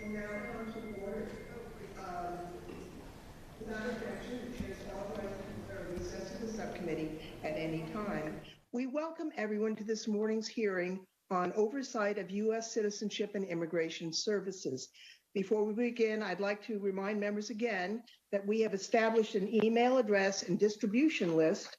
Will now come to order. Without objection, the chair is authorized to declare recess to the subcommittee at any time. We welcome everyone to this morning's hearing on oversight of U.S. citizenship and immigration services. Before we begin, I'd like to remind members again that we have established an email address and distribution list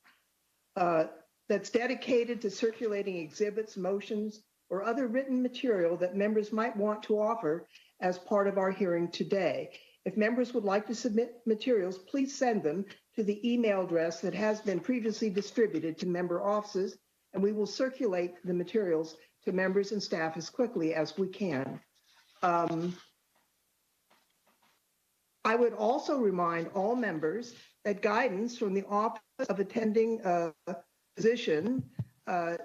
that's dedicated to circulating exhibits, motions, or other written material that members might want to offer as part of our hearing today. If members would like to submit materials, please send them to the email address that has been previously distributed to member offices, and we will circulate the materials to members and staff as quickly as we can. I would also remind all members that guidance from the Office of Attending Physician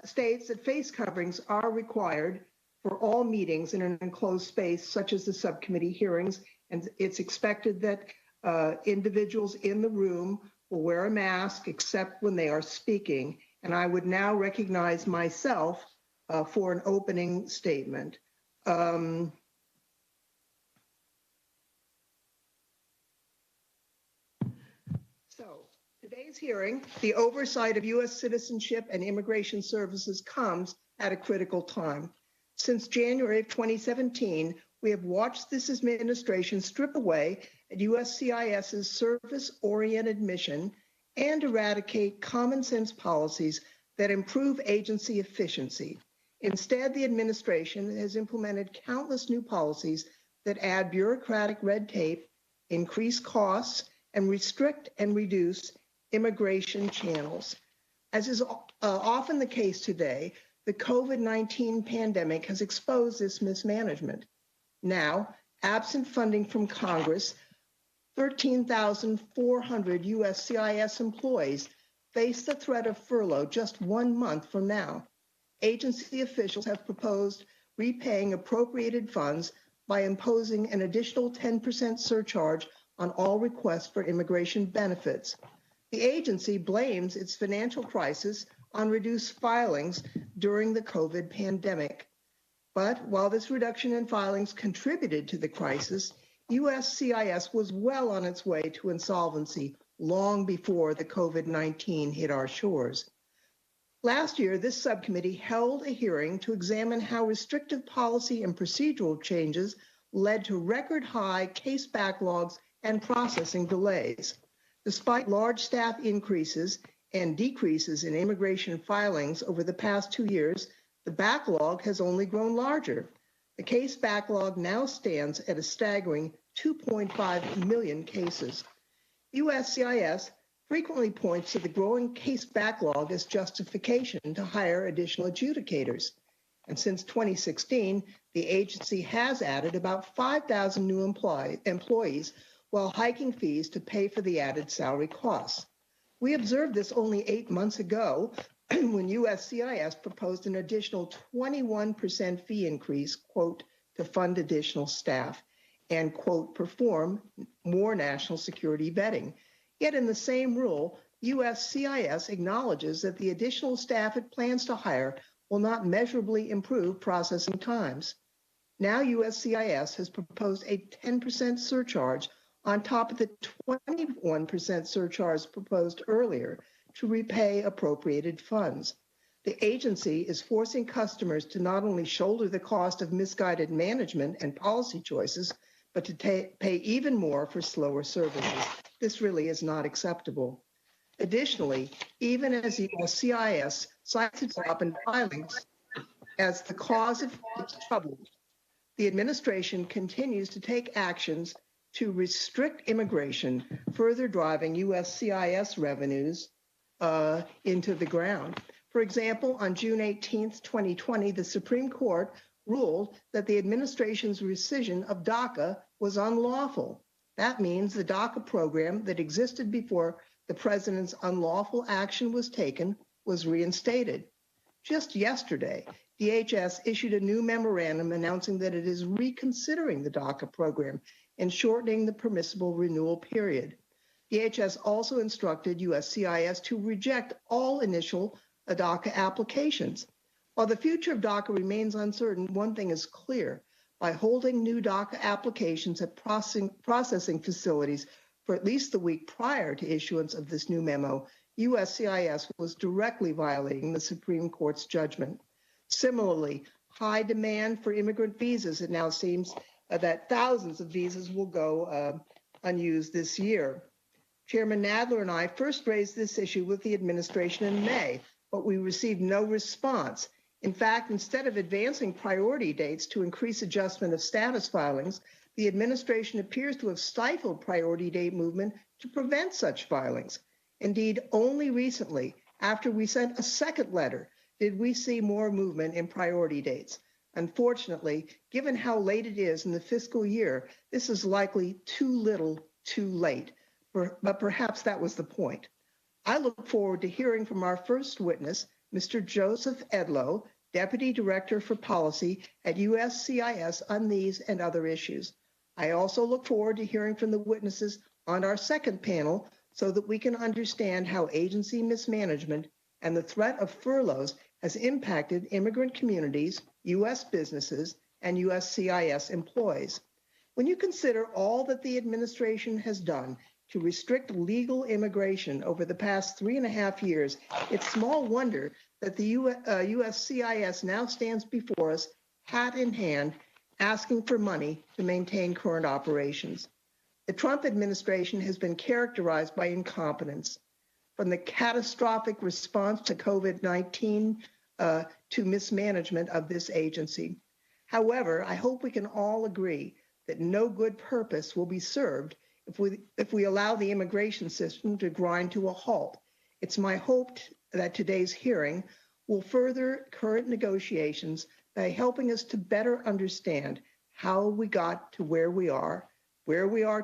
states that face coverings are required for all meetings in an enclosed space, such as the subcommittee hearings, and it's expected that individuals in the room will wear a mask except when they are speaking. And I would now recognize myself for an opening statement. Today's hearing, the oversight of U.S. citizenship and immigration services, comes at a critical time. Since January of 2017, we have watched this administration strip away at USCIS's service-oriented mission and eradicate common sense policies that improve agency efficiency. Instead, the administration has implemented countless new policies that add bureaucratic red tape, increase costs, and restrict and reduce immigration channels. As is often the case today, the COVID-19 pandemic has exposed this mismanagement. Now, absent funding from Congress, 13,400 USCIS employees face the threat of furlough just 1 month from now. Agency officials have proposed repaying appropriated funds by imposing an additional 10% surcharge on all requests for immigration benefits. The agency blames its financial crisis on reduced filings during the COVID pandemic. But while this reduction in filings contributed to the crisis, USCIS was well on its way to insolvency long before the COVID-19 hit our shores. Last year, this subcommittee held a hearing to examine how restrictive policy and procedural changes led to record high case backlogs and processing delays. Despite large staff increases and decreases in immigration filings over the past 2 years, the backlog has only grown larger. The case backlog now stands at a staggering 2.5 million cases. USCIS frequently points to the growing case backlog as justification to hire additional adjudicators. And since 2016, the agency has added about 5,000 new employees while hiking fees to pay for the added salary costs. We observed this only 8 months ago when USCIS proposed an additional 21% fee increase, quote, to fund additional staff and, quote, perform more national security vetting. Yet in the same rule, USCIS acknowledges that the additional staff it plans to hire will not measurably improve processing times. Now USCIS has proposed a 10% surcharge on top of the 21% surcharge proposed earlier to repay appropriated funds. The agency is forcing customers to not only shoulder the cost of misguided management and policy choices, but to pay even more for slower services. This really is not acceptable. Additionally, even as the USCIS cites its drop in filings as the cause of its trouble, the administration continues to take actions to restrict immigration, further driving USCIS revenues into the ground. For example, on June 18, 2020, the Supreme Court ruled that the administration's rescission of Daca was unlawful. That means the Daca program that existed before the president's unlawful action was taken was reinstated. Just yesterday, DHS issued a new memorandum announcing that it is reconsidering the Daca program and shortening the permissible renewal period. DHS also instructed USCIS to reject all initial Daca applications. While the future of Daca remains uncertain, one thing is clear. By holding new Daca applications at processing facilities for at least the week prior to issuance of this new memo, USCIS was directly violating the Supreme Court's judgment. Similarly, high demand for immigrant visas, it now seems that thousands of visas will go unused this year. Chairman Nadler and I first raised this issue with the administration in May, but we received no response. In fact, instead of advancing priority dates to increase adjustment of status filings, the administration appears to have stifled priority date movement to prevent such filings. Indeed, only recently, after we sent a second letter, did we see more movement in priority dates. Unfortunately, given how late it is in the fiscal year, this is likely too little, too late. But perhaps that was the point. I look forward to hearing from our first witness, Mr. Joseph Edlow, Deputy Director for Policy at USCIS on these and other issues. I also look forward to hearing from the witnesses on our second panel so that we can understand how agency mismanagement and the threat of furloughs has impacted immigrant communities, U.S. businesses, and USCIS employees. When you consider all that the administration has done to restrict legal immigration over the past 3.5 years, it's small wonder that the USCIS now stands before us, hat in hand, asking for money to maintain current operations. The Trump administration has been characterized by incompetence, from the catastrophic response to COVID-19 to mismanagement of this agency. However, I hope we can all agree that no good purpose will be served if we allow the immigration system to grind to a halt. It's my hope that today's hearing will further current negotiations by helping us to better understand how we got to where we are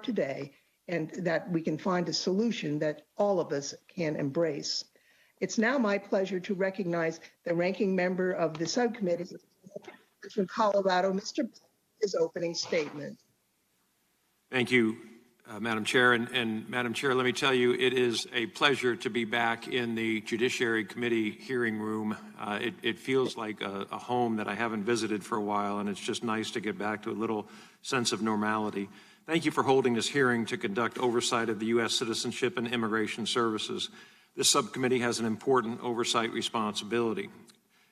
today, and that we can find a solution that all of us can embrace. It's now my pleasure to recognize the ranking member of the subcommittee from Colorado, Mr. his opening statement. Thank you, Madam Chair. And Madam Chair, let me tell you, it is a pleasure to be back in the Judiciary Committee hearing room. It feels like a home that I haven't visited for a while, and it's just nice to get back to a little sense of normality. Thank you for holding this hearing to conduct oversight of the U.S. Citizenship and Immigration Services. This subcommittee has an important oversight responsibility.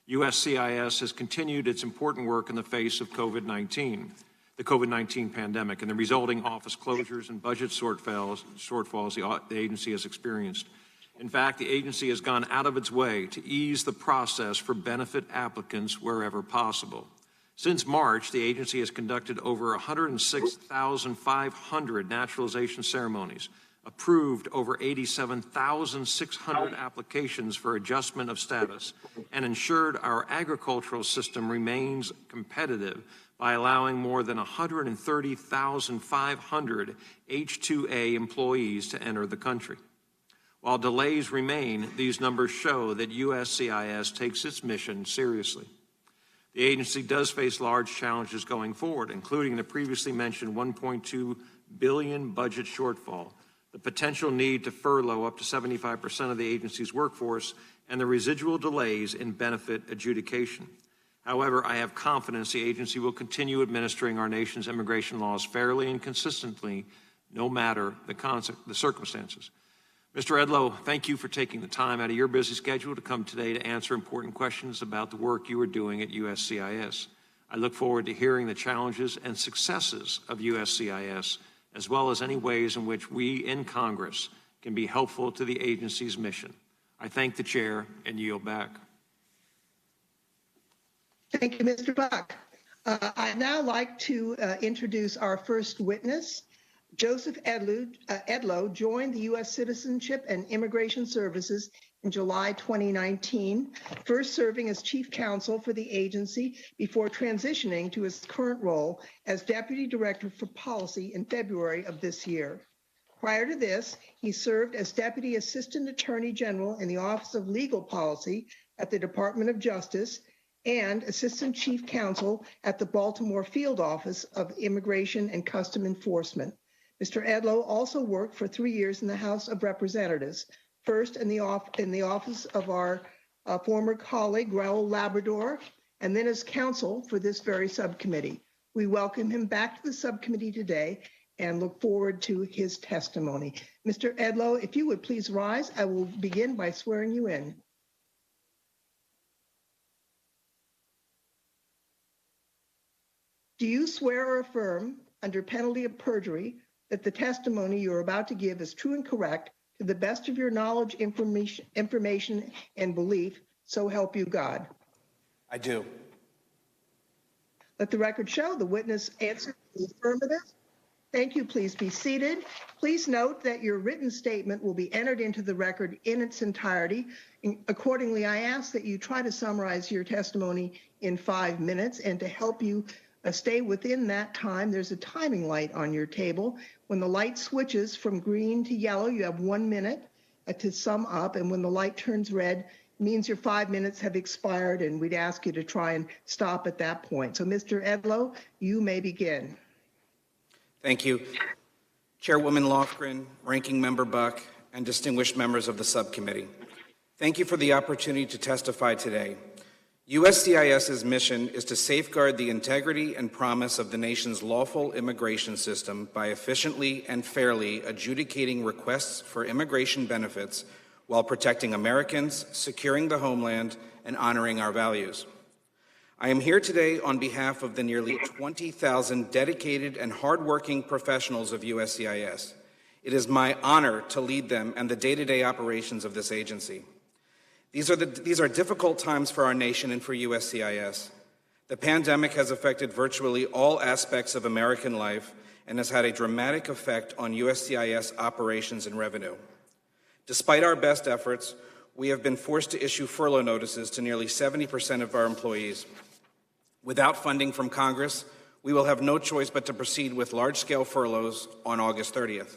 USCIS has continued its important work in the face of COVID-19. The COVID-19 pandemic and the resulting office closures and budget shortfalls the agency has experienced. In fact, the agency has gone out of its way to ease the process for benefit applicants wherever possible. Since March, the agency has conducted over 106,500 naturalization ceremonies, approved over 87,600 applications for adjustment of status, and ensured our agricultural system remains competitive by allowing more than 130,500 H-2A employees to enter the country. While delays remain, these numbers show that USCIS takes its mission seriously. The agency does face large challenges going forward, including the previously mentioned $1.2 billion budget shortfall, the potential need to furlough up to 75% of the agency's workforce, and the residual delays in benefit adjudication. However, I have confidence the agency will continue administering our nation's immigration laws fairly and consistently, no matter the circumstances. Mr. Edlow, thank you for taking the time out of your busy schedule to come today to answer important questions about the work you are doing at USCIS. I look forward to hearing the challenges and successes of USCIS, as well as any ways in which we in Congress can be helpful to the agency's mission. I thank the chair and yield back. Thank you, Mr. Buck. I'd now like to introduce our first witness. Joseph Edlow joined the U.S. Citizenship and Immigration Services in July 2019, first serving as chief counsel for the agency before transitioning to his current role as deputy director for policy in February of this year. Prior to this, he served as Deputy Assistant Attorney General in the Office of Legal Policy at the Department of Justice and Assistant Chief Counsel at the Baltimore Field Office of Immigration and Custom Enforcement. Mr. Edlow also worked for 3 years in the House of Representatives, first in the office of our former colleague, Raul Labrador, and then as counsel for this very subcommittee. We welcome him back to the subcommittee today and look forward to his testimony. Mr. Edlow, if you would please rise, I will begin by swearing you in. Do you swear or affirm, under penalty of perjury, that the testimony you are about to give is true and correct to the best of your knowledge, information, and belief, so help you God? I do. Let the record show the witness answered the affirmative. Thank you. Please be seated. Please note that your written statement will be entered into the record in its entirety. Accordingly, I ask that you try to summarize your testimony in 5 minutes, and to help you stay within that time, there's a timing light on your table. When the light switches from green to yellow, you have 1 minute to sum up, and when the light turns red, it means your 5 minutes have expired, and we'd ask you to try and stop at that point. So, Mr. Edlow, you may begin. Thank you. Chairwoman Lofgren, Ranking Member Buck, and distinguished members of the subcommittee. Thank you for the opportunity to testify today. USCIS's mission is to safeguard the integrity and promise of the nation's lawful immigration system by efficiently and fairly adjudicating requests for immigration benefits while protecting Americans, securing the homeland, and honoring our values. I am here today on behalf of the nearly 20,000 dedicated and hardworking professionals of USCIS. It is my honor to lead them and the day-to-day operations of this agency. These are difficult times for our nation and for USCIS. The pandemic has affected virtually all aspects of American life and has had a dramatic effect on USCIS operations and revenue. Despite our best efforts, we have been forced to issue furlough notices to nearly 70% of our employees. Without funding from Congress, we will have no choice but to proceed with large-scale furloughs on August 30th.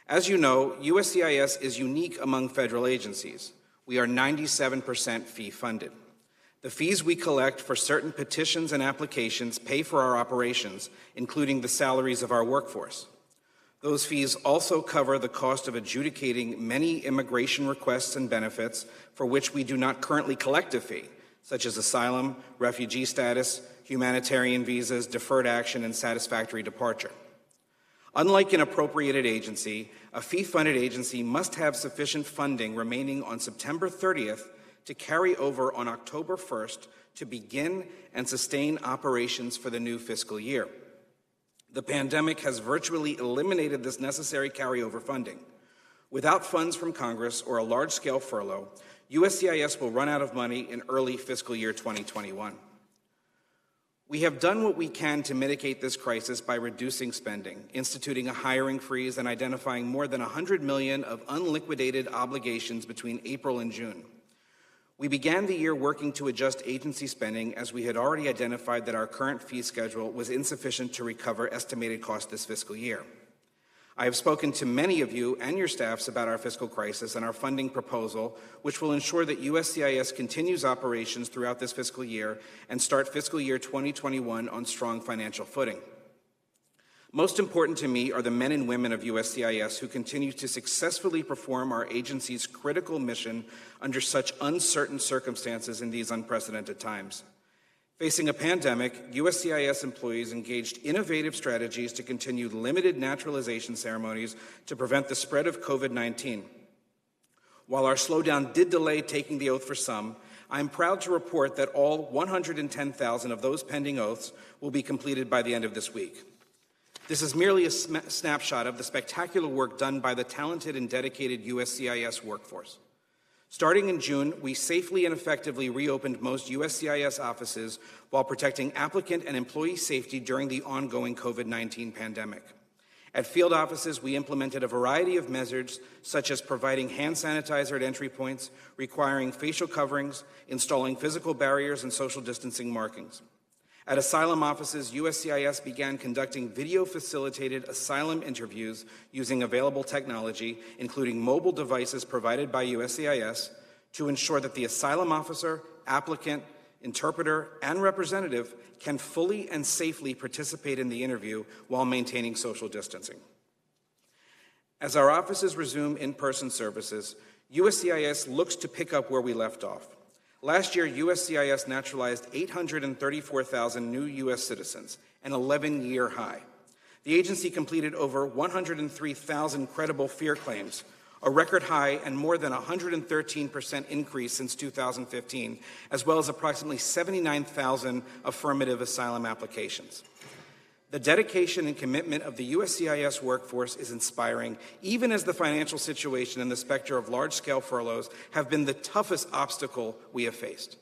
As you know, USCIS is unique among federal agencies. We are 97% fee-funded. The fees we collect for certain petitions and applications pay for our operations, including the salaries of our workforce. Those fees also cover the cost of adjudicating many immigration requests and benefits for which we do not currently collect a fee, such as asylum, refugee status, humanitarian visas, deferred action, and satisfactory departure. Unlike an appropriated agency, a fee-funded agency must have sufficient funding remaining on September 30th to carry over on October 1st to begin and sustain operations for the new fiscal year. The pandemic has virtually eliminated this necessary carryover funding. Without funds from Congress or a large-scale furlough, USCIS will run out of money in early fiscal year 2021. We have done what we can to mitigate this crisis by reducing spending, instituting a hiring freeze, and identifying more than $100 million of unliquidated obligations between April and June. We began the year working to adjust agency spending as we had already identified that our current fee schedule was insufficient to recover estimated costs this fiscal year. I have spoken to many of you and your staffs about our fiscal crisis and our funding proposal, which will ensure that USCIS continues operations throughout this fiscal year and start fiscal year 2021 on strong financial footing. Most important to me are the men and women of USCIS who continue to successfully perform our agency's critical mission under such uncertain circumstances in these unprecedented times. Facing a pandemic, USCIS employees engaged innovative strategies to continue limited naturalization ceremonies to prevent the spread of COVID-19. While our slowdown did delay taking the oath for some, I am proud to report that all 110,000 of those pending oaths will be completed by the end of this week. This is merely a snapshot of the spectacular work done by the talented and dedicated USCIS workforce. Starting in June, we safely and effectively reopened most USCIS offices while protecting applicant and employee safety during the ongoing COVID-19 pandemic. At field offices, we implemented a variety of measures, such as providing hand sanitizer at entry points, requiring facial coverings, installing physical barriers, and social distancing markings. At asylum offices, USCIS began conducting video-facilitated asylum interviews using available technology, including mobile devices provided by USCIS, to ensure that the asylum officer, applicant, interpreter, and representative can fully and safely participate in the interview while maintaining social distancing. As our offices resume in-person services, USCIS looks to pick up where we left off. Last year, USCIS naturalized 834,000 new U.S. citizens, an 11-year high. The agency completed over 103,000 credible fear claims, a record high and more than 113% increase since 2015, as well as approximately 79,000 affirmative asylum applications. The dedication and commitment of the USCIS workforce is inspiring, even as the financial situation and the specter of large-scale furloughs have been the toughest obstacle we have faced.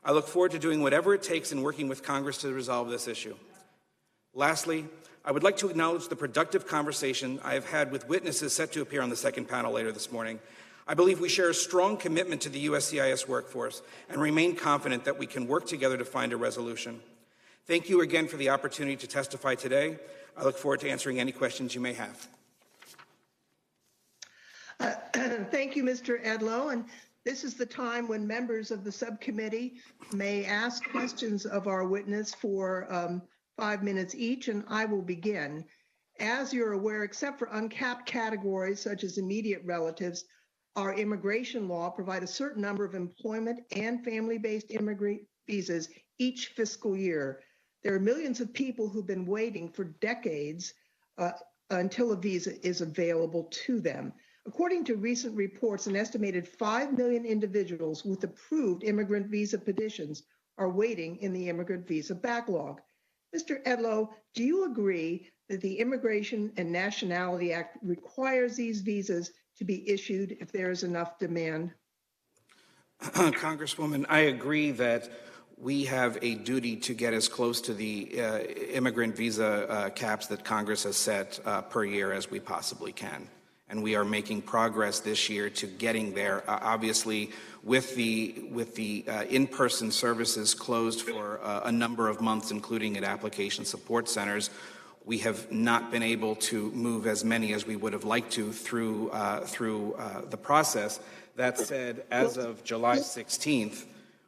I look forward to doing whatever it takes in working with Congress to resolve this issue. Lastly, I would like to acknowledge the productive conversation I have had with witnesses set to appear on the second panel later this morning. I believe we share a strong commitment to the USCIS workforce and remain confident that we can work together to find a resolution. Thank you again for the opportunity to testify today. I look forward to answering any questions you may have. Thank you, Mr. Edlow. And this is the time when members of the subcommittee may ask questions of our witness for 5 minutes each, and I will begin. As you're aware, except for uncapped categories such as immediate relatives, our immigration law provides a certain number of employment and family-based immigrant visas each fiscal year. There are millions of people who've been waiting for decades until a visa is available to them. According to recent reports, an estimated 5 million individuals with approved immigrant visa petitions are waiting in the immigrant visa backlog. Mr. Edlow, do you agree that the Immigration and Nationality Act requires these visas to be issued if there is enough demand? Congresswoman, I agree that we have a duty to get as close to the immigrant visa caps that Congress has set per year as we possibly can. And we are making progress this year to getting there. Obviously, with the in-person services closed for a number of months, including at application support centers, we have not been able to move as many as we would have liked to through the process. That said, as of July 16th,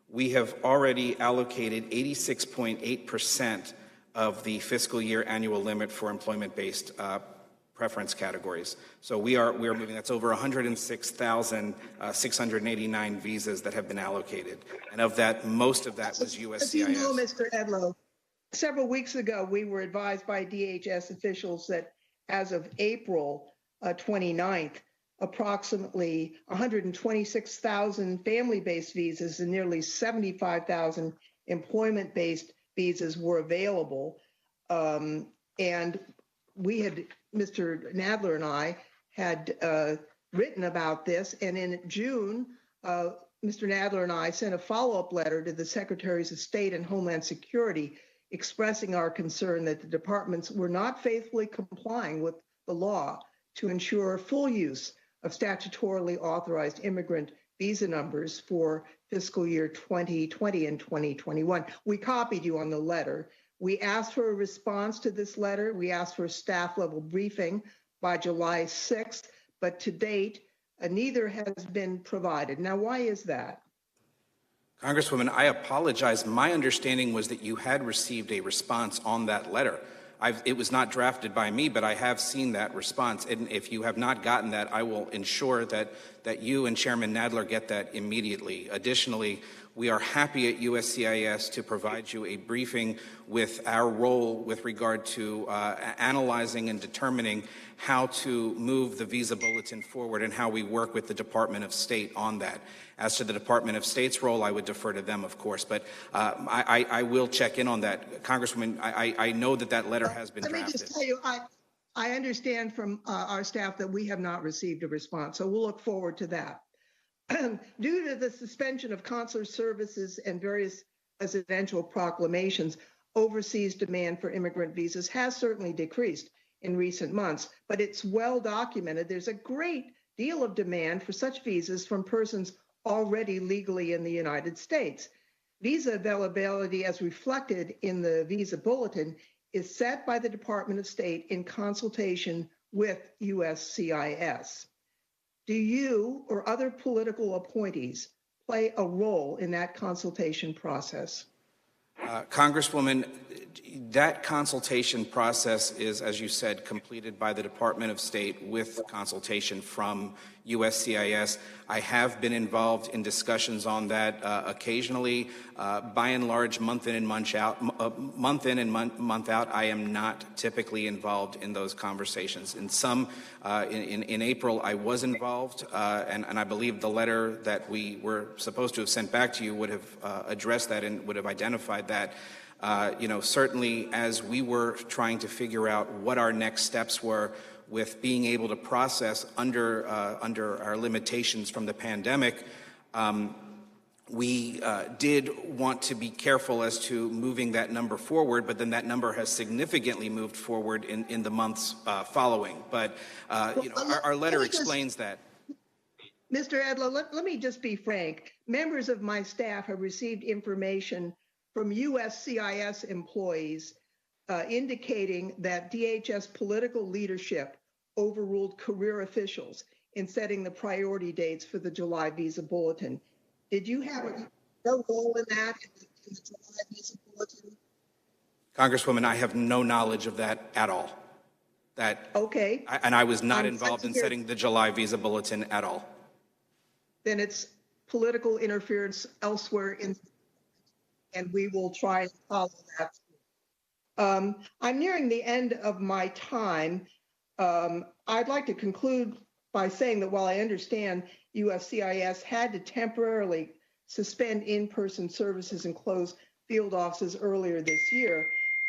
we have already allocated 86.8% of the fiscal year annual limit for employment-based preference categories. So we are moving. That's over 106,689 visas that have been allocated, and of that, most of that was USCIS. As you know, Mr. Edlow, several weeks ago, we were advised by DHS officials that as of April 29th, approximately 126,000 family-based visas and nearly 75,000 employment-based visas were available. And we had, Mr. Nadler and I had written about this. And in June, Mr. Nadler and I sent a follow-up letter to the Secretaries of State and Homeland Security expressing our concern that the departments were not faithfully complying with the law to ensure full use of statutorily authorized immigrant visa numbers for fiscal year 2020 and 2021. We copied you on the letter. We asked for a response to this letter. We asked for a staff level briefing by July 6th, but to date, neither has been provided. Now, why is that? Congresswoman, I apologize. My understanding was that you had received a response on that letter. It was not drafted by me, but I have seen that response. And if you have not gotten that, I will ensure that you and Chairman Nadler get that immediately. Additionally, we are happy at USCIS to provide you a briefing with our role with regard to analyzing and determining how to move the visa bulletin forward and how we work with the Department of State on that. As to the Department of State's role, I would defer to them, of course, but I will check in on that. Congresswoman, I know that letter has been drafted. Let me just tell you, I understand from our staff that we have not received a response, so we'll look forward to that. Due to the suspension of consular services and various presidential proclamations, overseas demand for immigrant visas has certainly decreased. in recent months, but it's well documented. There's a great deal of demand for such visas from persons already legally in the United States. Visa availability, as reflected in the visa bulletin, is set by the Department of State in consultation with USCIS. Do you or other political appointees play a role in that consultation process? Congresswoman, that consultation process is, as you said, completed by the Department of State with consultation from USCIS. I have been involved in discussions on that occasionally. By and large, month in and month out, I am not typically involved in those conversations. In some, in April, I was involved, and I believe the letter that we were supposed to have sent back to you would have addressed that and would have identified that. Certainly as we were trying to figure out what our next steps were with being able to process under our limitations from the pandemic, we did want to be careful as to moving that number forward, but then that number has significantly moved forward in the months following. But, our letter explains that. Mr. Edlow, let me just be frank. Members of my staff have received information from USCIS employees indicating that DHS political leadership overruled career officials in setting the priority dates for the July visa bulletin. Did you have a role in that in the July visa bulletin? Congresswoman, I have no knowledge of that at all. Okay. And I was not involved in setting the July visa bulletin at all. Then it's political interference elsewhere and we will try and follow that. I'm nearing the end of my time. I'd like to conclude by saying that while I understand USCIS had to temporarily suspend in-person services and close field offices earlier this year,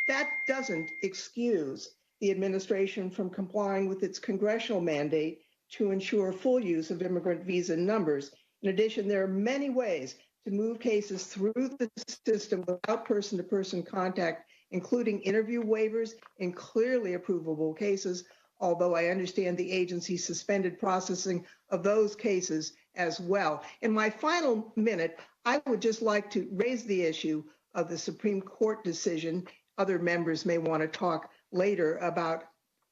that doesn't excuse the administration from complying with its congressional mandate to ensure full use of immigrant visa numbers. In addition, there are many ways to move cases through the system without person-to-person contact, including interview waivers in clearly approvable cases, although I understand the agency suspended processing of those cases as well. In my final minute, I would just like to raise the issue of the Supreme Court decision. Other members may want to talk later about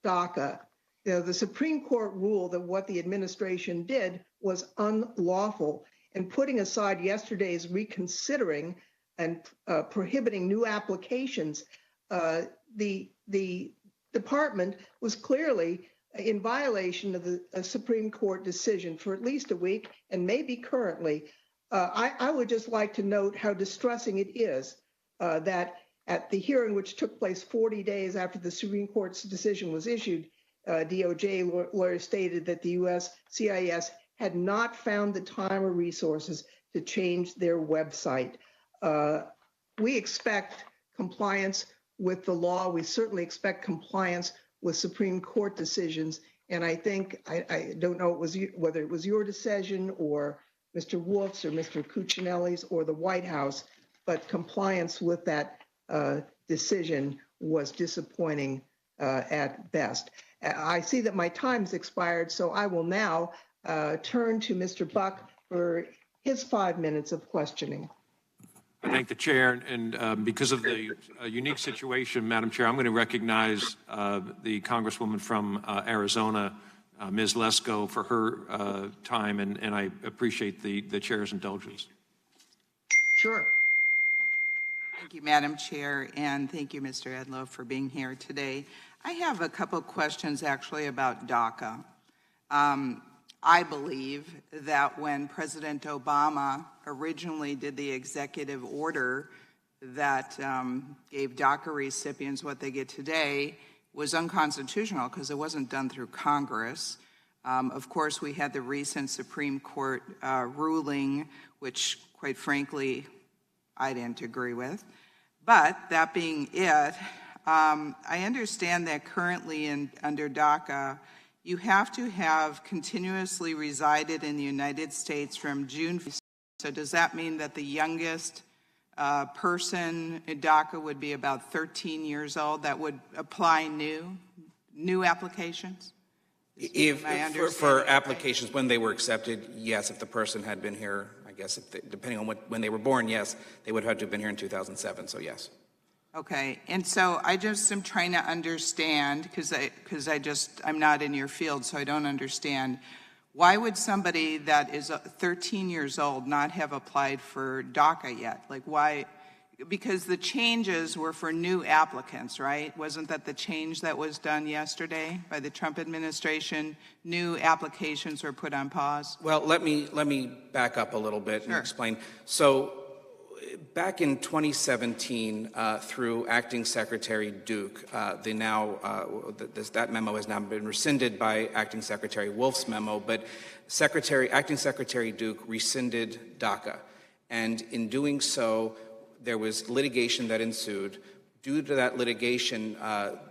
Daca. The Supreme Court ruled that what the administration did was unlawful, and putting aside yesterday's reconsidering and prohibiting new applications, the department was clearly in violation of the Supreme Court decision for at least a week and maybe currently. I would just like to note how distressing it is that at the hearing, which took place 40 days after the Supreme Court's decision was issued, DOJ lawyers stated that the USCIS had not found the time or resources to change their website. We expect compliance with the law. We certainly expect compliance with Supreme Court decisions. And I think, I don't know whether it was your decision or Mr. Wolf's or Mr. Cuccinelli's or the White House, but compliance with that decision was disappointing at best. I see that my time's expired, so I will now turn to Mr. Buck for his 5 minutes of questioning. I thank the chair, and because of the unique situation, Madam Chair, I'm going to recognize the Congresswoman from Arizona, Ms. Lesko, for her time, and I appreciate the chair's indulgence. Sure. Thank you, Madam Chair, and thank you, Mr. Edlow, for being here today. I have a couple of questions actually about Daca. I believe that when President Obama originally did the executive order that gave Daca recipients what they get today was unconstitutional because it wasn't done through Congress. Of course, we had the recent Supreme Court ruling, which, quite frankly, I didn't agree with. But that being it, I understand that currently under Daca, you have to have continuously resided in the United States from June. So does that mean that the youngest person in Daca would be about 13 years old that would apply new new applications? For applications, when they were accepted, yes. If the person had been here, I guess, depending on when they were born, yes, they would have to have been here in 2007, so yes. Okay, and so I just am trying to understand, because I'm not in your field, so I don't understand. Why would somebody that is 13 years old not have applied for Daca yet? Like, why? Because the changes were for new applicants, right? Wasn't that the change that was done yesterday by the Trump administration? New applications were put on pause? Well, let me back up a little bit and explain. So back in 2017, through Acting Secretary Duke, that memo has now been rescinded by Acting Secretary Wolf's memo, but Acting Secretary Duke rescinded Daca. And in doing so, there was litigation that ensued. Due to that litigation,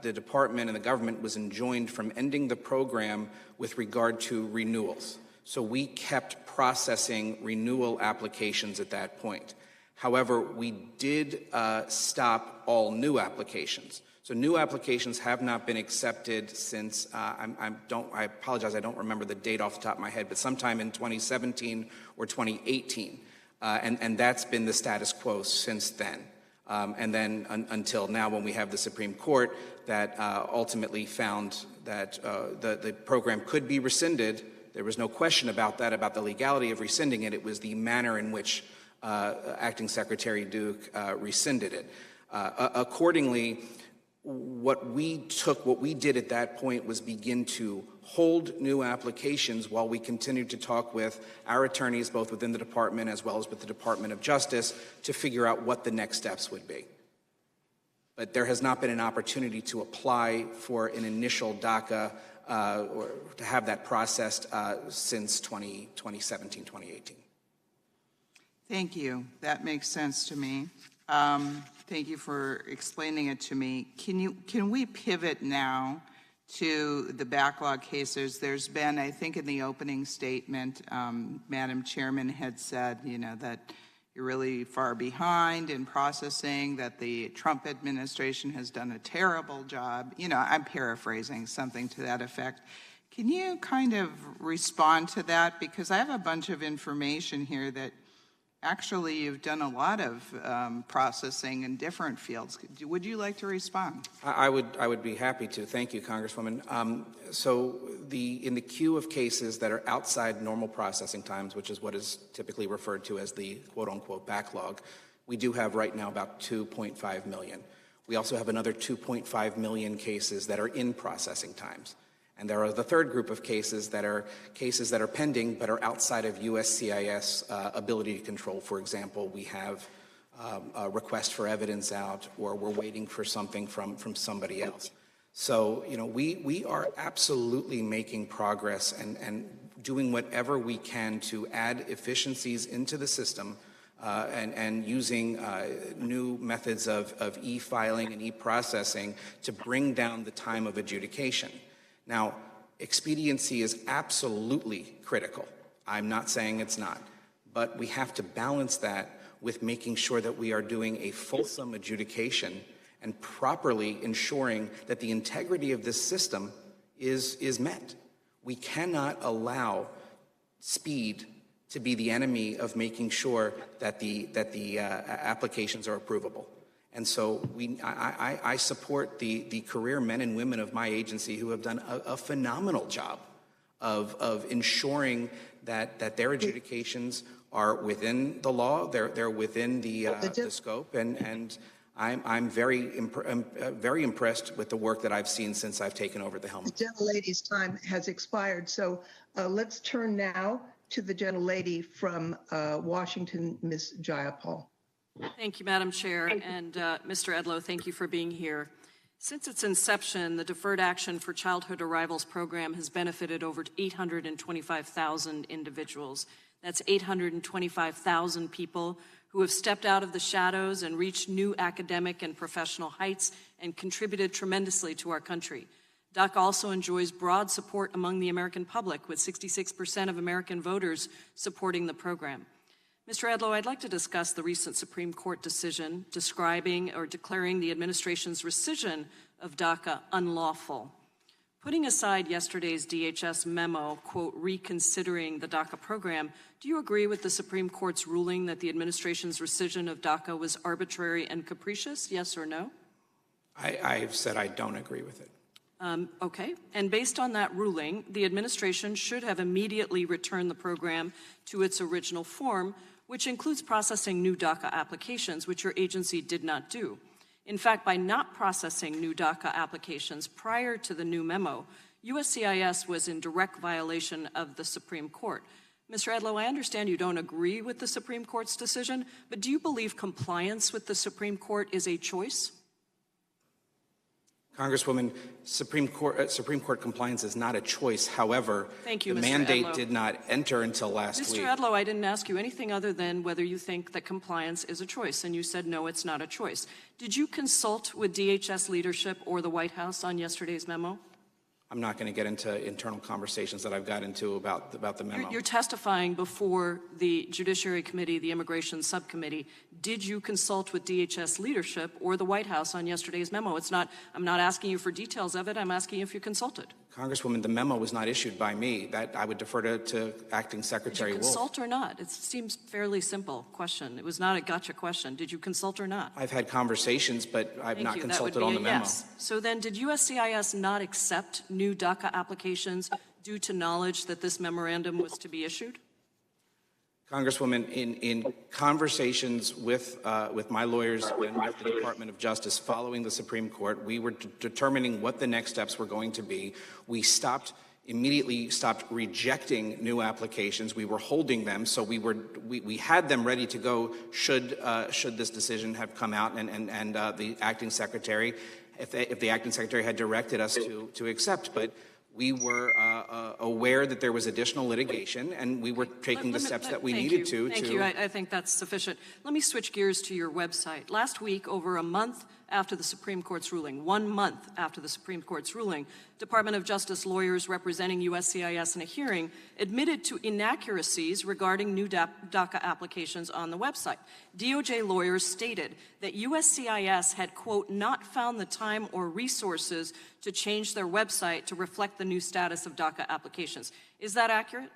the department and the government was enjoined from ending the program with regard to renewals. So we kept processing renewal applications at that point. However, we did stop all new applications. So new applications have not been accepted since, I apologize, I don't remember the date off the top of my head, but sometime in 2017 or 2018. And that's been the status quo since then. And then until now, when we have the Supreme Court that ultimately found that the program could be rescinded. There was no question about that, about the legality of rescinding it. It was the manner in which Acting Secretary Duke rescinded it. Accordingly, what we did at that point was begin to hold new applications while we continued to talk with our attorneys, both within the department as well as with the Department of Justice, to figure out what the next steps would be. But there has not been an opportunity to apply for an initial DACA or to have that processed since 2017, 2018. Thank you. That makes sense to me. Thank you for explaining it to me. Can we pivot now to the backlog cases? There's been, I think in the opening statement, Madam Chairman had said, that you're really far behind in processing, that the Trump administration has done a terrible job. I'm paraphrasing something to that effect. Can you kind of respond to that? Because I have a bunch of information here that actually you've done a lot of processing in different fields. Would you like to respond? I would be happy to. Thank you, Congresswoman. So in the queue of cases that are outside normal processing times, which is what is typically referred to as the quote-unquote backlog, we do have right now about 2.5 million. We also have another 2.5 million cases that are in processing times. And there are the third group of cases that are pending but are outside of USCIS ability to control. For example, we have a request for evidence out, or we're waiting for something from somebody else. So, we are absolutely making progress and doing whatever we can to add efficiencies into the system and using new methods of e-filing and e-processing to bring down the time of adjudication. Now, expediency is absolutely critical. I'm not saying it's not, but we have to balance that with making sure that we are doing a fulsome adjudication and properly ensuring that the integrity of this system is met. We cannot allow speed to be the enemy of making sure that the applications are approvable. And so I support the career men and women of my agency who have done a phenomenal job of ensuring that their adjudications are within the law, they're within the scope, and I'm very impressed with the work that I've seen since I've taken over the helm. The Gentlelady's time has expired, so let's turn now to the Gentlelady from Washington, Ms. Jayapal. Thank you, Madam Chair, and Mr. Edlow, thank you for being here. Since its inception, the Deferred Action for Childhood Arrivals program has benefited over 825,000 individuals. That's 825,000 people who have stepped out of the shadows and reached new academic and professional heights and contributed tremendously to our country. DACA also enjoys broad support among the American public, with 66% of American voters supporting the program. Mr. Edlow, I'd like to discuss the recent Supreme Court decision describing or declaring the administration's rescission of DACA unlawful. Putting aside yesterday's DHS memo, quote, reconsidering the Daca program, do you agree with the Supreme Court's ruling that the administration's rescission of Daca was arbitrary and capricious, yes or no? I've said I don't agree with it. Okay. And based on that ruling, the administration should have immediately returned the program to its original form, which includes processing new Daca applications, which your agency did not do. In fact, by not processing new Daca applications prior to the new memo, USCIS was in direct violation of the Supreme Court. Mr. Edlow, I understand you don't agree with the Supreme Court's decision, but do you believe compliance with the Supreme Court is a choice? Congresswoman, Supreme Court compliance is not a choice. However, Thank you, the Mr. mandate Edlow. did not enter until last week. Mr. Edlow, I didn't ask you anything other than whether you think that compliance is a choice, and you said no, it's not a choice. Did you consult with DHS leadership or the White House on yesterday's memo? I'm not going to get into internal conversations that I've got into about the memo. You're testifying before the Judiciary Committee, the Immigration Subcommittee. Did you consult with DHS leadership or the White House on yesterday's memo? I'm not asking you for details of it. I'm asking you if you consulted. Congresswoman, the memo was not issued by me. That I would defer to Acting Secretary Did you consult or not? It seems fairly simple question. It was not a gotcha question. Did you consult or not? I've had conversations, but I've not consulted on the memo. Yes. So then, did USCIS not accept new Daca applications due to knowledge that this memorandum was to be issued? Congresswoman, in conversations with my lawyers and with the Department of Justice following the Supreme Court, we were determining what the next steps were going to be. We immediately stopped rejecting new applications. We were holding them, so we had them ready to go should this decision have come out, and the acting secretary, if the acting secretary had directed us to accept, but we were aware that there was additional litigation, and we were taking the steps that we needed to. Thank you. I think that's sufficient. Let me switch gears to your website. Last week, over a month after the Supreme Court's ruling, 1 month after the Supreme Court's ruling, Department of Justice lawyers representing USCIS in a hearing admitted to inaccuracies regarding new DACA applications on the website. DOJ lawyers stated that USCIS had, quote, not found the time or resources to change their website to reflect the new status of DACA applications. Is that accurate?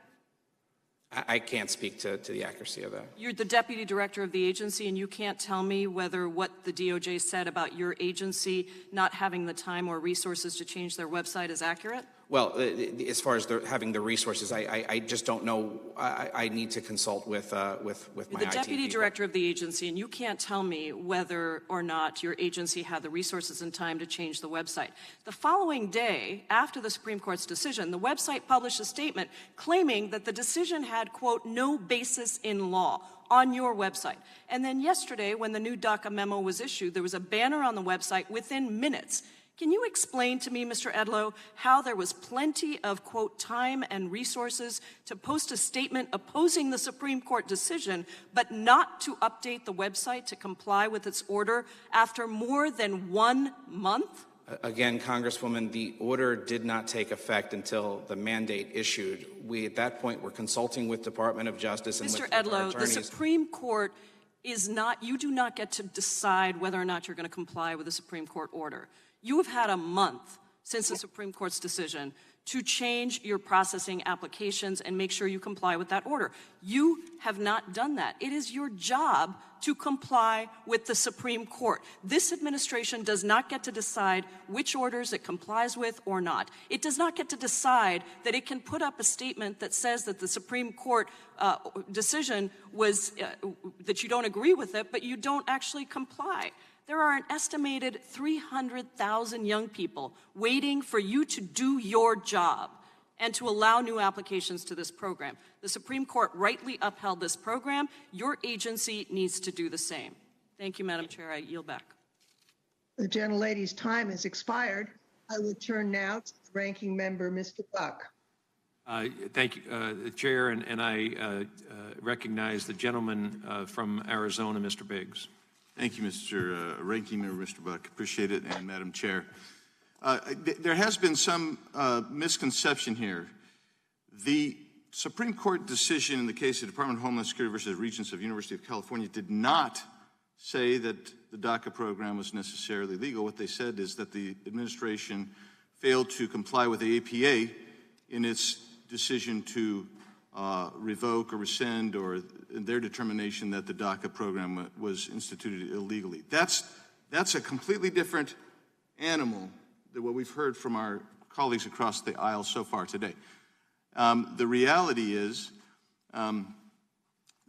I can't speak to the accuracy of that. You're the deputy director of the agency, and you can't tell me whether what the DOJ said about your agency not having the time or resources to change their website is accurate? Well, as far as having the resources, I just don't know. I need to consult with my IT the deputy people. director of the agency, and you can't tell me whether or not your agency had the resources and time to change the website. The following day, after the Supreme Court's decision, the website published a statement claiming that the decision had, quote, no basis in law on your website. And then yesterday, when the new DACA memo was issued, there was a banner on the website within minutes. Can you explain to me, Mr. Edlow, how there was plenty of, quote, time and resources to post a statement opposing the Supreme Court decision, but not to update the website to comply with its order after more than 1 month? Again, Congresswoman, the order did not take effect until the mandate issued. We, at that point, were consulting with Department of Justice and Mr. with our Edlow, attorneys. the Supreme Court is not, you do not get to decide whether or not you're going to comply with the Supreme Court order. You have had a month since the Supreme Court's decision to change your processing applications and make sure you comply with that order. You have not done that. It is your job to comply with the Supreme Court. This administration does not get to decide which orders it complies with or not. It does not get to decide that it can put up a statement that says that the Supreme Court decision was that you don't agree with it, but you don't actually comply. There are an estimated 300,000 young people waiting for you to do your job and to allow new applications to this program. The Supreme Court rightly upheld this program. Your agency needs to do the same. Thank you, Madam Chair. I yield back. The gentlelady's time has expired. I will turn now to the ranking member, Mr. Buck. Thank you, Chair, and I recognize the gentleman from Arizona, Mr. Biggs. Thank you, Mr. Ranking Member, Mr. Buck. Appreciate it, and Madam Chair. There has been some misconception here. The Supreme Court decision in the case of Department of Homeland Security versus Regents of University of California did not say that the DACA program was necessarily legal. What they said is that the administration failed to comply with the APA in its decision to revoke or rescind, or their determination that the Daca program was instituted illegally. That's a completely different animal than what we've heard from our colleagues across the aisle so far today. The reality is, and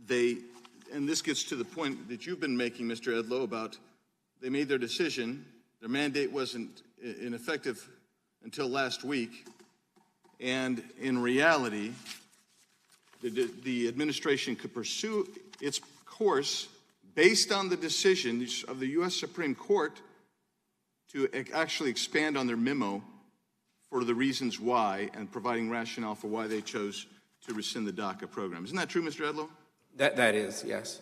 this gets to the point that you've been making, Mr. Edlow, about they made their decision, their mandate wasn't ineffective until last week, and in reality, the administration could pursue its course based on the decision of the U.S. Supreme Court to actually expand on their memo for the reasons why and providing rationale for why they chose to rescind the Daca program. Isn't that true, Mr. Edlow? That is, yes.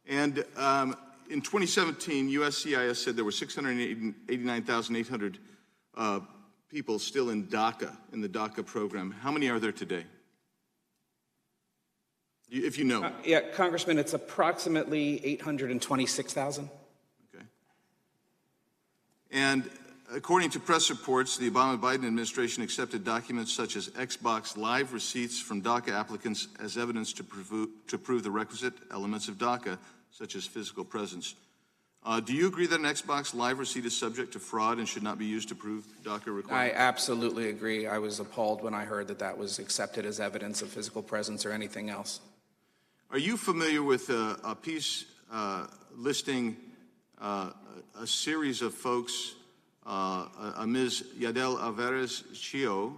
And in 2017, USCIS said there were 689,800 people still in Daca, in the Daca program. How many are there today? If you know. Yeah, Congressman, it's approximately 826,000. Okay. And according to press reports, the Obama-Biden administration accepted documents such as Xbox Live receipts from Daca applicants as evidence to prove the requisite elements of Daca, such as physical presence. Do you agree that an Xbox Live receipt is subject to fraud and should not be used to prove Daca requirements? I absolutely agree. I was appalled when I heard that that was accepted as evidence of physical presence or anything else. Are you familiar with a piece listing a series of folks, a Ms. Yadel Alvarez Chio,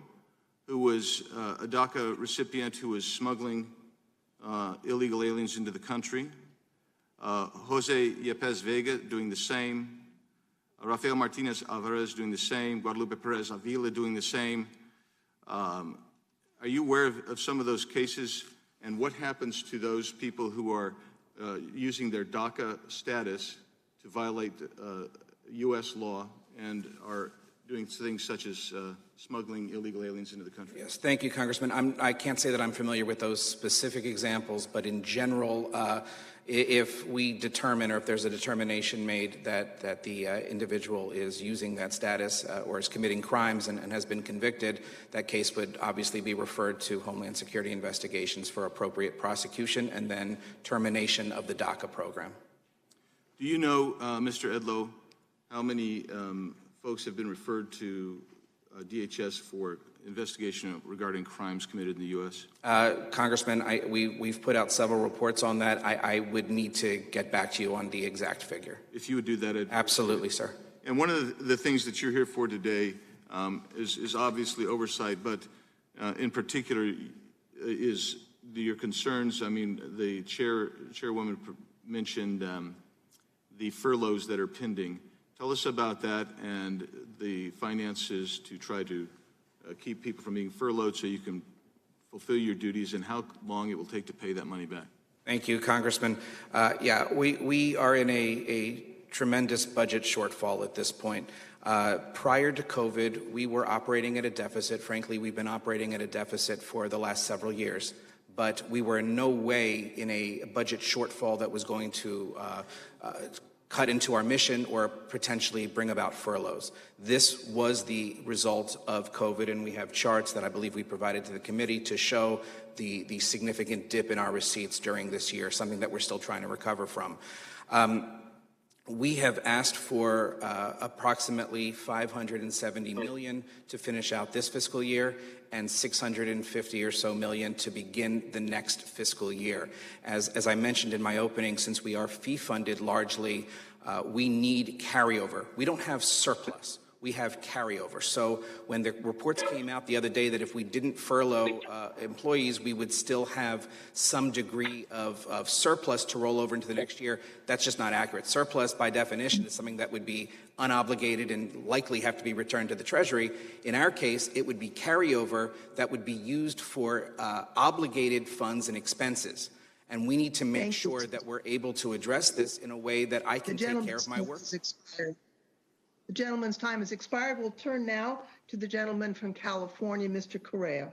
who was a Daca recipient who was smuggling illegal aliens into the country, Jose Yepes Vega doing the same, Rafael Martinez Alvarez doing the same, Guadalupe Perez Avila doing the same. Are you aware of some of those cases, and what happens to those people who are using their Daca status to violate U.S. law and are doing things such as smuggling illegal aliens into the country? Yes, thank you, Congressman. I can't say that I'm familiar with those specific examples, but in general, if we determine, or if there's a determination made that the individual is using that status or is committing crimes and has been convicted, that case would obviously be referred to Homeland Security investigations for appropriate prosecution and then termination of the Daca program. Do you know, Mr. Edlow, how many folks have been referred to DHS for investigation regarding crimes committed in the U.S.? Congressman, we've put out several reports on that. I would need to get back to you on the exact figure. If you would do that, absolutely, sir. And one of the things that you're here for today is obviously oversight, but in particular is your concerns. I mean, the chairwoman mentioned the furloughs that are pending. Tell us about that and the finances to try to keep people from being furloughed so you can fulfill your duties, and how long it will take to pay that money back. Thank you, Congressman. Yeah, we are in a tremendous budget shortfall at this point. Prior to COVID, we were operating at a deficit. Frankly, we've been operating at a deficit for the last several years, but we were in no way in a budget shortfall that was going to cut into our mission or potentially bring about furloughs. This was the result of COVID, and we have charts that I believe we provided to the committee to show the significant dip in our receipts during this year, something that we're still trying to recover from. We have asked for approximately $570 million to finish out this fiscal year and $650 or so million to begin the next fiscal year. As I mentioned in my opening, since we are fee-funded largely, we need carryover. We don't have surplus. We have carryover. So when the reports came out the other day that if we didn't furlough employees, we would still have some degree of surplus to roll over into the next year, that's just not accurate. Surplus, by definition, is something that would be unobligated and likely have to be returned to the Treasury. In our case, it would be carryover that would be used for obligated funds and expenses. And we need to make sure that we're able to address this in a way that I can take care of my work. The gentleman's time has expired. We'll turn now to the gentleman from California, Mr. Correa.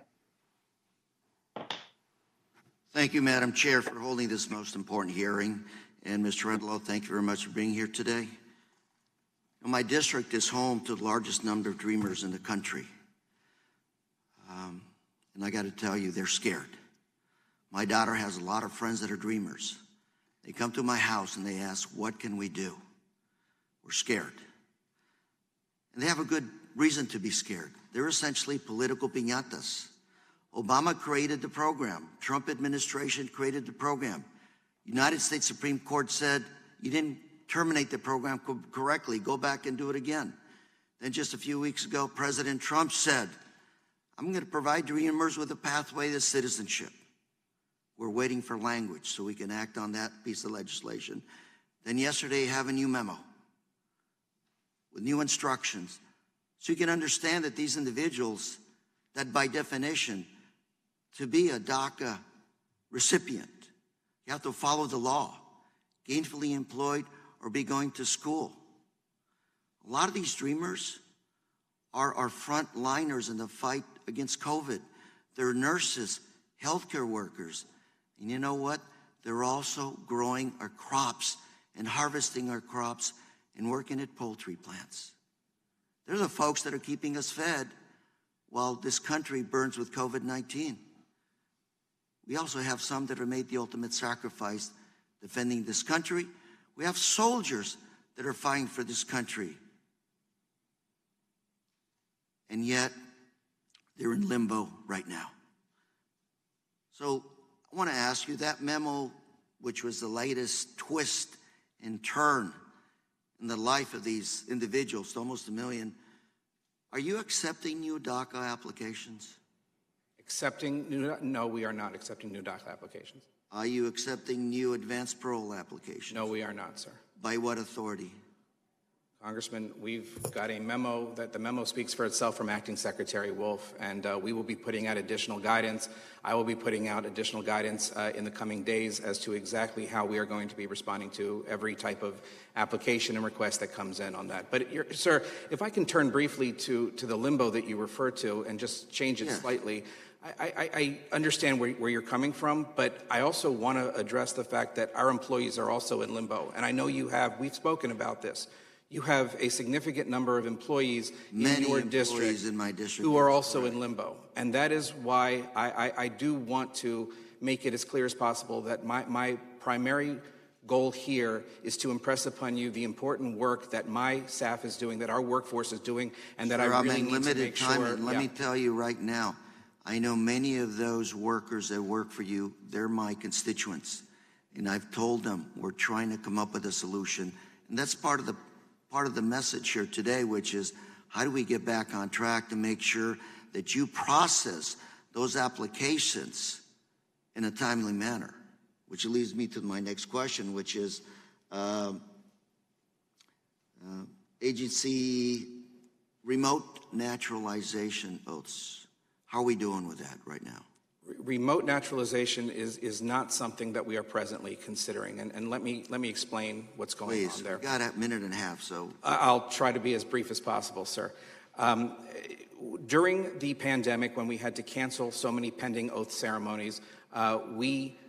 Thank you, Madam Chair, for holding this most important hearing. And Mr. Edlow, thank you very much for being here today. My district is home to the largest number of dreamers in the country. And I got to tell you, they're scared. My daughter has a lot of friends that are dreamers. They come to my house and they ask, what can we do? We're scared. And they have a good reason to be scared. They're essentially political piñatas. Obama created the program. Trump administration created the program. United States Supreme Court said, you didn't terminate the program correctly. Go back and do it again. Then just a few weeks ago, President Trump said, I'm going to provide dreamers with a pathway to citizenship. We're waiting for language so we can act on that piece of legislation. Then yesterday, you have a new memo with new instructions so you can understand that these individuals, that by definition, to be a Daca recipient, you have to follow the law, gainfully employed or be going to school. A lot of these dreamers are frontliners in the fight against COVID. They're nurses, healthcare workers. And you know what? They're also growing our crops and harvesting our crops and working at poultry plants. They're the folks that are keeping us fed while this country burns with COVID-19. We also have some that have made the ultimate sacrifice defending this country. We have soldiers that are fighting for this country. And yet, they're in limbo right now. So I want to ask you, that memo, which was the latest twist and turn in the life of these individuals, almost 1 million, are you accepting new DACA applications? No, we are not accepting new DACA applications. Are you accepting new advanced parole applications? No, we are not, sir. By what authority? Congressman, we've got a memo that the memo speaks for itself from Acting Secretary Wolf, and we will be putting out additional guidance. I will be putting out additional guidance in the coming days as to exactly how we are going to be responding to every type of application and request that comes in on that. But, sir, if I can turn briefly to the limbo that you refer to and just change it slightly. I understand where you're coming from, but I also want to address the fact that our employees are also in limbo. And I know we've spoken about this. You have a significant number of employees in your district, in my district who are also in limbo. And that is why I do want to make it as clear as possible that my primary goal here is to impress upon you the important work that my staff is doing, that our workforce is doing, and that I really need to make sure. And let me tell you right now, I know many of those workers that work for you, they're my constituents. And I've told them we're trying to come up with a solution. And that's part of the message here today, which is how do we get back on track to make sure that you process those applications in a timely manner, which leads me to my next question, which is agency remote naturalization oaths. How are we doing with that right now? Remote naturalization is not something that we are presently considering, and let me explain what's going on there. We've got a minute and a half, so I'll try to be as brief as possible, sir. During the pandemic, when we had to cancel so many pending oath ceremonies, we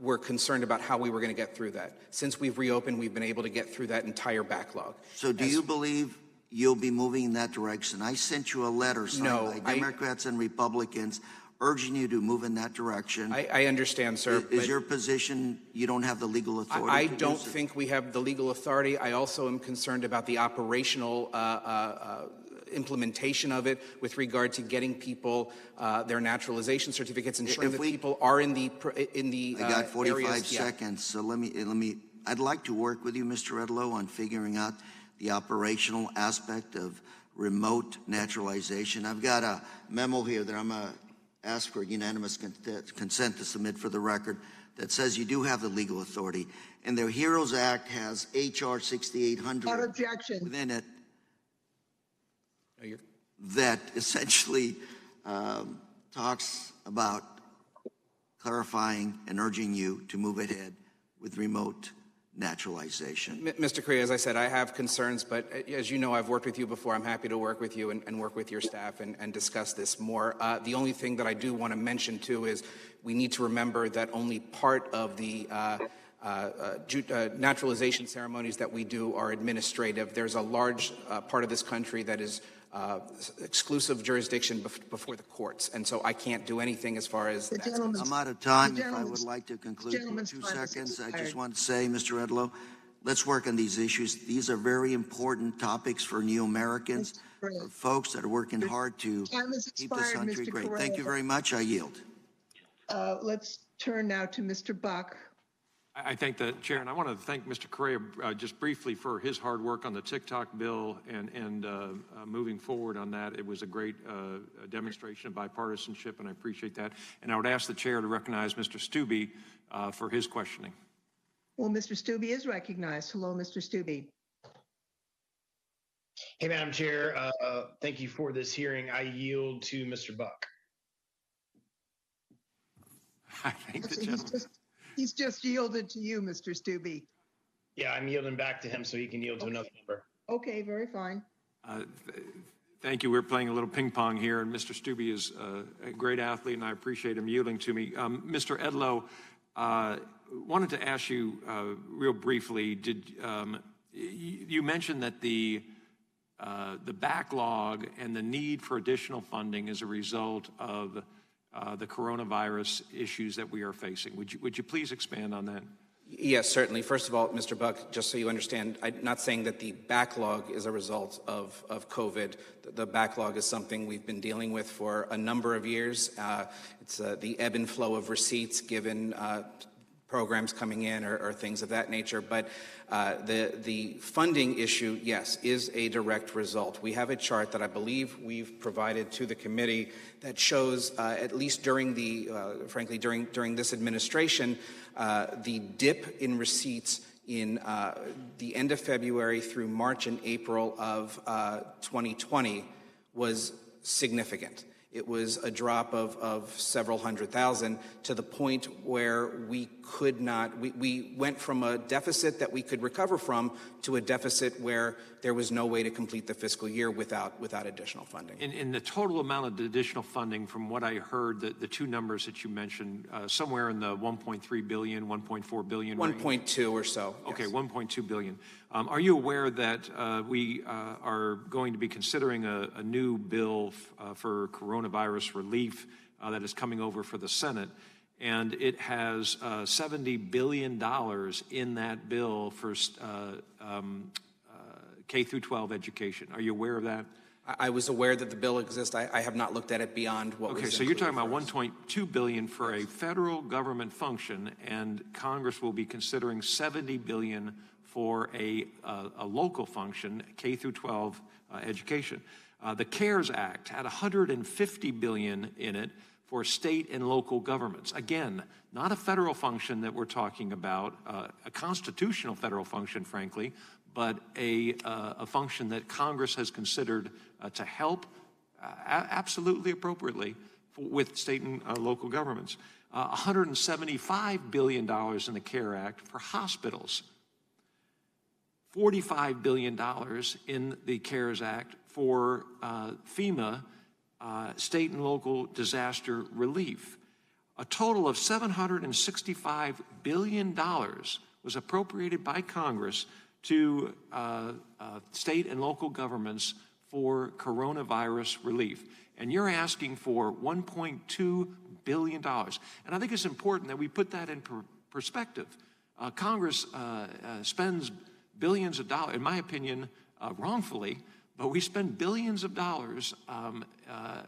were concerned about how we were going to get through that. Since we've reopened, we've been able to get through that entire backlog. So do you believe you'll be moving in that direction? I sent you a letter signed by Democrats and Republicans urging you to move in that direction. I understand, sir. Is your position you don't have the legal authority? I don't think we have the legal authority. I also am concerned about the operational implementation of it with regard to getting people their naturalization certificates, ensuring that people are in the I got 45 areas, seconds, so let me. I'd like to work with you, Mr. Edlow, on figuring out the operational aspect of remote naturalization. I've got a memo here that I'm going to ask for unanimous consent to submit for the record that says you do have the legal authority. And the HEROES Act has H.R. 6800 Without objection. within it that essentially talks about clarifying and urging you to move ahead with remote naturalization. Mr. Correa, as I said, I have concerns, but as you know, I've worked with you before. I'm happy to work with you and work with your staff and discuss this more. The only thing that I do want to mention, too, is we need to remember that only part of the naturalization ceremonies that we do are administrative. There's a large part of this country that is exclusive jurisdiction before the courts, and so I can't do anything as far as that. I'm out of time. If I would like to conclude in 2 seconds, I just want to say, Mr. Edlow, let's work on these issues. These are very important topics for new Americans, for folks that are working hard to keep this country great. Thank you very much. I yield. Let's turn now to Mr. Buck. I thank the chair, and I want to thank Mr. Correa just briefly for his hard work on the TikTok bill and moving forward on that. It was a great demonstration of bipartisanship, and I appreciate that. And I would ask the chair to recognize Mr. Stubbe for his questioning. Well, Mr. Stubbe is recognized. Hello, Mr. Stubbe. Hey, Madam Chair, thank you for this hearing. I yield to Mr. Buck. I thank the gentleman. He's just yielded to you, Mr. Stubbe. Yeah, I'm yielding back to him so he can yield to another member. Okay, very fine. Thank you. We're playing a little ping pong here, and Mr. Stubbe is a great athlete, and I appreciate him yielding to me. Mr. Edlow, wanted to ask you real briefly, you mentioned that the backlog and the need for additional funding is a result of the coronavirus issues that we are facing. Would you please expand on that? Yes, certainly. First of all, Mr. Buck, just so you understand, I'm not saying that the backlog is a result of COVID. The backlog is something we've been dealing with for a number of years. It's the ebb and flow of receipts given programs coming in or things of that nature. But the funding issue, yes, is a direct result. We have a chart that I believe we've provided to the committee that shows, at least during frankly, during this administration, the dip in receipts in the end of February through March and April of 2020 was significant. It was a drop of several hundred thousand to the point where we could not, we went from a deficit that we could recover from to a deficit where there was no way to complete the fiscal year without additional funding. In the total amount of additional funding, from what I heard, the two numbers that you mentioned, somewhere in the 1.3 billion, 1.4 billion range? 1.2 or so. Okay, yes. 1.2 billion. Are you aware that we are going to be considering a new bill for coronavirus relief that is coming over for the Senate? And it has $70 billion in that bill for K through 12 education. Are you aware of that? I was aware that the bill exists. I have not looked at it beyond what was included. Okay, so you're talking about $1.2 billion for a federal government function, and Congress will be considering $70 billion for a local function, K through 12 education. The CARES Act had $150 billion in it for state and local governments. Again, not a federal function that we're talking about, a constitutional federal function, frankly, but a function that Congress has considered to help absolutely appropriately with state and local governments. $175 billion in the CARE Act for hospitals. $45 billion in the CARES Act for FEMA, state and local disaster relief. A total of $765 billion was appropriated by Congress to state and local governments for coronavirus relief. And you're asking for $1.2 billion. And I think it's important that we put that in perspective. Congress spends billions of dollars, in my opinion, wrongfully, but we spend billions of dollars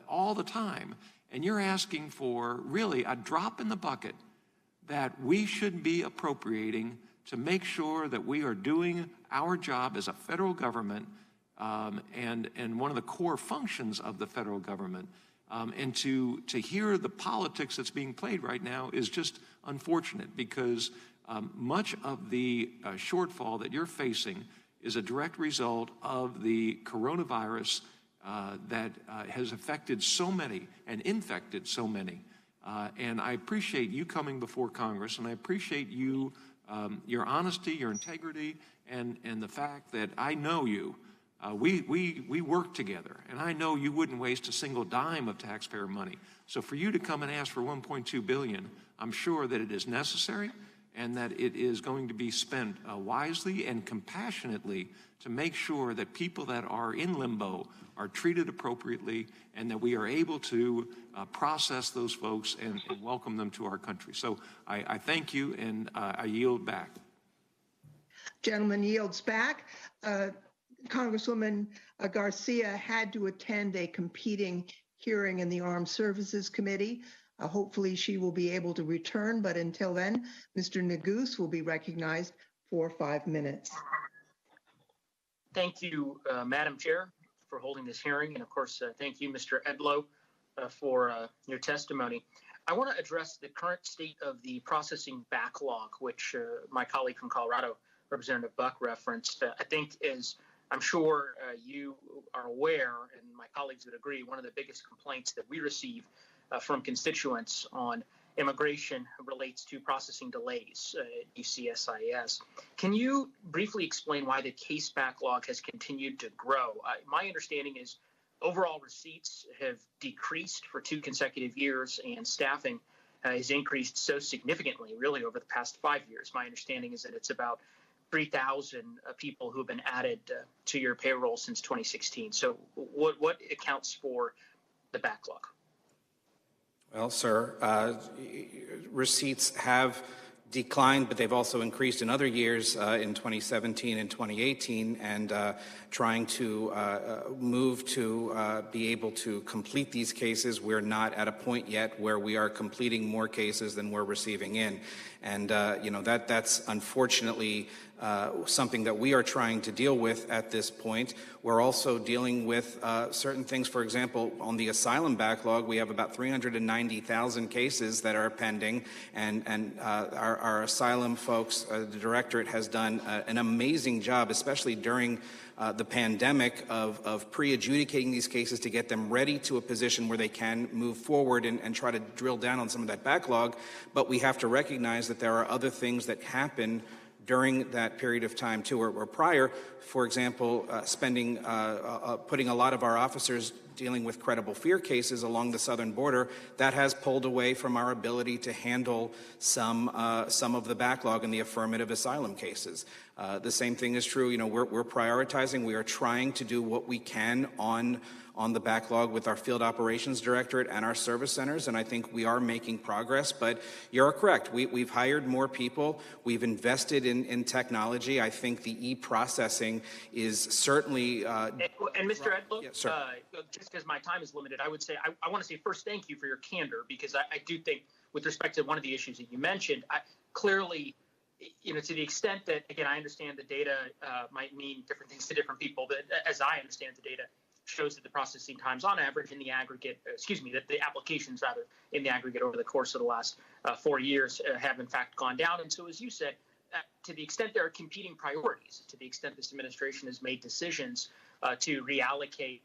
all the time, and you're asking for really a drop in the bucket that we should be appropriating to make sure that we are doing our job as a federal government and one of the core functions of the federal government. And to hear the politics that's being played right now is just unfortunate, because much of the shortfall that you're facing is a direct result of the coronavirus that has affected so many and infected so many. And I appreciate you coming before Congress, and I appreciate you, your honesty, your integrity, and the fact that I know you. We work together, and I know you wouldn't waste a single dime of taxpayer money. So for you to come and ask for $1.2 billion, I'm sure that it is necessary, and that it is going to be spent wisely and compassionately to make sure that people that are in limbo are treated appropriately, and that we are able to process those folks and welcome them to our country. So I thank you, and I yield back. Gentleman yields back. Congresswoman Garcia had to attend a competing hearing in the Armed Services Committee. Hopefully she will be able to return, but until then, Mr. Neguse will be recognized for 5 minutes. Thank you, Madam Chair, for holding this hearing. And of course, thank you, Mr. Edlow, for your testimony. I want to address the current state of the processing backlog, which my colleague from Colorado, Representative Buck, referenced. I think, as I'm sure you are aware, and my colleagues would agree, one of the biggest complaints that we receive from constituents on immigration relates to processing delays at USCIS. Can you briefly explain why the case backlog has continued to grow? My understanding is overall receipts have decreased for 2 consecutive years, and staffing has increased so significantly, really, over the past 5 years. My understanding is that it's about 3,000 people who have been added to your payroll since 2016. So what accounts for the backlog? Well, sir, receipts have declined, but they've also increased in other years in 2017 and 2018, and trying to move to be able to complete these cases. We're not at a point yet where we are completing more cases than we're receiving in. And, that's unfortunately something that we are trying to deal with at this point. We're also dealing with certain things. For example, on the asylum backlog, we have about 390,000 cases that are pending, and our asylum folks, the directorate has done an amazing job, especially during the pandemic, of pre-adjudicating these cases to get them ready to a position where they can move forward and try to drill down on some of that backlog. But we have to recognize that there are other things that happen during that period of time too, or prior. For example, putting a lot of our officers dealing with credible fear cases along the southern border, that has pulled away from our ability to handle some of the backlog in the affirmative asylum cases. The same thing is true. We're prioritizing. We are trying to do what we can on the backlog with our field operations directorate and our service centers, and I think we are making progress. But you're correct. We've hired more people. We've invested in technology. I think the e-processing is certainly... and Mr. Edlow, yes, sir. Just because my time is limited, I would say I want to say first thank you for your candor, because I do think, with respect to one of the issues that you mentioned, clearly, to the extent that, again, I understand the data might mean different things to different people, but as I understand the data, shows that the processing times on average in the aggregate, that the applications rather in the aggregate over the course of the last 4 years have in fact gone down. And so, as you said, to the extent there are competing priorities, to the extent this administration has made decisions to reallocate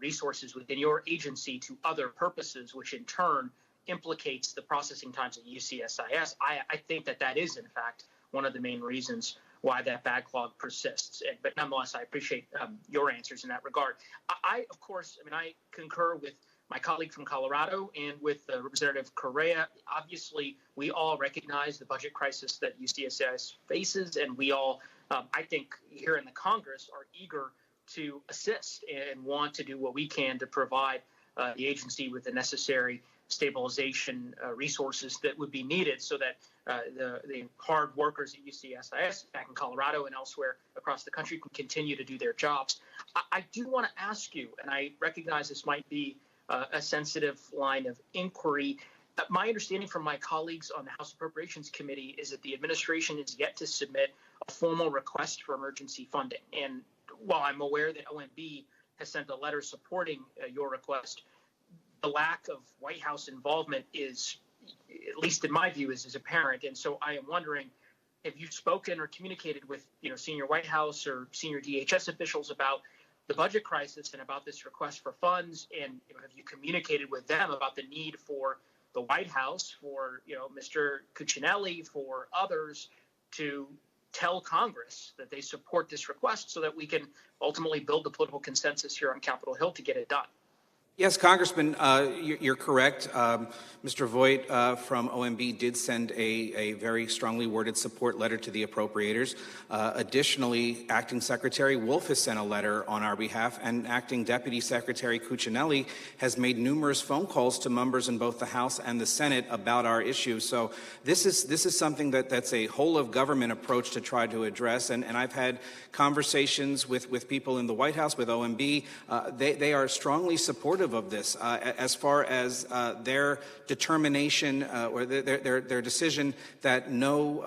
resources within your agency to other purposes, which in turn implicates the processing times at USCIS, I think that is in fact one of the main reasons why that backlog persists. But nonetheless, I appreciate your answers in that regard. I concur with my colleague from Colorado and with Representative Correa. Obviously, we all recognize the budget crisis that USCIS faces, and we all, I think, here in the Congress are eager to assist and want to do what we can to provide the agency with the necessary stabilization resources that would be needed so that the hard workers at USCIS back in Colorado and elsewhere across the country can continue to do their jobs. I do want to ask you, and I recognize this might be a sensitive line of inquiry. My understanding from my colleagues on the House Appropriations Committee is that the administration is yet to submit a formal request for emergency funding. And while I'm aware that OMB has sent a letter supporting your request, the lack of White House involvement is, at least in my view, is apparent. And so I am wondering, have you spoken or communicated with senior White House or senior DHS officials about the budget crisis and about this request for funds? And have you communicated with them about the need for the White House, for Mr. Cuccinelli, for others to tell Congress that they support this request so that we can ultimately build the political consensus here on Capitol Hill to get it done? Yes, Congressman, you're correct. Mr. Voigt from OMB did send a very strongly worded support letter to the appropriators. Additionally, Acting Secretary Wolf has sent a letter on our behalf, and Acting Deputy Secretary Cuccinelli has made numerous phone calls to members in both the House and the Senate about our issue. So this is something that's a whole of government approach to try to address. And I've had conversations with people in the White House, with OMB. They are strongly supportive of this as far as their determination or their decision that no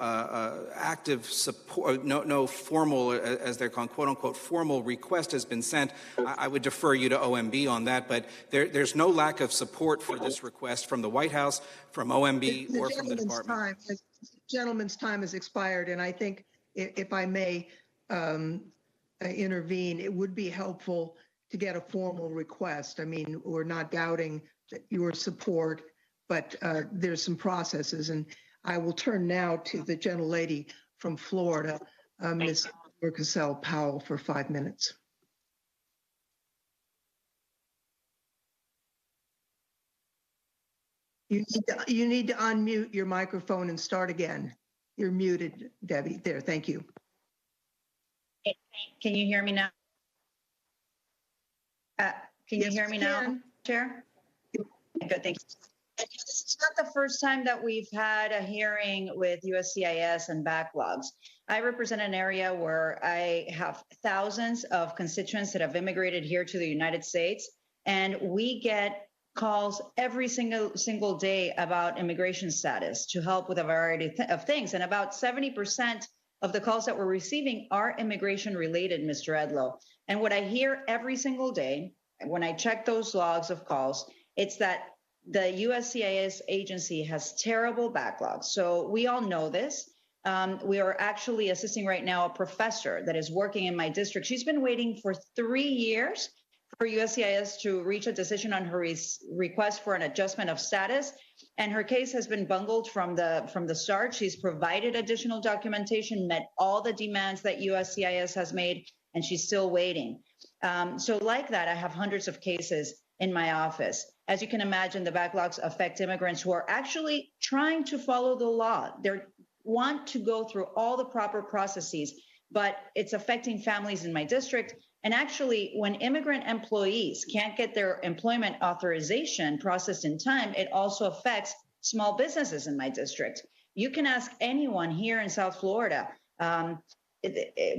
active support, no formal, as they're called, quote unquote, formal request has been sent. I would defer you to OMB on that, but there's no lack of support for this request from the White House, from OMB, or from the department. The gentleman's time has expired, and I think, if I may intervene, it would be helpful to get a formal request. I mean, we're not doubting your support, but there's some processes. And I will turn now to the gentlelady from Florida, Ms. Cassell Powell, for 5 minutes. You need to unmute your microphone and start again. You're muted, Debbie. There, thank you. Can you hear me now? Can you hear me now, Chair? Good, thank you. This is not the first time that we've had a hearing with USCIS and backlogs. I represent an area where I have thousands of constituents that have immigrated here to the United States, and we get calls every single day about immigration status to help with a variety of things. And about 70% of the calls that we're receiving are immigration related, Mr. Edlow. And what I hear every single day, when I check those logs of calls, it's that the USCIS agency has terrible backlogs. So we all know this. We are actually assisting right now a professor that is working in my district. She's been waiting for 3 years for USCIS to reach a decision on her request for an adjustment of status. And her case has been bungled from the start. She's provided additional documentation, met all the demands that USCIS has made, and she's still waiting. So like that, I have hundreds of cases in my office. As you can imagine, the backlogs affect immigrants who are actually trying to follow the law. They want to go through all the proper processes, but it's affecting families in my district. And actually, when immigrant employees can't get their employment authorization processed in time, it also affects small businesses in my district. You can ask anyone here in South Florida.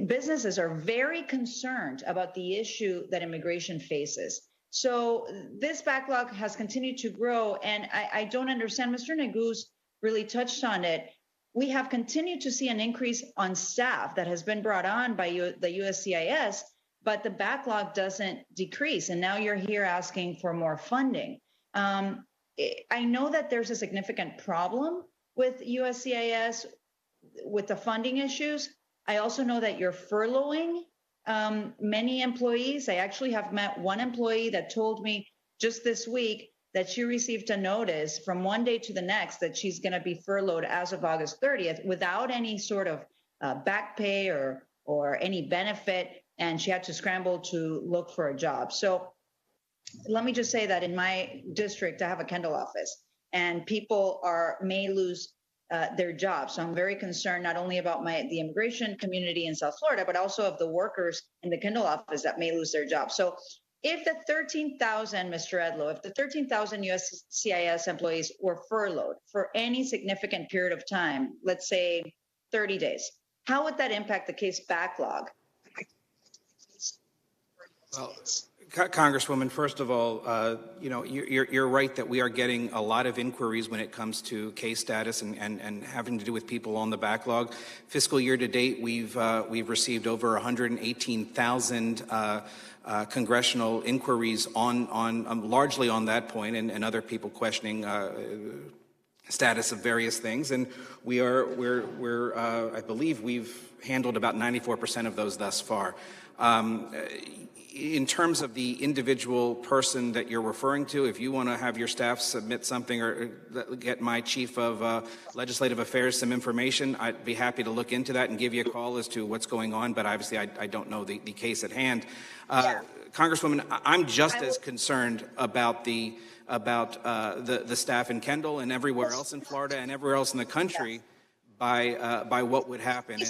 Businesses are very concerned about the issue that immigration faces. So this backlog has continued to grow, and I don't understand. Mr. Neguse really touched on it. We have continued to see an increase on staff that has been brought on by the USCIS, but the backlog doesn't decrease. And now you're here asking for more funding. I know that there's a significant problem with USCIS with the funding issues. I also know that you're furloughing many employees. I actually have met one employee that told me just this week that she received a notice from one day to the next that she's going to be furloughed as of August 30th without any sort of back pay or any benefit, and she had to scramble to look for a job. So let me just say that in my district, I have a Kendall office, and people may lose their jobs. So I'm very concerned not only about the immigration community in South Florida, but also of the workers in the Kendall office that may lose their jobs. So if the 13,000, Mr. Edlow, if the 13,000 USCIS employees were furloughed for any significant period of time, let's say 30 days, how would that impact the case backlog? Well, Congresswoman, first of all, you're right that we are getting a lot of inquiries when it comes to case status and having to do with people on the backlog. Fiscal year to date, we've received over 118,000 congressional inquiries on largely on that point, and other people questioning status of various things, and I believe we've handled about 94% of those thus far. In terms of the individual person that you're referring to, if you want to have your staff submit something or get my chief of legislative affairs some information, I'd be happy to look into that and give you a call as to what's going on, but obviously I don't know the case at hand. Congresswoman, I'm just as concerned about the staff in Kendall and everywhere else in Florida and everywhere else in the country by what would happen.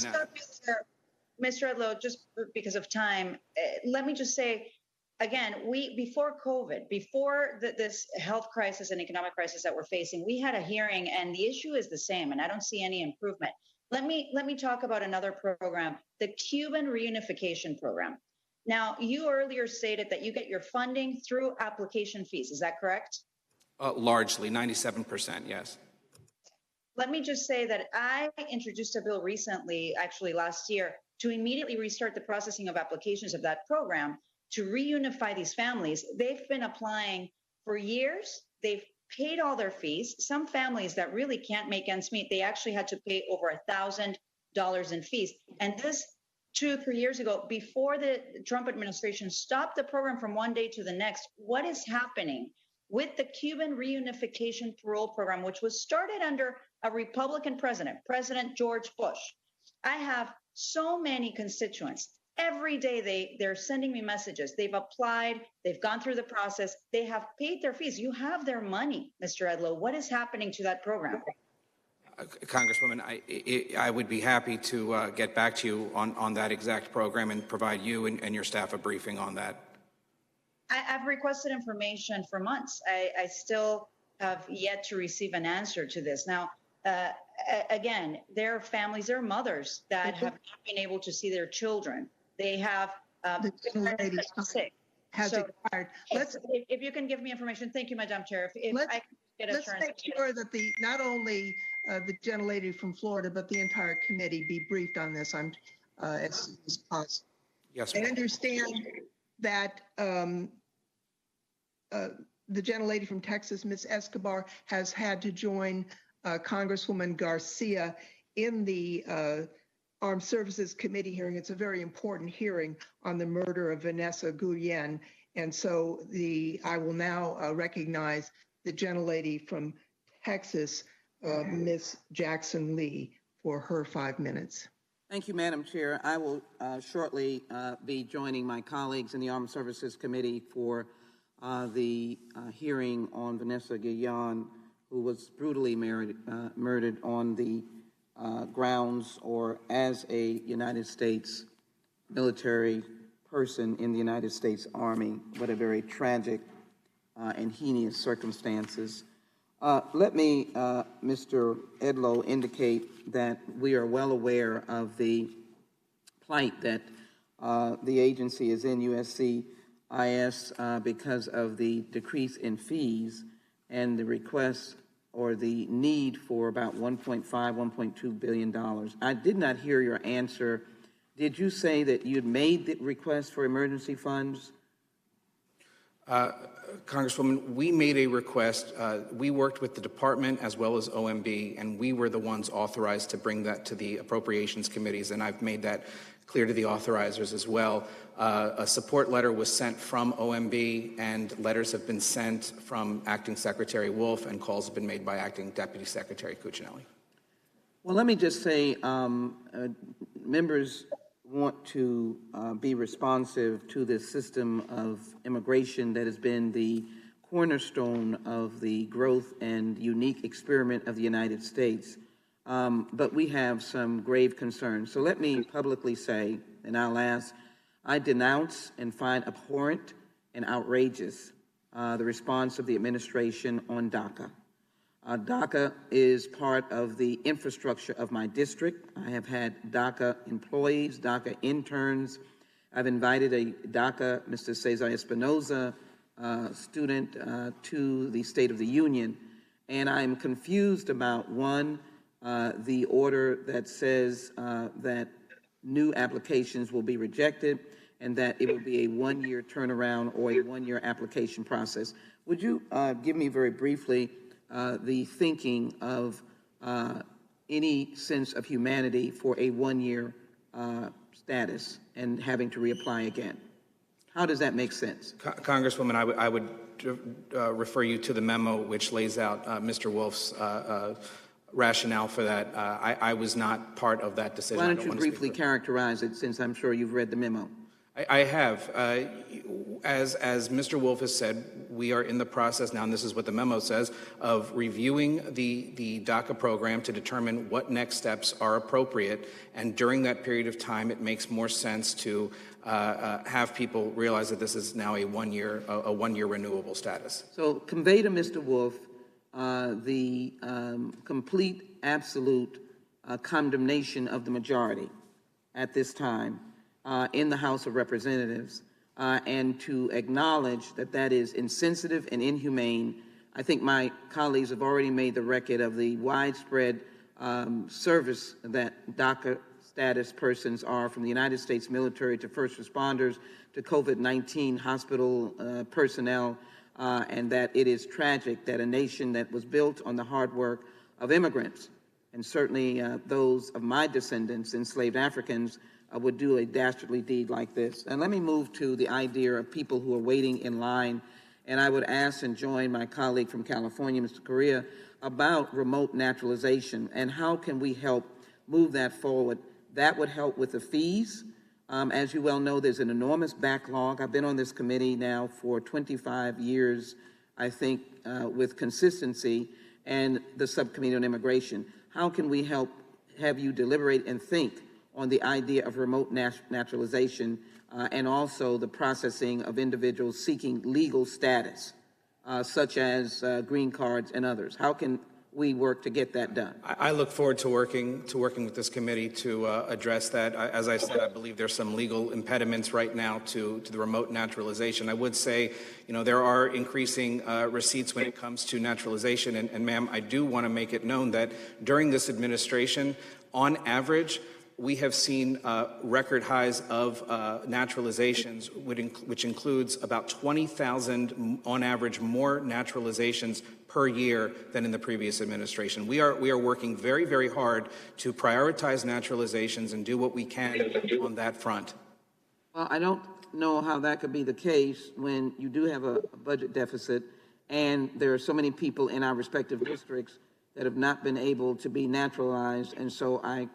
Mr. Edlow, just because of time, let me just say, again, before COVID, before this health crisis and economic crisis that we're facing, we had a hearing and the issue is the same, and I don't see any improvement. Let me talk about another program, the Cuban Reunification Program. Now, you earlier stated that you get your funding through application fees. Is that correct? Largely, 97%, yes. Let me just say that I introduced a bill recently, actually last year, to immediately restart the processing of applications of that program to reunify these families. They've been applying for years. They've paid all their fees. Some families that really can't make ends meet, they actually had to pay over $1,000 in fees. And this 2 or 3 years ago, before the Trump administration stopped the program from one day to the next, what is happening with the Cuban Reunification Parole Program, which was started under a Republican president, President George Bush? I have so many constituents. Every day they're sending me messages. They've applied. They've gone through the process. They have paid their fees. You have their money, Mr. Edlow. What is happening to that program? Congresswoman, I would be happy to get back to you on that exact program and provide you and your staff a briefing on that. I've requested information for months. I still have yet to receive an answer to this. Now, again, there are families, there are mothers that have not been able to see their children. They have sick. Has expired. If you can give me information, thank you, Madam Chair. If I can get a let's make sure that not only the gentlelady from Florida, but the entire committee be briefed on this as soon as possible. Yes, I understand that the gentlelady from Texas, Ms. Escobar, has had to join Congresswoman Garcia in the Armed Services Committee hearing. It's a very important hearing on the murder of Vanessa Guillen. And so I will now recognize the gentlelady from Texas, Ms. Jackson Lee, for her 5 minutes. Thank you, Madam Chair. I will shortly be joining my colleagues in the Armed Services Committee for the hearing on Vanessa Guillen, who was brutally murdered on the grounds or as a United States military person in the United States Army. What a very tragic and heinous circumstances. Let me, Mr. Edlow, indicate that we are well aware of the plight that the agency is in, USCIS, because of the decrease in fees and the request or the need for about $1.5, $1.2 billion. I did not hear your answer. Did you say that you'd made the request for emergency funds? Congresswoman, we made a request. We worked with the department as well as OMB, and we were the ones authorized to bring that to the appropriations committees, and I've made that clear to the authorizers as well. A support letter was sent from OMB, and letters have been sent from Acting Secretary Wolf, and calls have been made by Acting Deputy Secretary Cuccinelli. Well, let me just say, members want to be responsive to this system of immigration that has been the cornerstone of the growth and unique experiment of the United States. But we have some grave concerns. So let me publicly say, and I'll ask, I denounce and find abhorrent and outrageous the response of the administration on Daca. Daca is part of the infrastructure of my district. I have had Daca employees, Daca interns. I've invited a Daca, Mr. Cesar Espinoza, student to the State of the Union. And I'm confused about, one, the order that says that new applications will be rejected and that it will be a one-year turnaround or a one-year application process. Would you give me very briefly the thinking of any sense of humanity for a one-year status and having to reapply again. How does that make sense? Congresswoman, I would refer you to the memo which lays out Mr. Wolf's rationale for that. I was not part of that decision. Why don't you briefly characterize it, since I'm sure you've read the memo? I have. As Mr. Wolf has said, we are in the process now, and this is what the memo says, of reviewing the DACA program to determine what next steps are appropriate. And during that period of time, it makes more sense to have people realize that this is now a one-year renewable status. So convey to Mr. Wolf the complete, absolute condemnation of the majority at this time in the House of Representatives, and to acknowledge that that is insensitive and inhumane. I think my colleagues have already made the record of the widespread service that DACA status persons are, from the United States military to first responders to COVID-19 hospital personnel, and that it is tragic that a nation that was built on the hard work of immigrants, and certainly those of my descendants, enslaved Africans, would do a dastardly deed like this. And let me move to the idea of people who are waiting in line. And I would ask and join my colleague from California, Mr. Correa, about remote naturalization and how can we help move that forward. That would help with the fees. As you well know, there's an enormous backlog. I've been on this committee now for 25 years, I think, with consistency, and the Subcommittee on Immigration. How can we help have you deliberate and think on the idea of remote naturalization and also the processing of individuals seeking legal status, such as green cards and others? How can we work to get that done? I look forward to working with this committee to address that. As I said, I believe there's some legal impediments right now to the remote naturalization. I would say, there are increasing receipts when it comes to naturalization. And ma'am, I do want to make it known that during this administration, on average, we have seen record highs of naturalizations, which includes about 20,000 on average more naturalizations per year than in the previous administration. We are working very, very hard to prioritize naturalizations and do what we can on that front. Well, I don't know how that could be the case when you do have a budget deficit and there are so many people in our respective districts that have not been able to be naturalized. And so I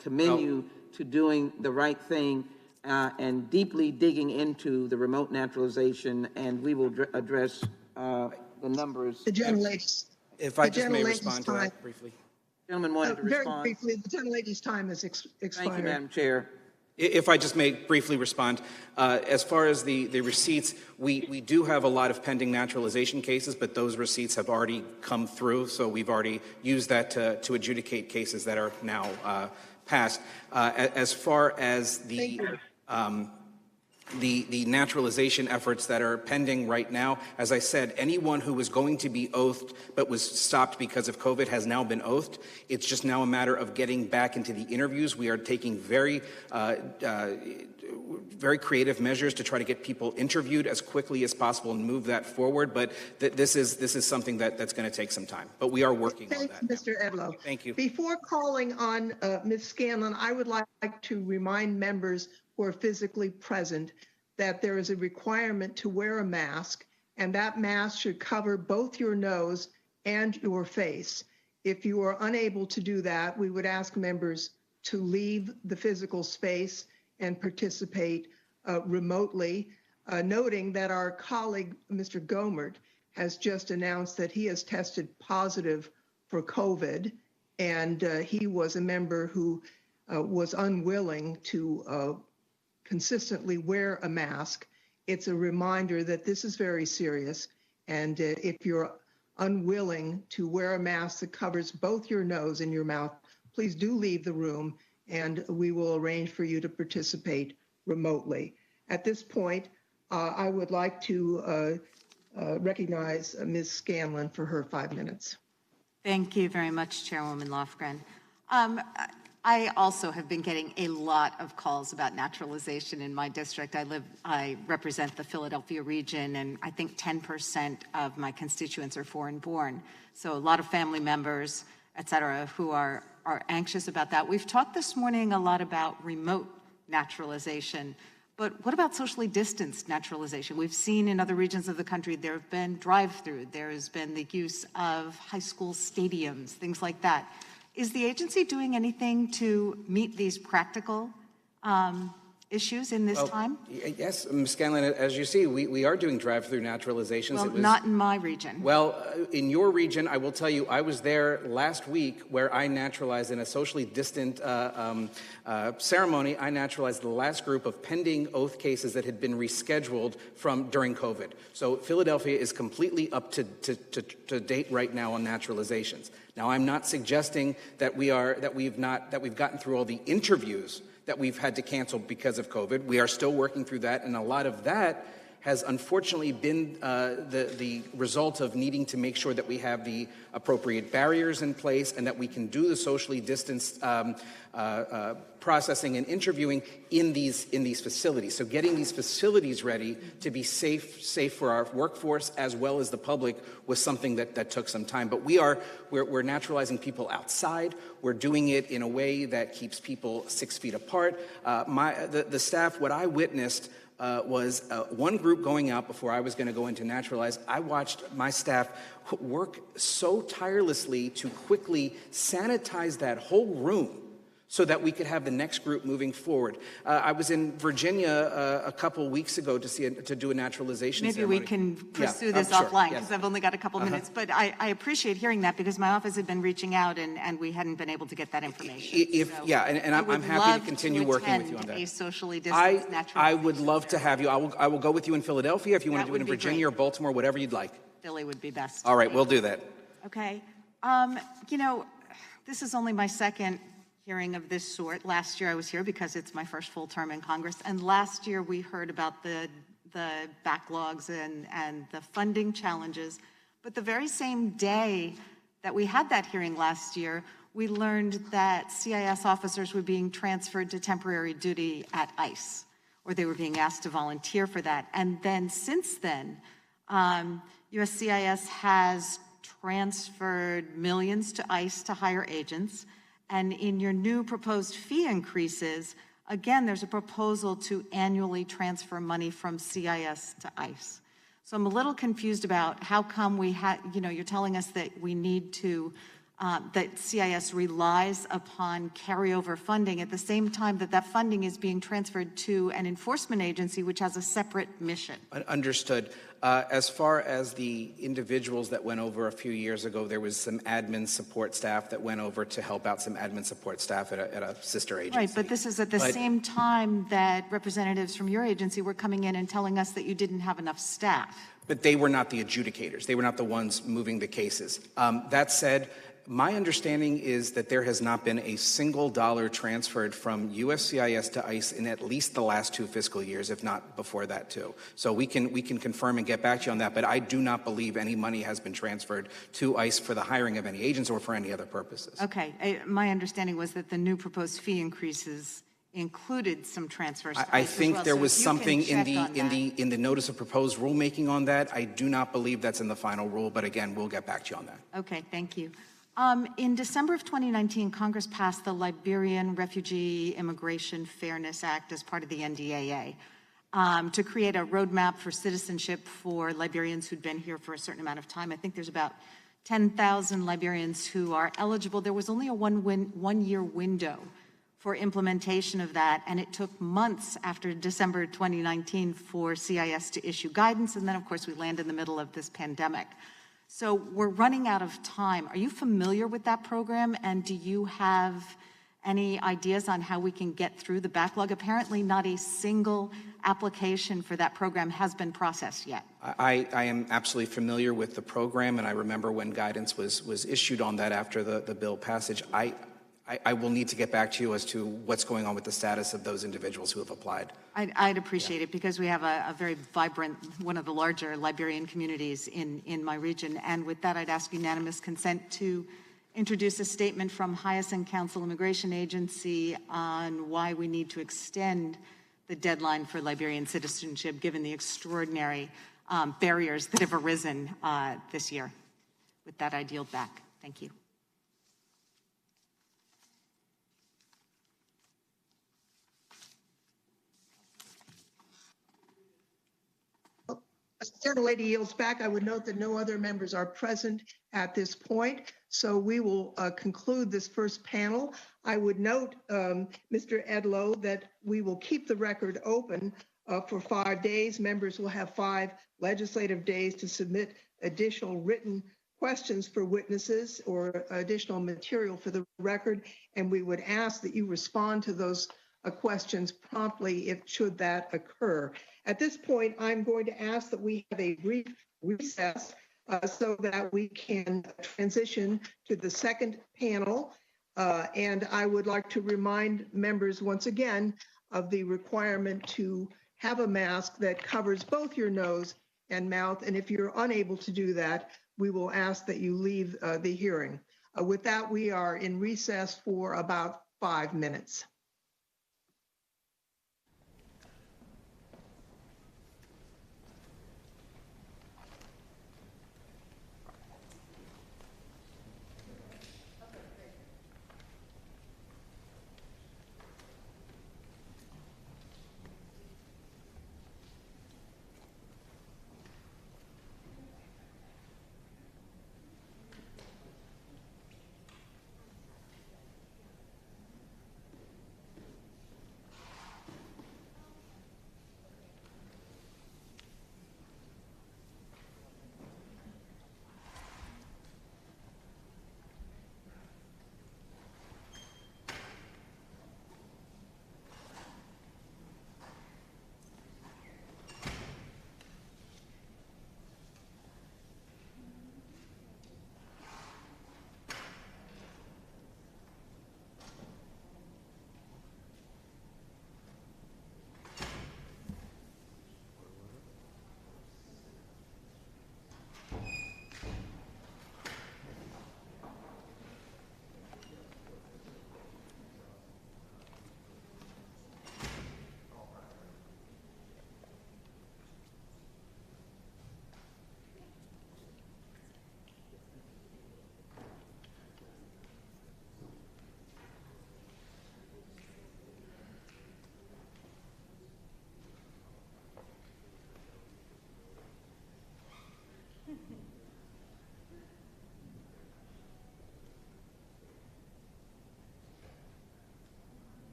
commend you to doing the right thing and deeply digging into the remote naturalization, and we will address the numbers. The gentlelady. If I just may respond to that briefly. Gentleman wanted to respond. Very briefly, the gentlelady's time has expired. Thank you, Madam Chair. If I just may briefly respond, as far as the receipts, we do have a lot of pending naturalization cases, but those receipts have already come through, so we've already used that to adjudicate cases that are now passed. As far as the naturalization efforts that are pending right now, as I said, anyone who was going to be oathed but was stopped because of COVID has now been oathed. It's just now a matter of getting back into the interviews. We are taking very creative measures to try to get people interviewed as quickly as possible and move that forward. But this is something that's going to take some time. But we are working on that. Thanks, Mr. Edlow. Thank you. Before calling on Ms. Scanlon, I would like to remind members who are physically present that there is a requirement to wear a mask, and that mask should cover both your nose and your face. If you are unable to do that, we would ask members to leave the physical space and participate remotely, noting that our colleague, Mr. Gomert, has just announced that he has tested positive for COVID, and he was a member who was unwilling to consistently wear a mask. It's a reminder that this is very serious, and if you're unwilling to wear a mask that covers both your nose and your mouth, please do leave the room, and we will arrange for you to participate remotely. At this point, I would like to recognize Ms. Scanlon for her 5 minutes. Thank you very much, Chairwoman Lofgren. I also have been getting a lot of calls about naturalization in my district. I represent the Philadelphia region, and I think 10% of my constituents are foreign-born. So a lot of family members, et cetera, who are anxious about that. We've talked this morning a lot about remote naturalization. But what about socially distanced naturalization? We've seen in other regions of the country there have been drive-through, there has been the use of high school stadiums, things like that. Is the agency doing anything to meet these practical issues in this time? Yes, Ms. Scanlon, as you see, we are doing drive-through naturalizations. Well, not in my region. Well, in your region, I will tell you, I was there last week where I naturalized in a socially distant ceremony. I naturalized the last group of pending oath cases that had been rescheduled from during COVID. So Philadelphia is completely up to date right now on naturalizations. Now, I'm not suggesting that we've gotten through all the interviews that we've had to cancel because of COVID. We are still working through that, and a lot of that has unfortunately been the result of needing to make sure that we have the appropriate barriers in place and that we can do the socially distanced processing and interviewing in these facilities. So getting these facilities ready to be safe for our workforce as well as the public was something that took some time. But we're naturalizing people outside. We're doing it in a way that keeps people 6 feet apart. The staff, what I witnessed was one group going out before I was going to go into Naturalize. I watched my staff work so tirelessly to quickly sanitize that whole room so that we could have the next group moving forward. I was in Virginia a couple weeks ago to do a naturalization ceremony. Maybe we can pursue this offline because I've only got a couple minutes. But I appreciate hearing that because my office had been reaching out and we hadn't been able to get that information. I'm happy to continue working with you on that. A socially distanced naturalization. I would love to have you. I will go with you in Philadelphia if you want to do it in Virginia or Baltimore, whatever you'd like. Philly would be best. All right, we'll do that. Okay. This is only my second hearing of this sort. Last year I was here because it's my first full term in Congress, and last year we heard about the backlogs and the funding challenges. But the very same day that we had that hearing last year, we learned that CIS officers were being transferred to temporary duty at ICE, or they were being asked to volunteer for that. And then since then, USCIS has transferred millions to ICE to hire agents. And in your new proposed fee increases, again, there's a proposal to annually transfer money from CIS to ICE. So I'm a little confused about how come you're telling us that we need to, that CIS relies upon carryover funding at the same time that funding is being transferred to an enforcement agency which has a separate mission. Understood. As far as the individuals that went over a few years ago, there was some admin support staff that went over to help out some admin support staff at a sister agency. Right, but this is at the same time that representatives from your agency were coming in and telling us that you didn't have enough staff. But they were not the adjudicators. They were not the ones moving the cases. That said, my understanding is that there has not been a single dollar transferred from USCIS to ICE in at least the last 2 fiscal years, if not before that too. So we can confirm and get back to you on that, but I do not believe any money has been transferred to ICE for the hiring of any agents or for any other purposes. Okay, my understanding was that the new proposed fee increases included some transfers to ICE I think as well. there so was something in the notice of proposed rulemaking on that. I do not believe that's in the final rule, but again, we'll get back to you on that. Okay, thank you. In December of 2019, Congress passed the Liberian Refugee Immigration Fairness Act as part of the NDAA to create a roadmap for citizenship for Liberians who'd been here for a certain amount of time. I think there's about 10,000 Liberians who are eligible. There was only a one-year window for implementation of that, and it took months after December 2019 for CIS to issue guidance, and then, of course, we land in the middle of this pandemic. So we're running out of time. Are you familiar with that program, and do you have any ideas on how we can get through the backlog? Apparently not a single application for that program has been processed yet. I am absolutely familiar with the program, and I remember when guidance was issued on that after the bill passage. I will need to get back to you as to what's going on with the status of those individuals who have applied. I'd appreciate it because we have a very vibrant, one of the larger Liberian communities in my region. And with that, I'd ask unanimous consent to introduce a statement from Hyacinth Council Immigration Agency on why we need to extend the deadline for Liberian citizenship given the extraordinary barriers that have arisen this year. With that, I'd yield back. Thank you. Gentlelady yields back. I would note that no other members are present at this point, so we will conclude this first panel. I would note, Mr. Edlow, that we will keep the record open for 5 days. Members will have 5 legislative days to submit additional written questions for witnesses or additional material for the record, and we would ask that you respond to those questions promptly if should that occur. At this point, I'm going to ask that we have a brief recess so that we can transition to the second panel. And I would like to remind members once again of the requirement to have a mask that covers both your nose and mouth. And if you're unable to do that, we will ask that you leave the hearing. With that, we are in recess for about 5 minutes.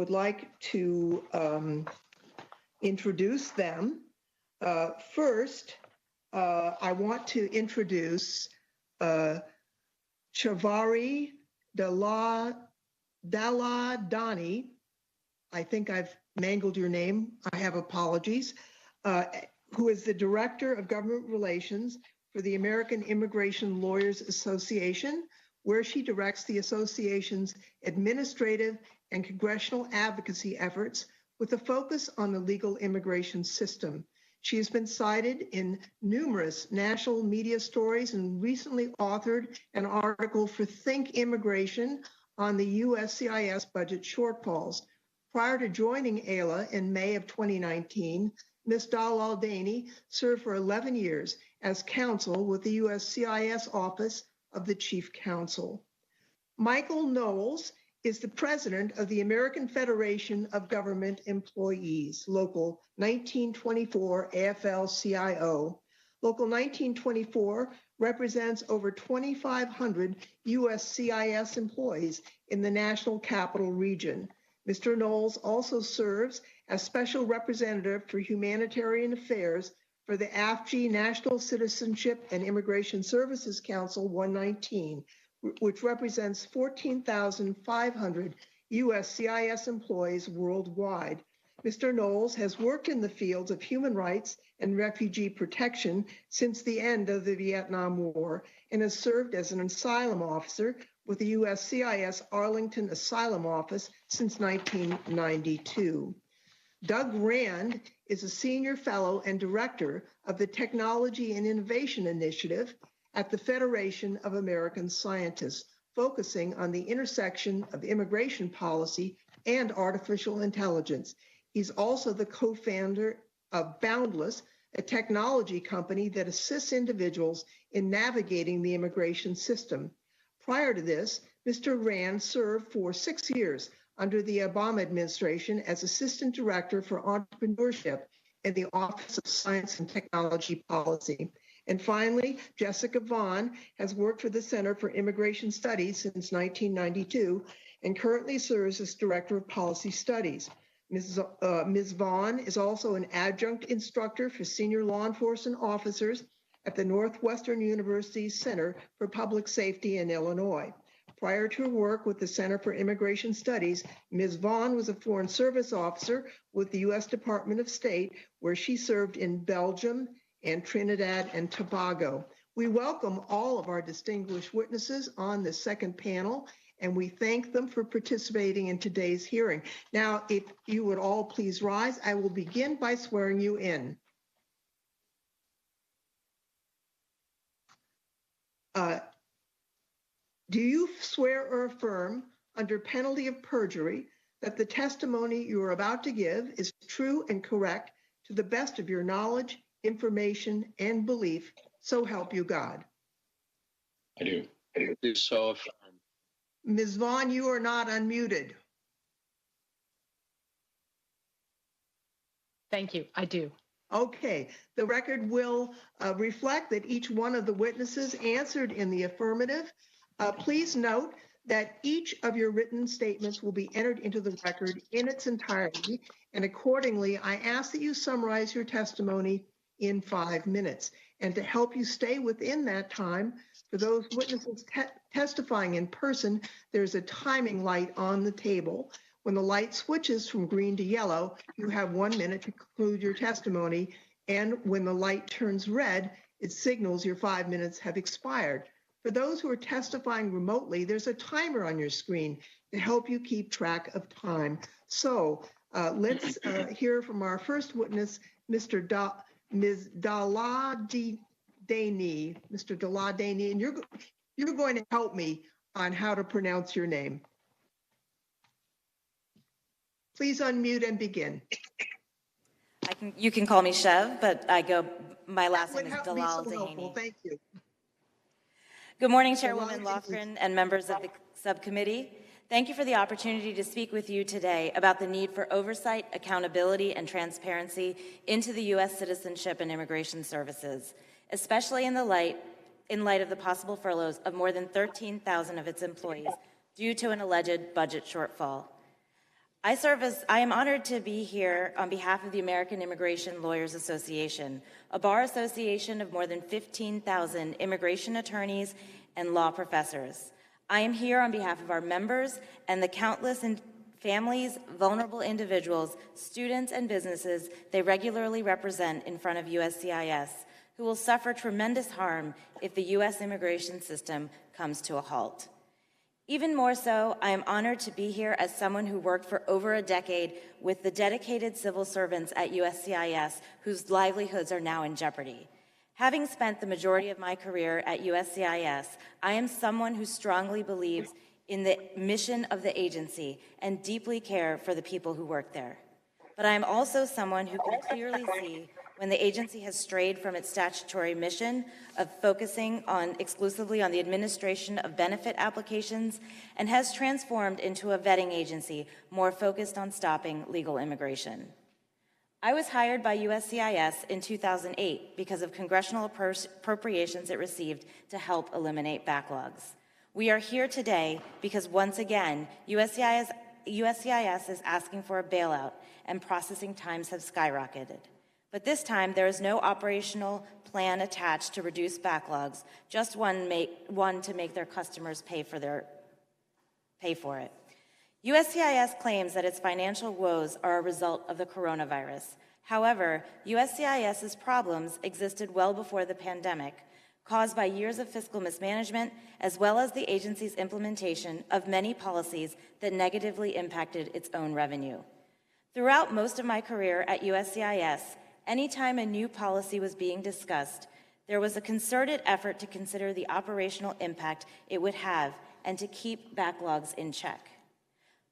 would like to introduce them. First, I want to introduce Chavari Daladani. I think I've mangled your name. I have apologies. Who is the Director of Government Relations for the American Immigration Lawyers Association, where she directs the association's administrative and congressional advocacy efforts with a focus on the legal immigration system. She has been cited in numerous national media stories and recently authored an article for Think Immigration on the USCIS budget shortfalls. Prior to joining AILA in May of 2019, Ms. Daladani served for 11 years as counsel with the USCIS Office of the Chief Counsel. Michael Knowles is the president of the American Federation of Government Employees, Local 1924 AFL-CIO. Local 1924 represents over 2,500 USCIS employees in the National Capital Region. Mr. Knowles also serves as Special Representative for Humanitarian Affairs for the AFG National Citizenship and Immigration Services Council 119, which represents 14,500 USCIS employees worldwide. Mr. Knowles has worked in the fields of human rights and refugee protection since the end of the Vietnam War and has served as an asylum officer with the USCIS Arlington Asylum Office since 1992. Doug Rand is a senior fellow and director of the Technology and Innovation Initiative at the Federation of American Scientists, focusing on the intersection of immigration policy and artificial intelligence. He's also the co-founder of Boundless, a technology company that assists individuals in navigating the immigration system. Prior to this, Mr. Rand served for 6 years under the Obama administration as Assistant Director for Entrepreneurship in the Office of Science and Technology Policy. And finally, Jessica Vaughn has worked for the Center for Immigration Studies since 1992 and currently serves as Director of Policy Studies. Ms. Vaughn is also an adjunct instructor for senior law enforcement officers at the Northwestern University's Center for Public Safety in Illinois. Prior to her work with the Center for Immigration Studies, Ms. Vaughn was a Foreign Service officer with the U.S. Department of State, where she served in Belgium and Trinidad and Tobago. We welcome all of our distinguished witnesses on the second panel, and we thank them for participating in today's hearing. Now, if you would all please rise, I will begin by swearing you in. Do you swear or affirm under penalty of perjury that the testimony you are about to give is true and correct to the best of your knowledge, information, and belief, so help you God? I do. I do so affirm. Ms. Vaughn, you are not unmuted. Thank you. I do. Okay. The record will reflect that each one of the witnesses answered in the affirmative. Please note that each of your written statements will be entered into the record in its entirety, and accordingly, I ask that you summarize your testimony in 5 minutes. And to help you stay within that time, for those witnesses testifying in person, there's a timing light on the table. When the light switches from green to yellow, you have 1 minute to conclude your testimony, and when the light turns red, it signals your 5 minutes have expired. For those who are testifying remotely, there's a timer on your screen to help you keep track of time. So let's hear from our first witness, Ms. Daladani. Mr. Daladani, and you're going to help me on how to pronounce your name. Please unmute and begin. You can call me Chev, but my last name is Daladani. So thank you. Good morning, Chairwoman Lofgren and members of the subcommittee. Thank you for the opportunity to speak with you today about the need for oversight, accountability, and transparency into the U.S. Citizenship and Immigration Services, especially in light of the possible furloughs of more than 13,000 of its employees due to an alleged budget shortfall. I am honored to be here on behalf of the American Immigration Lawyers Association, a bar association of more than 15,000 immigration attorneys and law professors. I am here on behalf of our members and the countless families, vulnerable individuals, students, and businesses they regularly represent in front of USCIS, who will suffer tremendous harm if the U.S. immigration system comes to a halt. Even more so, I am honored to be here as someone who worked for over a decade with the dedicated civil servants at USCIS whose livelihoods are now in jeopardy. Having spent the majority of my career at USCIS, I am someone who strongly believes in the mission of the agency and deeply care for the people who work there. But I am also someone who can clearly see when the agency has strayed from its statutory mission of focusing exclusively on the administration of benefit applications and has transformed into a vetting agency more focused on stopping legal immigration. I was hired by USCIS in 2008 because of congressional appropriations it received to help eliminate backlogs. We are here today because, once again, USCIS is asking for a bailout and processing times have skyrocketed. But this time, there is no operational plan attached to reduce backlogs, just one to make their customers pay for it. USCIS claims that its financial woes are a result of the coronavirus. However, USCIS's problems existed well before the pandemic, caused by years of fiscal mismanagement, as well as the agency's implementation of many policies that negatively impacted its own revenue. Throughout most of my career at USCIS, anytime a new policy was being discussed, there was a concerted effort to consider the operational impact it would have and to keep backlogs in check.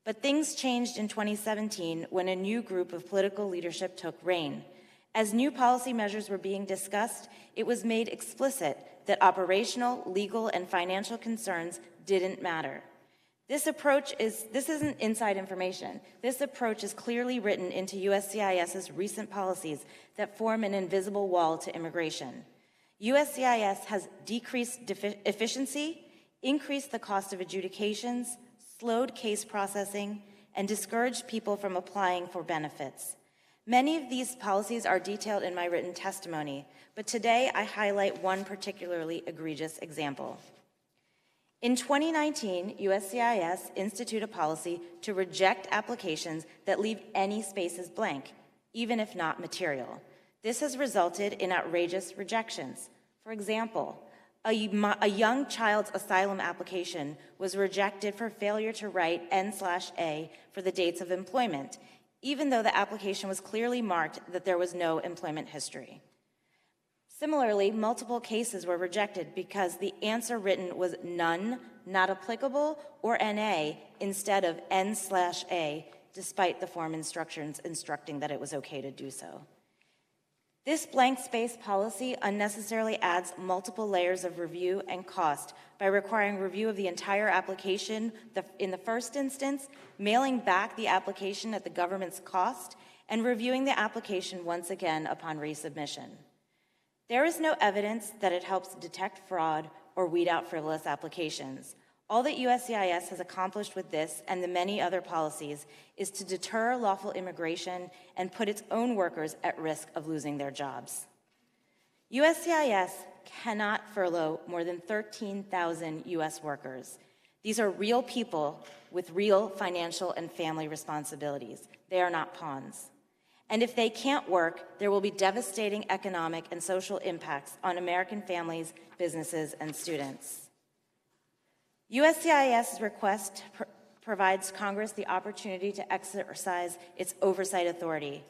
But things changed in 2017 when a new group of political leadership took reign. As new policy measures were being discussed, it was made explicit that operational, legal, and financial concerns didn't matter. This isn't inside information. This approach is clearly written into USCIS's recent policies that form an invisible wall to immigration. USCIS has decreased efficiency, increased the cost of adjudications, slowed case processing, and discouraged people from applying for benefits. Many of these policies are detailed in my written testimony, but today I highlight one particularly egregious example. In 2019, USCIS instituted a policy to reject applications that leave any spaces blank, even if not material. This has resulted in outrageous rejections. For example, a young child's asylum application was rejected for failure to write N/A for the dates of employment, even though the application was clearly marked that there was no employment history. Similarly, multiple cases were rejected because the answer written was none, not applicable, or NA instead of N/A, despite the form instructions instructing that it was okay to do so. This blank space policy unnecessarily adds multiple layers of review and cost by requiring review of the entire application in the first instance, mailing back the application at the government's cost, and reviewing the application once again upon resubmission. There is no evidence that it helps detect fraud or weed out frivolous applications. All that USCIS has accomplished with this and the many other policies is to deter lawful immigration and put its own workers at risk of losing their jobs. USCIS cannot furlough more than 13,000 U.S. workers. These are real people with real financial and family responsibilities. They are not pawns. And if they can't work, there will be devastating economic and social impacts on American families, businesses, and students. USCIS's request provides Congress the opportunity to exercise its oversight authority.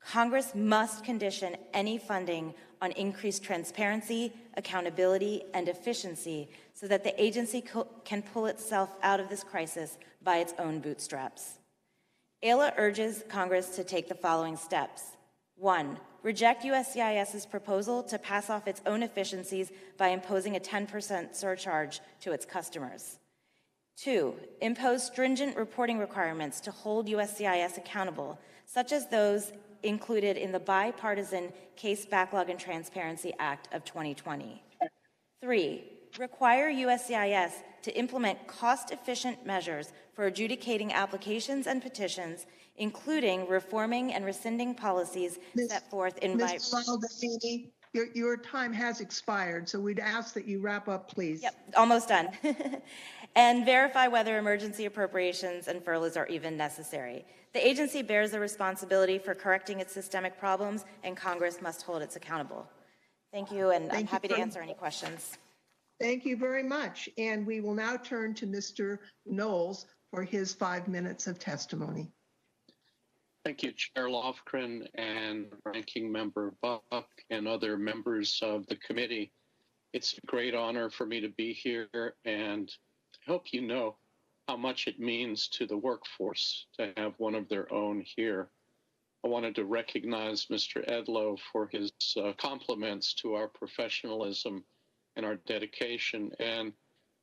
Congress must condition any funding on increased transparency, accountability, and efficiency so that the agency can pull itself out of this crisis by its own bootstraps. AILA urges Congress to take the following steps. 1, reject USCIS's proposal to pass off its own efficiencies by imposing a 10% surcharge to its customers. 2, impose stringent reporting requirements to hold USCIS accountable, such as those included in the bipartisan Case Backlog and Transparency Act of 2020. 3, require USCIS to implement cost-efficient measures for adjudicating applications and petitions, including reforming and rescinding policies set forth in my... Ms. Baldacini, your time has expired, so we'd ask that you wrap up, please. Yep, almost done. And verify whether emergency appropriations and furloughs are even necessary. The agency bears the responsibility for correcting its systemic problems, and Congress must hold it accountable. Thank you, and I'm happy to answer any questions. Thank you very much. And we will now turn to Mr. Knowles for his 5 minutes of testimony. Thank you, Chair Lofgren and Ranking Member Buck and other members of the committee. It's a great honor for me to be here, and I hope you know how much it means to the workforce to have one of their own here. I wanted to recognize Mr. Edlow for his compliments to our professionalism and our dedication, and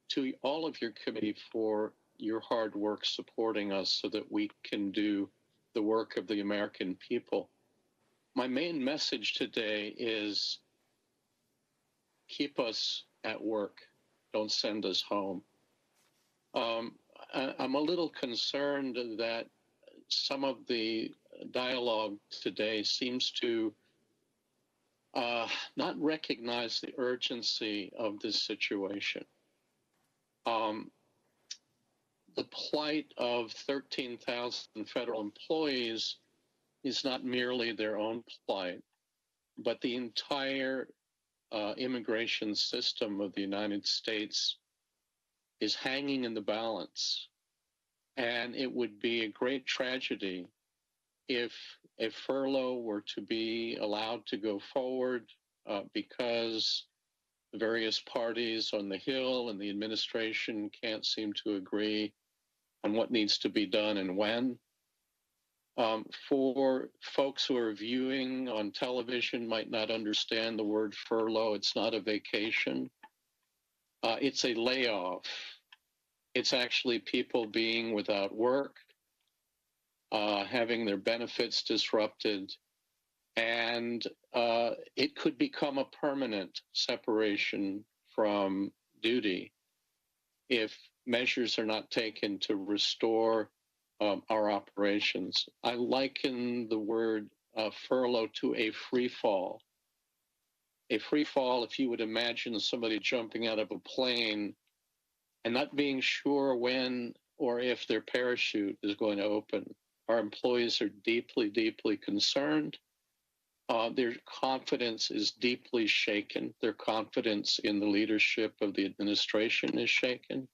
to all of your committee for your hard work supporting us so that we can do the work of the American people. My main message today is keep us at work. Don't send us home. I'm a little concerned that some of the dialogue today seems to not recognize the urgency of this situation. The plight of 13,000 federal employees is not merely their own plight, but the entire immigration system of the United States is hanging in the balance. And it would be a great tragedy if a furlough were to be allowed to go forward because the various parties on the Hill and the administration can't seem to agree on what needs to be done and when. For folks who are viewing on television might not understand the word furlough. It's not a vacation. It's a layoff. It's actually people being without work, having their benefits disrupted, and it could become a permanent separation from duty if measures are not taken to restore our operations. I liken the word furlough to a free fall. A free fall, if you would imagine somebody jumping out of a plane and not being sure when or if their parachute is going to open. Our employees are deeply, deeply concerned. Their confidence is deeply shaken. Their confidence in the leadership of the administration is shaken.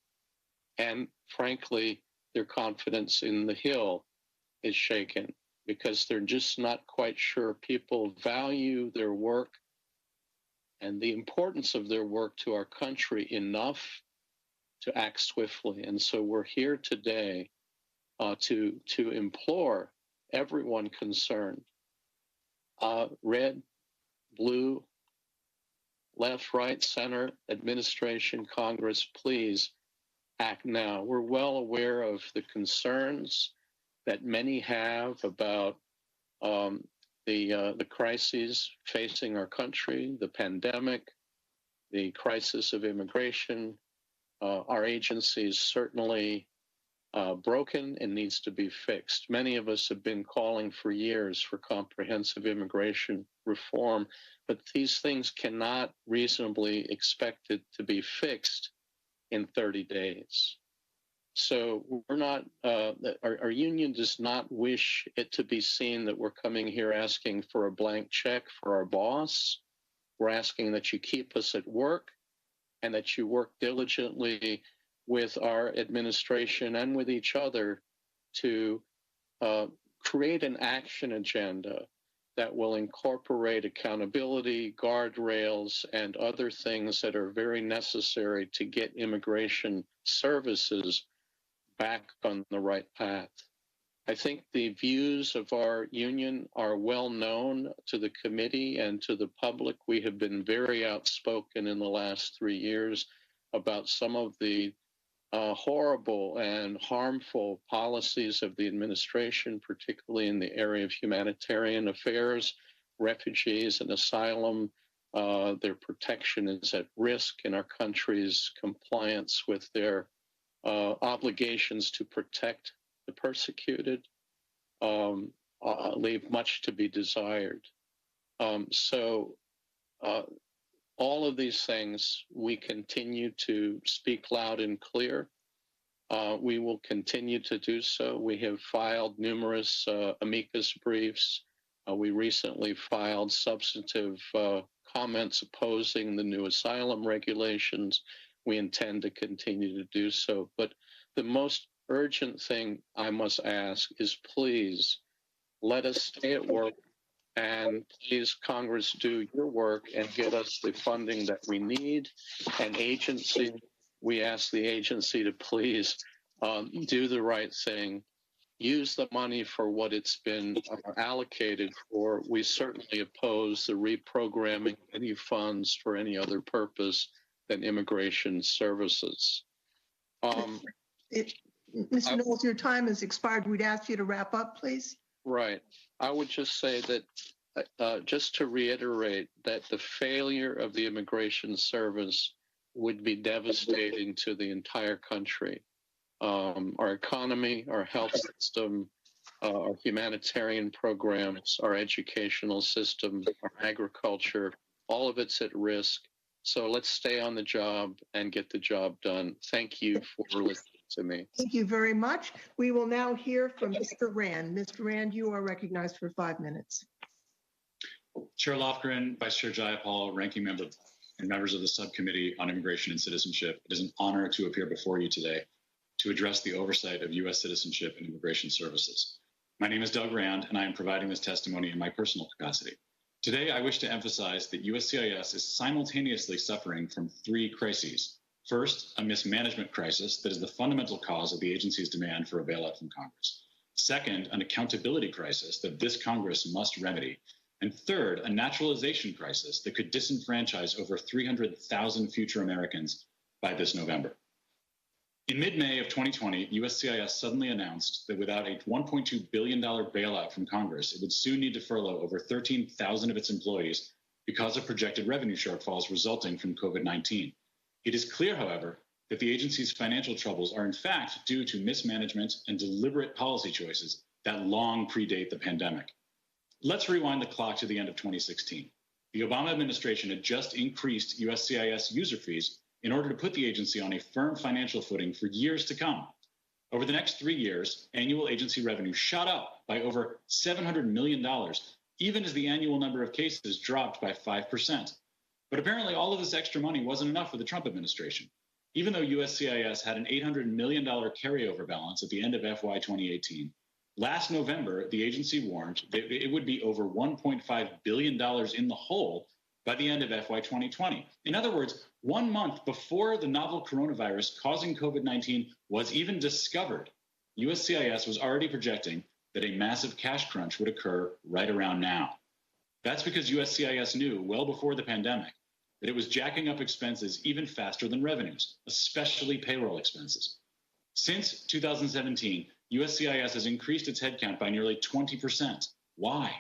And frankly, their confidence in the Hill is shaken because they're just not quite sure people value their work and the importance of their work to our country enough to act swiftly. And so we're here today to implore everyone concerned, red, blue, left, right, center, administration, Congress, please act now. We're well aware of the concerns that many have about the crises facing our country, the pandemic, the crisis of immigration. Our agency is certainly broken and needs to be fixed. Many of us have been calling for years for comprehensive immigration reform, but these things cannot reasonably expected to be fixed in 30 days. So we're not, our union does not wish it to be seen that we're coming here asking for a blank check for our boss. We're asking that you keep us at work and that you work diligently with our administration and with each other to create an action agenda that will incorporate accountability, guardrails, and other things that are very necessary to get immigration services back on the right path. I think the views of our union are well known to the committee and to the public. We have been very outspoken in the last 3 years about some of the horrible and harmful policies of the administration, particularly in the area of humanitarian affairs, refugees and asylum, Their protection is at risk in our country's compliance with their obligations to protect the persecuted leave much to be desired. So all of these things, we continue to speak loud and clear. We will continue to do so. We have filed numerous amicus briefs. We recently filed substantive comments opposing the new asylum regulations. We intend to continue to do so. But the most urgent thing I must ask is, please let us stay at work, and please, Congress, do your work and get us the funding that we need. And agency, we ask the agency to please do the right thing. Use the money for what it's been allocated for. We certainly oppose the reprogramming any funds for any other purpose than immigration services. Mr. Knowles, your time has expired. We'd ask you to wrap up, please. Right. I would just say that, just to reiterate, that the failure of the Immigration Service would be devastating to the entire country. Our economy, our health system, our humanitarian programs, our educational system, our agriculture, all of it's at risk. So let's stay on the job and get the job done. Thank you for listening to me. Thank you very much. We will now hear from Mr. Rand. Mr. Rand, you are recognized for 5 minutes. Chair Lofgren, Vice Chair Jayapal, Ranking Member, and members of the Subcommittee on Immigration and Citizenship, it is an honor to appear before you today to address the oversight of U.S. citizenship and immigration services. My name is Doug Rand, and I am providing this testimony in my personal capacity. Today, I wish to emphasize that USCIS is simultaneously suffering from 3 crises. First, a mismanagement crisis that is the fundamental cause of the agency's demand for a bailout from Congress. Second, an accountability crisis that this Congress must remedy. And third, a naturalization crisis that could disenfranchise over 300,000 future Americans by this November. In mid-May of 2020, USCIS suddenly announced that without a $1.2 billion bailout from Congress, it would soon need to furlough over 13,000 of its employees because of projected revenue shortfalls resulting from COVID-19. It is clear, however, that the agency's financial troubles are in fact due to mismanagement and deliberate policy choices that long predate the pandemic. Let's rewind the clock to the end of 2016. The Obama administration had just increased USCIS user fees in order to put the agency on a firm financial footing for years to come. Over the next 3 years, annual agency revenue shot up by over $700 million, even as the annual number of cases dropped by 5%. But apparently all of this extra money wasn't enough for the Trump administration. Even though USCIS had an $800 million carryover balance at the end of FY 2018, last November, the agency warned that it would be over $1.5 billion in the hole by the end of FY 2020. In other words, 1 month before the novel coronavirus causing COVID-19 was even discovered, USCIS was already projecting that a massive cash crunch would occur right around now. That's because USCIS knew well before the pandemic that it was jacking up expenses even faster than revenues, especially payroll expenses. Since 2017, USCIS has increased its headcount by nearly 20%. Why?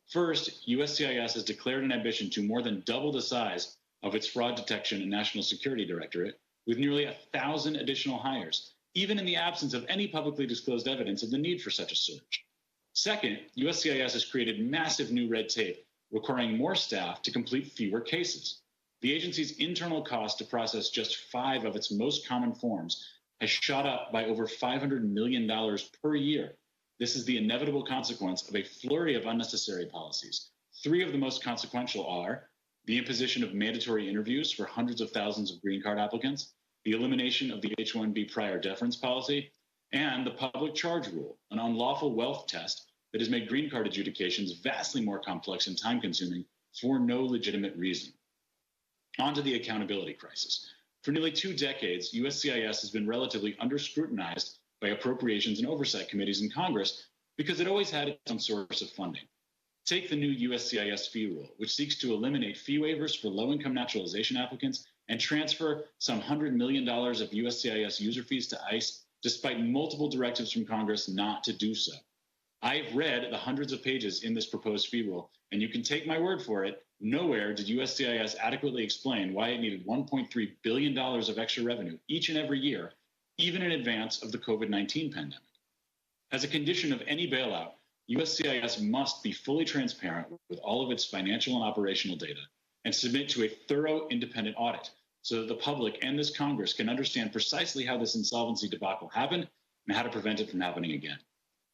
First, USCIS has declared an ambition to more than double the size of its Fraud Detection and National Security Directorate, with nearly 1,000 additional hires, even in the absence of any publicly disclosed evidence of the need for such a surge. Second, USCIS has created massive new red tape, requiring more staff to complete fewer cases. The agency's internal cost to process just 5 of its most common forms has shot up by over $500 million per year. This is the inevitable consequence of a flurry of unnecessary policies. 3 of the most consequential are the imposition of mandatory interviews for hundreds of thousands of green card applicants, the elimination of the H-1B prior deference policy, and the public charge rule, an unlawful wealth test that has made green card adjudications vastly more complex and time-consuming for no legitimate reason. On to the accountability crisis. For nearly 2 decades, USCIS has been relatively under-scrutinized by appropriations and oversight committees in Congress because it always had some source of funding. Take the new USCIS fee rule, which seeks to eliminate fee waivers for low-income naturalization applicants and transfer some $100 million of USCIS user fees to ICE, despite multiple directives from Congress not to do so. I have read the hundreds of pages in this proposed fee rule, and you can take my word for it, Nowhere did USCIS adequately explain why it needed $1.3 billion of extra revenue each and every year, even in advance of the COVID-19 pandemic. As a condition of any bailout, USCIS must be fully transparent with all of its financial and operational data and submit to a thorough independent audit so that the public and this Congress can understand precisely how this insolvency debacle happened and how to prevent it from happening again.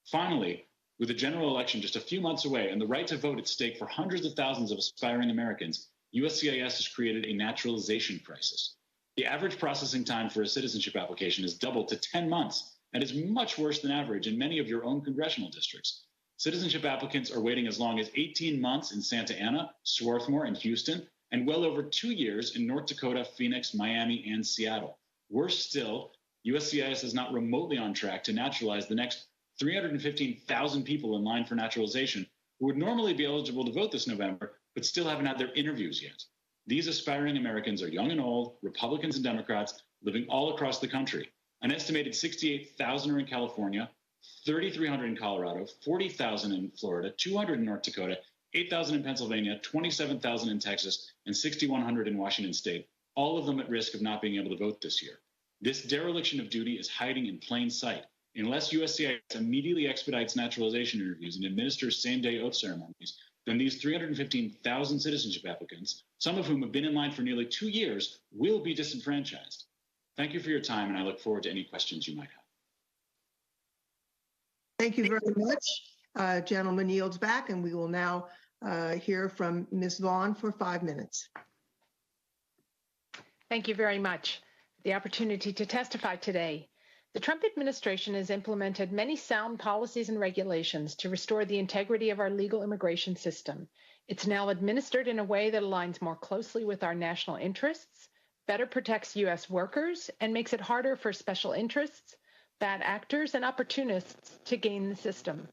Finally, with the general election just a few months away and the right to vote at stake for hundreds of thousands of aspiring Americans, USCIS has created a naturalization crisis. The average processing time for a citizenship application has doubled to 10 months and is much worse than average in many of your own congressional districts. Citizenship applicants are waiting as long as 18 months in Santa Ana, Swarthmore, and Houston, and well over 2 years in North Dakota, Phoenix, Miami, and Seattle. Worse still, USCIS is not remotely on track to naturalize the next 315,000 people in line for naturalization who would normally be eligible to vote this November, but still haven't had their interviews yet. These aspiring Americans are young and old, Republicans and Democrats, living all across the country. An estimated 68,000 are in California, 3,300 in Colorado, 40,000 in Florida, 200 in North Dakota, 8,000 in Pennsylvania, 27,000 in Texas, and 6,100 in Washington State, all of them at risk of not being able to vote this year. This dereliction of duty is hiding in plain sight. Unless USCIS immediately expedites naturalization interviews and administers same-day oath ceremonies, then these 315,000 citizenship applicants, some of whom have been in line for nearly 2 years, will be disenfranchised. Thank you for your time, and I look forward to any questions you might have. Thank you very much. Gentleman yields back, and we will now hear from Ms. Vaughn for 5 minutes. Thank you very much for the opportunity to testify today. The Trump administration has implemented many sound policies and regulations to restore the integrity of our legal immigration system. It's now administered in a way that aligns more closely with our national interests, better protects U.S. workers, and makes it harder for special interests, bad actors, and opportunists to gain the system.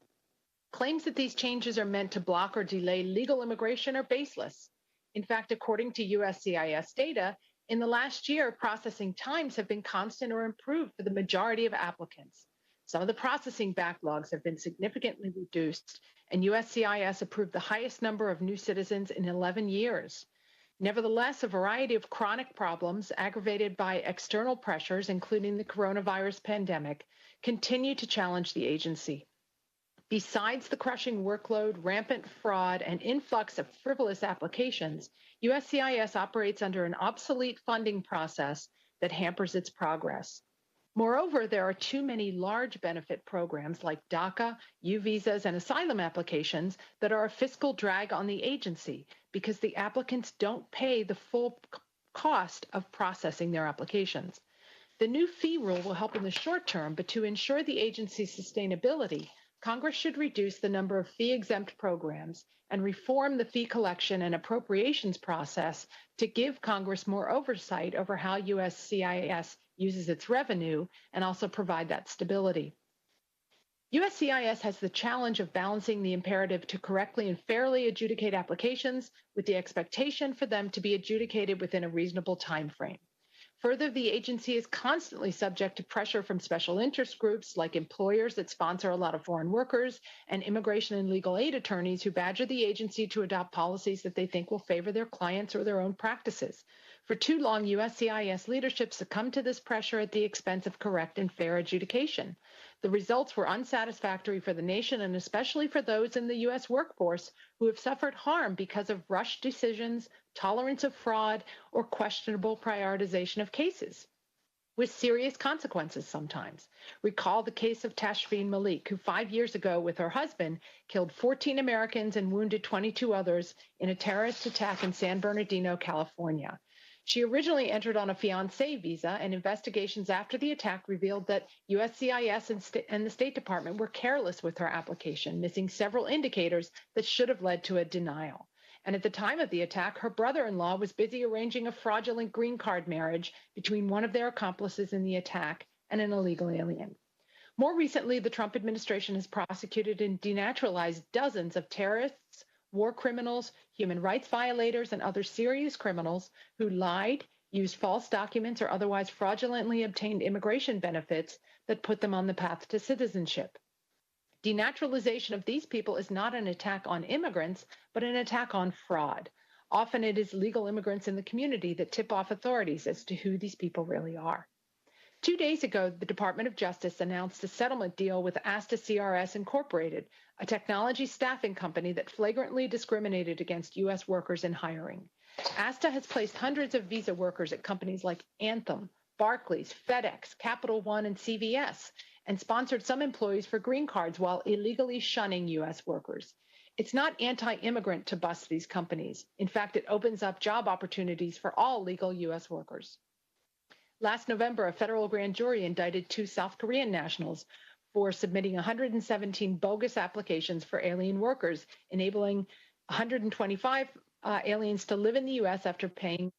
Claims that these changes are meant to block or delay legal immigration are baseless. In fact, according to USCIS data, in the last year, processing times have been constant or improved for the majority of applicants. Some of the processing backlogs have been significantly reduced, and USCIS approved the highest number of new citizens in 11 years. Nevertheless, a variety of chronic problems aggravated by external pressures, including the coronavirus pandemic, continue to challenge the agency. Besides the crushing workload, rampant fraud, and influx of frivolous applications, USCIS operates under an obsolete funding process that hampers its progress. Moreover, there are too many large benefit programs like Daca, U visas, and asylum applications that are a fiscal drag on the agency because the applicants don't pay the full cost of processing their applications. The new fee rule will help in the short term, but to ensure the agency's sustainability, Congress should reduce the number of fee-exempt programs and reform the fee collection and appropriations process to give Congress more oversight over how USCIS uses its revenue and also provide that stability. USCIS has the challenge of balancing the imperative to correctly and fairly adjudicate applications with the expectation for them to be adjudicated within a reasonable time frame. Further, the agency is constantly subject to pressure from special interest groups like employers that sponsor a lot of foreign workers and immigration and legal aid attorneys who badger the agency to adopt policies that they think will favor their clients or their own practices. For too long, USCIS leadership succumbed to this pressure at the expense of correct and fair adjudication. The results were unsatisfactory for the nation and especially for those in the U.S. workforce who have suffered harm because of rushed decisions, tolerance of fraud, or questionable prioritization of cases, with serious consequences sometimes. Recall the case of Tashfeen Malik, who 5 years ago with her husband killed 14 Americans and wounded 22 others in a terrorist attack in San Bernardino, California. She originally entered on a fiancé visa, and investigations after the attack revealed that USCIS and the State Department were careless with her application, missing several indicators that should have led to a denial. And at the time of the attack, her brother-in-law was busy arranging a fraudulent green card marriage between one of their accomplices in the attack and an illegal alien. More recently, the Trump administration has prosecuted and denaturalized dozens of terrorists, war criminals, human rights violators, and other serious criminals who lied, used false documents, or otherwise fraudulently obtained immigration benefits that put them on the path to citizenship. Denaturalization of these people is not an attack on immigrants, but an attack on fraud. Often it is legal immigrants in the community that tip off authorities as to who these people really are. 2 days ago, the Department of Justice announced a settlement deal with Asta CRS Incorporated, a technology staffing company that flagrantly discriminated against U.S. workers in hiring. Asta has placed hundreds of visa workers at companies like Anthem, Barclays, FedEx, Capital One, and CVS, and sponsored some employees for green cards while illegally shunning U.S. workers. It's not anti-immigrant to bust these companies. In fact, it opens up job opportunities for all legal U.S. workers. Last November, a federal grand jury indicted 2 South Korean nationals for submitting 117 bogus applications for alien workers, enabling 125 aliens to live in the U.S. after paying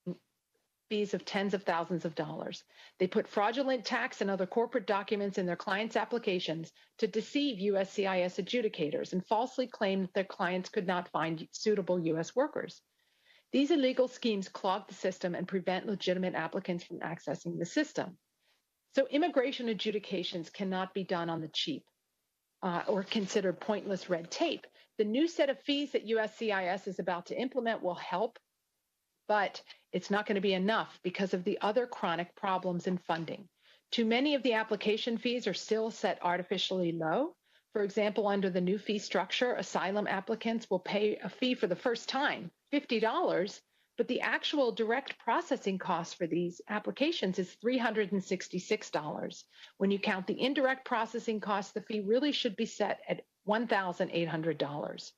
fees of tens of thousands of dollars. They put fraudulent tax and other corporate documents in their clients' applications to deceive USCIS adjudicators and falsely claim that their clients could not find suitable U.S. workers. These illegal schemes clog the system and prevent legitimate applicants from accessing the system. So immigration adjudications cannot be done on the cheap or considered pointless red tape. The new set of fees that USCIS is about to implement will help, but it's not going to be enough because of the other chronic problems in funding. Too many of the application fees are still set artificially low. For example, under the new fee structure, asylum applicants will pay a fee for the first time, $50, but the actual direct processing cost for these applications is $366. When you count the indirect processing costs, the fee really should be set at $1,800.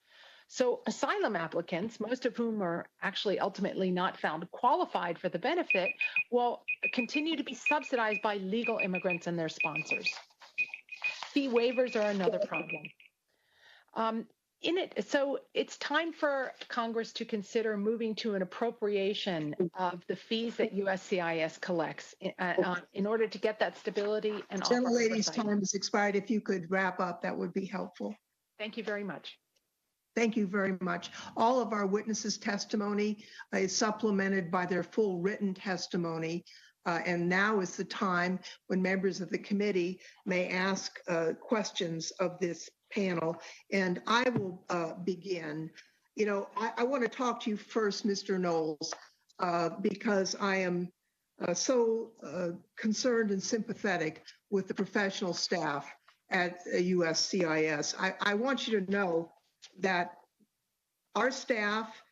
So asylum applicants, most of whom are actually ultimately not found qualified for the benefit, will continue to be subsidized by legal immigrants and their sponsors. Fee waivers are another problem. So it's time for Congress to consider moving to an appropriation of the fees that USCIS collects in order to get that stability and Gentlelady's time has expired. If you could wrap up, that would be helpful. Thank you very much. Thank you very much. All of our witnesses' testimony is supplemented by their full written testimony. And now is the time when members of the committee may ask questions of this panel. And I will begin. You know, I want to talk to you first, Mr. Knowles, because I am so concerned and sympathetic with the professional staff at USCIS. I want you to know that our staff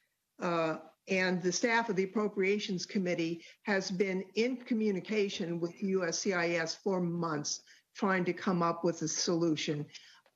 and the staff of the Appropriations Committee has been in communication with USCIS for months, trying to come up with a solution.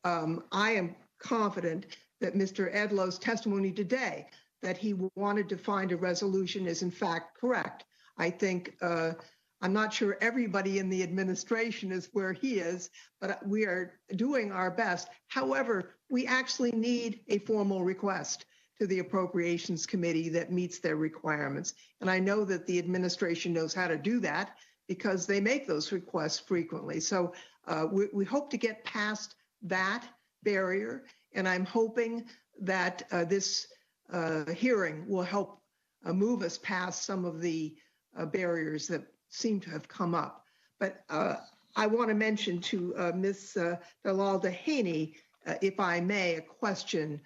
I am confident that Mr. Edlow's testimony today, that he wanted to find a resolution, is in fact correct. I think, I'm not sure everybody in the administration is where he is, but we are doing our best. However, we actually need a formal request to the Appropriations Committee that meets their requirements. And I know that the administration knows how to do that because they make those requests frequently. So we hope to get past that barrier. And I'm hoping that this hearing will help move us past some of the barriers that seem to have come up. But I want to mention to Ms. Dalal Dehaney, if I may, a question.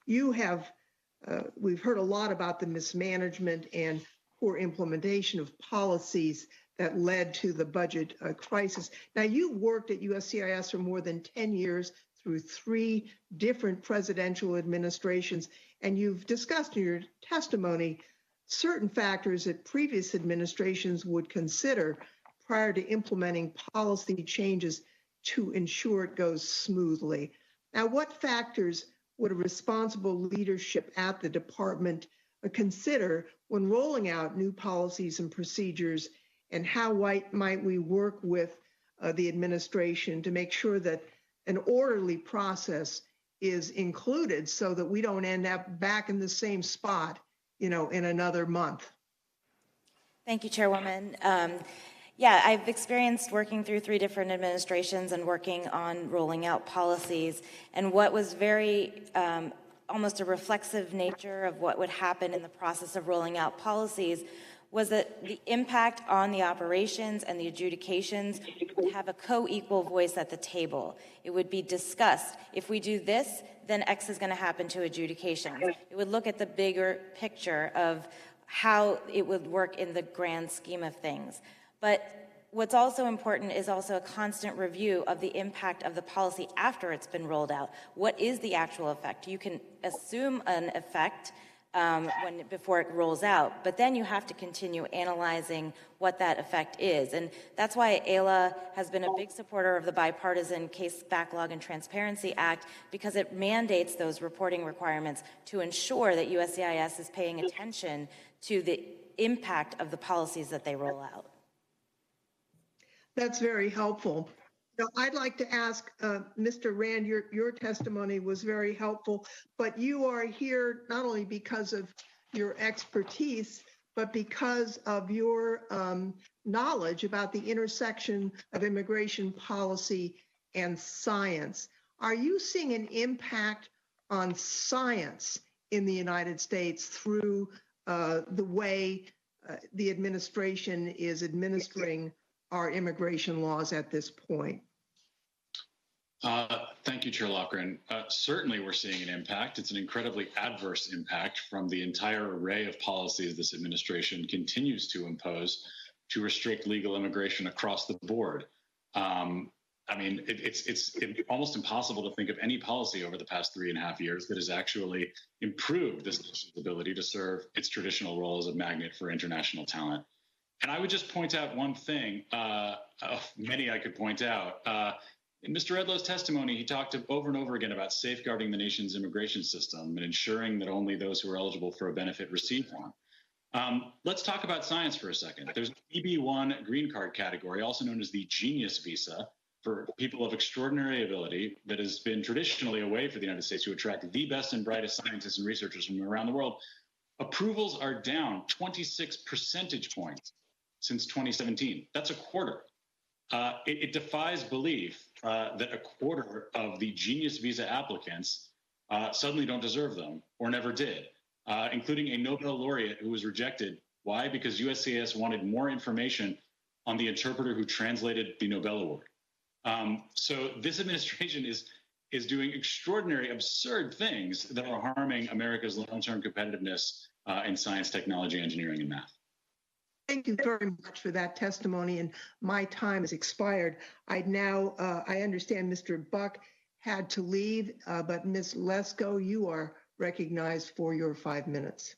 We've heard a lot about the mismanagement and poor implementation of policies that led to the budget crisis. Now, you worked at USCIS for more than 10 years through 3 different presidential administrations, and you've discussed in your testimony certain factors that previous administrations would consider prior to implementing policy changes to ensure it goes smoothly. Now, what factors would a responsible leadership at the department consider when rolling out new policies and procedures, and how might we work with the administration to make sure that an orderly process is included so that we don't end up back in the same spot, you know, in another month? Thank you, Chairwoman. Yeah, I've experienced working through 3 different administrations and working on rolling out policies. And what was very almost a reflexive nature of what would happen in the process of rolling out policies was that the impact on the operations and the adjudications would have a co-equal voice at the table. It would be discussed. If we do this, then X is going to happen to adjudications. It would look at the bigger picture of how it would work in the grand scheme of things. But what's also important is also a constant review of the impact of the policy after it's been rolled out. What is the actual effect? You can assume an effect before it rolls out, but then you have to continue analyzing what that effect is. And that's why AILA has been a big supporter of the bipartisan Case Backlog and Transparency Act, because it mandates those reporting requirements to ensure that USCIS is paying attention to the impact of the policies that they roll out. That's very helpful. Now, I'd like to ask Mr. Rand, your testimony was very helpful, but you are here not only because of your expertise, but because of your knowledge about the intersection of immigration policy and science. Are you seeing an impact on science in the United States through the way the administration is administering our immigration laws at this point? Thank you, Chair Loughran. Certainly we're seeing an impact. It's an incredibly adverse impact from the entire array of policies this administration continues to impose to restrict legal immigration across the board. I mean, it's almost impossible to think of any policy over the past 3.5 years that has actually improved this nation's ability to serve its traditional role as a magnet for international talent. And I would just point out one thing, many I could point out. In Mr. Edlow's testimony, he talked over and over again about safeguarding the nation's immigration system and ensuring that only those who are eligible for a benefit receive one. Let's talk about science for a second. There's an EB1 green card category, also known as the Genius Visa, for people of extraordinary ability that has been traditionally a way for the United States to attract the best and brightest scientists and researchers from around the world. Approvals are down 26 percentage points since 2017. That's a quarter. It defies belief that a quarter of the Genius Visa applicants suddenly don't deserve them or never did, including a Nobel laureate who was rejected. Why? Because USCIS wanted more information on the interpreter who translated the Nobel Award. So this administration is doing extraordinary, absurd things that are harming America's long-term competitiveness in science, technology, engineering, and math. Thank you very much for that testimony, and my time has expired. I understand Mr. Buck had to leave, but Ms. Lesko, you are recognized for your 5 minutes.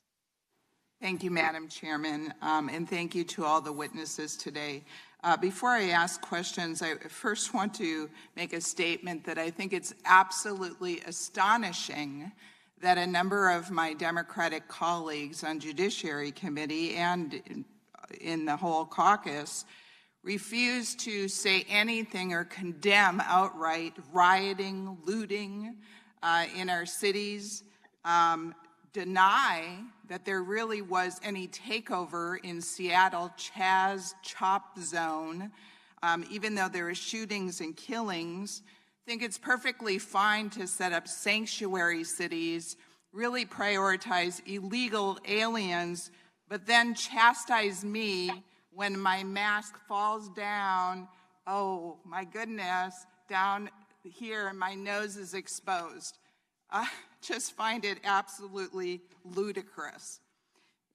Thank you, Madam Chairman, and thank you to all the witnesses today. Before I ask questions, I first want to make a statement that I think it's absolutely astonishing that a number of my Democratic colleagues on Judiciary Committee and in the whole caucus refuse to say anything or condemn outright rioting, looting in our cities, deny that there really was any takeover in Seattle Chaz Chop Zone, even though there are shootings and killings. Think it's perfectly fine to set up sanctuary cities, really prioritize illegal aliens, but then chastise me when my mask falls down, oh my goodness, down here and my nose is exposed. Just find it absolutely ludicrous.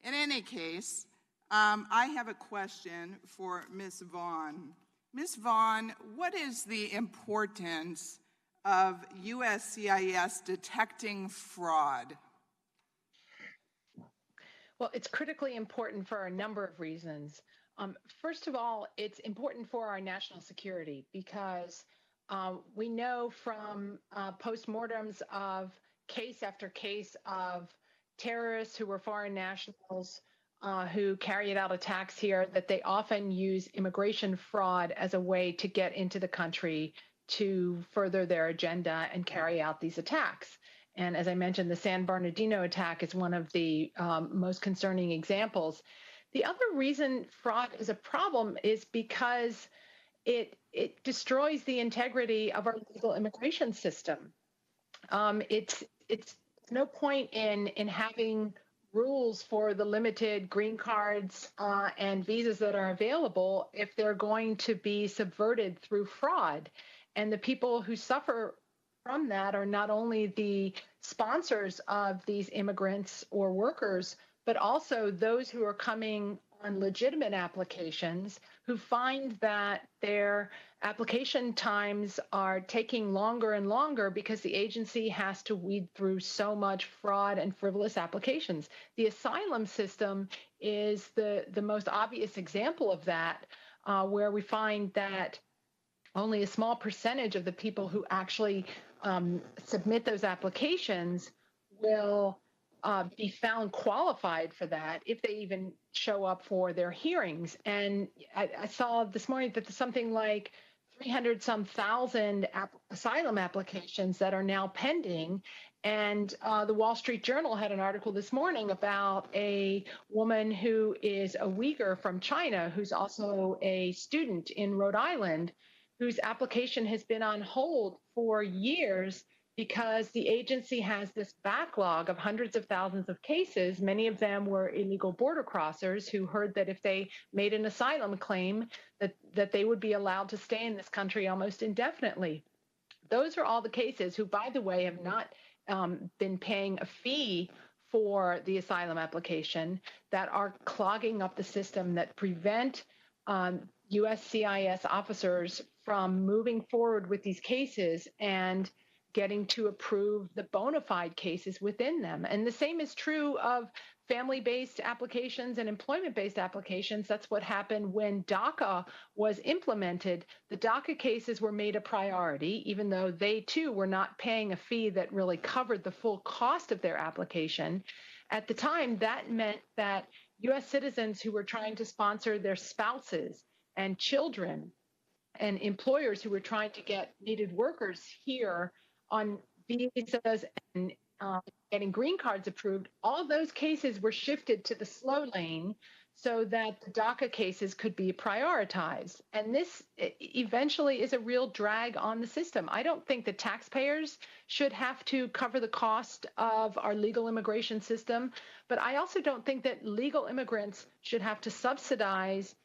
In any case, I have a question for Ms. Vaughn. Ms. Vaughn, what is the importance of USCIS detecting fraud? Well, it's critically important for a number of reasons. First of all, it's important for our national security because we know from postmortems of case after case of terrorists who were foreign nationals who carried out attacks here that they often use immigration fraud as a way to get into the country to further their agenda and carry out these attacks. And as I mentioned, the San Bernardino attack is one of the most concerning examples. The other reason fraud is a problem is because it destroys the integrity of our legal immigration system. It's no point in having rules for the limited green cards and visas that are available if they're going to be subverted through fraud. And the people who suffer from that are not only the sponsors of these immigrants or workers, but also those who are coming on legitimate applications who find that their application times are taking longer and longer because the agency has to weed through so much fraud and frivolous applications. The asylum system is the most obvious example of that, where we find that only a small percentage of the people who actually submit those applications will be found qualified for that if they even show up for their hearings. And I saw this morning that there's something like 300-some thousand asylum applications that are now pending. And the Wall Street Journal had an article this morning about a woman who is a Uyghur from China, who's also a student in Rhode Island, whose application has been on hold for years because the agency has this backlog of hundreds of thousands of cases. Many of them were illegal border crossers who heard that if they made an asylum claim, that they would be allowed to stay in this country almost indefinitely. Those are all the cases who, by the way, have not been paying a fee for the asylum application, that are clogging up the system, that prevent USCIS officers from moving forward with these cases and getting to approve the bona fide cases within them. And the same is true of family-based applications and employment-based applications. That's what happened when Daca was implemented. The Daca cases were made a priority, even though they too were not paying a fee that really covered the full cost of their application. At the time, that meant that U.S. citizens who were trying to sponsor their spouses and children and employers who were trying to get needed workers here on visas and getting green cards approved, all of those cases were shifted to the slow lane so that the Daca cases could be prioritized. And this eventually is a real drag on the system. I don't think that taxpayers should have to cover the cost of our legal immigration system, but I also don't think that legal immigrants should have to subsidize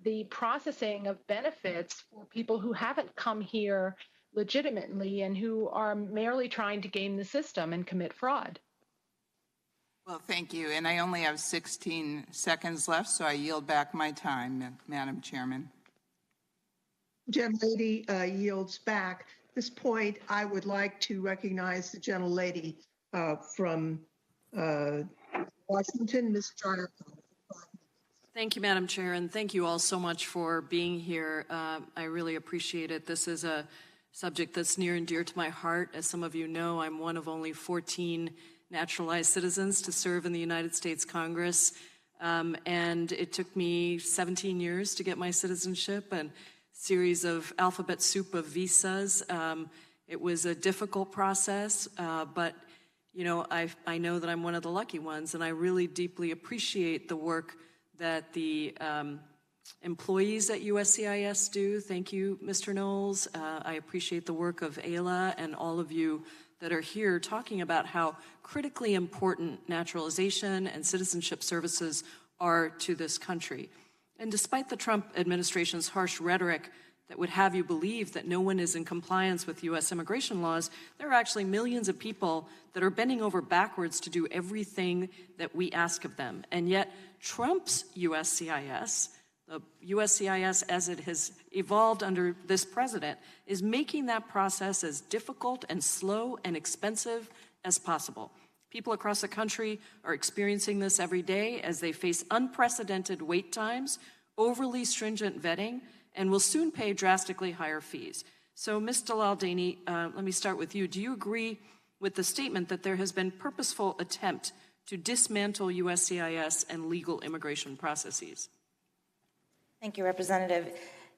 the processing of benefits for people who haven't come here legitimately and who are merely trying to game the system and commit fraud. Well, thank you. And I only have 16 seconds left, so I yield back my time, Madam Chairman. Gentlelady yields back. At this point, I would like to recognize the Gentlelady from Washington, Ms. Jarnock. Thank you, Madam Chair, and thank you all so much for being here. I really appreciate it. This is a subject that's near and dear to my heart. As some of you know, I'm one of only 14 naturalized citizens to serve in the United States Congress, and it took me 17 years to get my citizenship and a series of alphabet soup of visas. It was a difficult process, but you know, I know that I'm one of the lucky ones, and I really deeply appreciate the work that the employees at USCIS do. Thank you, Mr. Knowles. I appreciate the work of Ayla and all of you that are here talking about how critically important naturalization and citizenship services are to this country. And despite the Trump administration's harsh rhetoric that would have you believe that no one is in compliance with U.S. immigration laws, there are actually millions of people that are bending over backwards to do everything that we ask of them. And yet, Trump's USCIS, the USCIS as it has evolved under this president, is making that process as difficult and slow and expensive as possible. People across the country are experiencing this every day as they face unprecedented wait times, overly stringent vetting, and will soon pay drastically higher fees. So, Ms. Gentlelady, let me start with you. Do you agree with the statement that there has been purposeful attempt to dismantle USCIS and legal immigration processes? Thank you, Representative.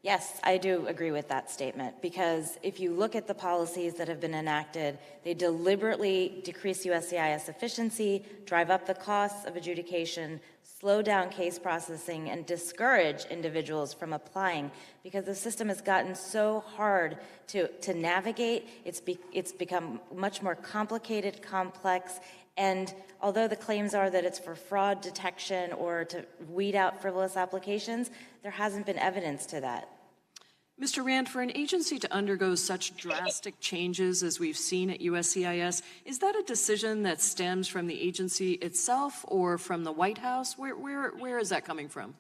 Yes, I do agree with that statement, because if you look at the policies that have been enacted, they deliberately decrease USCIS efficiency, drive up the costs of adjudication, slow down case processing, and discourage individuals from applying because the system has gotten so hard to navigate. It's become much more complicated, complex, and although the claims are that it's for fraud detection or to weed out frivolous applications, there hasn't been evidence to that. Mr. Rand, for an agency to undergo such drastic changes as we've seen at USCIS, is that a decision that stems from the agency itself or from the White House? Where is that coming from?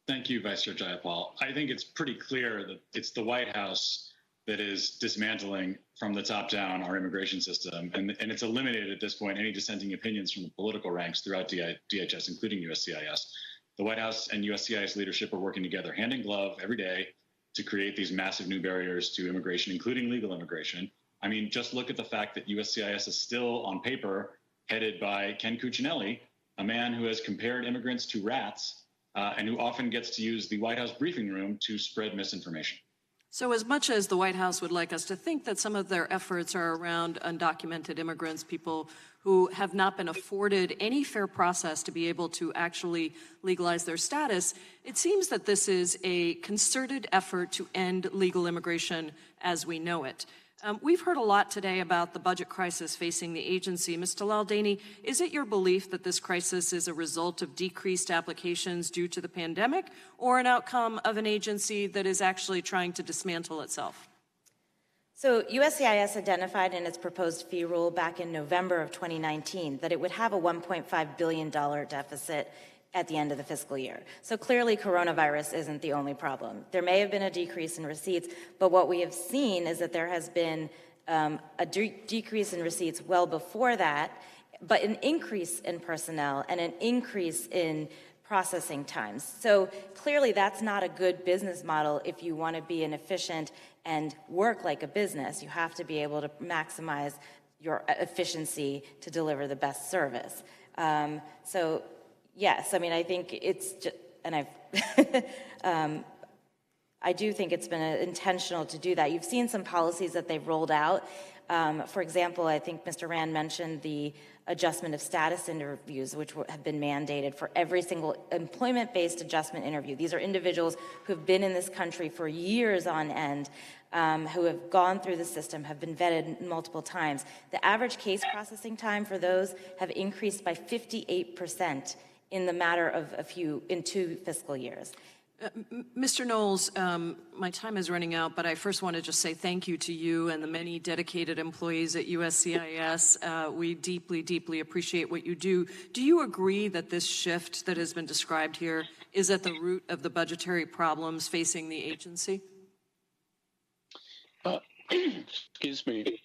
Thank you, Vice Chair Jayapal. I think it's pretty clear that it's the White House that is dismantling from the top down our immigration system, and it's eliminated at this point any dissenting opinions from the political ranks throughout DHS, including USCIS. The White House and USCIS leadership are working together hand in glove every day to create these massive new barriers to immigration, including legal immigration. I mean, just look at the fact that USCIS is still on paper headed by Ken Cuccinelli, a man who has compared immigrants to rats and who often gets to use the White House briefing room to spread misinformation. So as much as the White House would like us to think that some of their efforts are around undocumented immigrants, people who have not been afforded any fair process to be able to actually legalize their status, it seems that this is a concerted effort to end legal immigration as we know it. We've heard a lot today about the budget crisis facing the agency. Ms. Gentlelady, is it your belief that this crisis is a result of decreased applications due to the pandemic or an outcome of an agency that is actually trying to dismantle itself? So USCIS identified in its proposed fee rule back in November of 2019 that it would have a $1.5 billion deficit at the end of the fiscal year. So clearly coronavirus isn't the only problem. There may have been a decrease in receipts, but what we have seen is that there has been a decrease in receipts well before that, but an increase in personnel and an increase in processing times. So clearly that's not a good business model if you want to be an efficient and work like a business. You have to be able to maximize your efficiency to deliver the best service. So yes, I mean, I think it's just, and I do think it's been intentional to do that. You've seen some policies that they've rolled out. For example, I think Mr. Rand mentioned the adjustment of status interviews, which have been mandated for every single employment-based adjustment interview. These are individuals who have been in this country for years on end, who have gone through the system, have been vetted multiple times. The average case processing time for those have increased by 58% in the matter of in 2 fiscal years. Mr. Knowles, my time is running out, but I first want to just say thank you to you and the many dedicated employees at USCIS. We deeply, deeply appreciate what you do. Do you agree that this shift that has been described here is at the root of the budgetary problems facing the agency? Excuse me.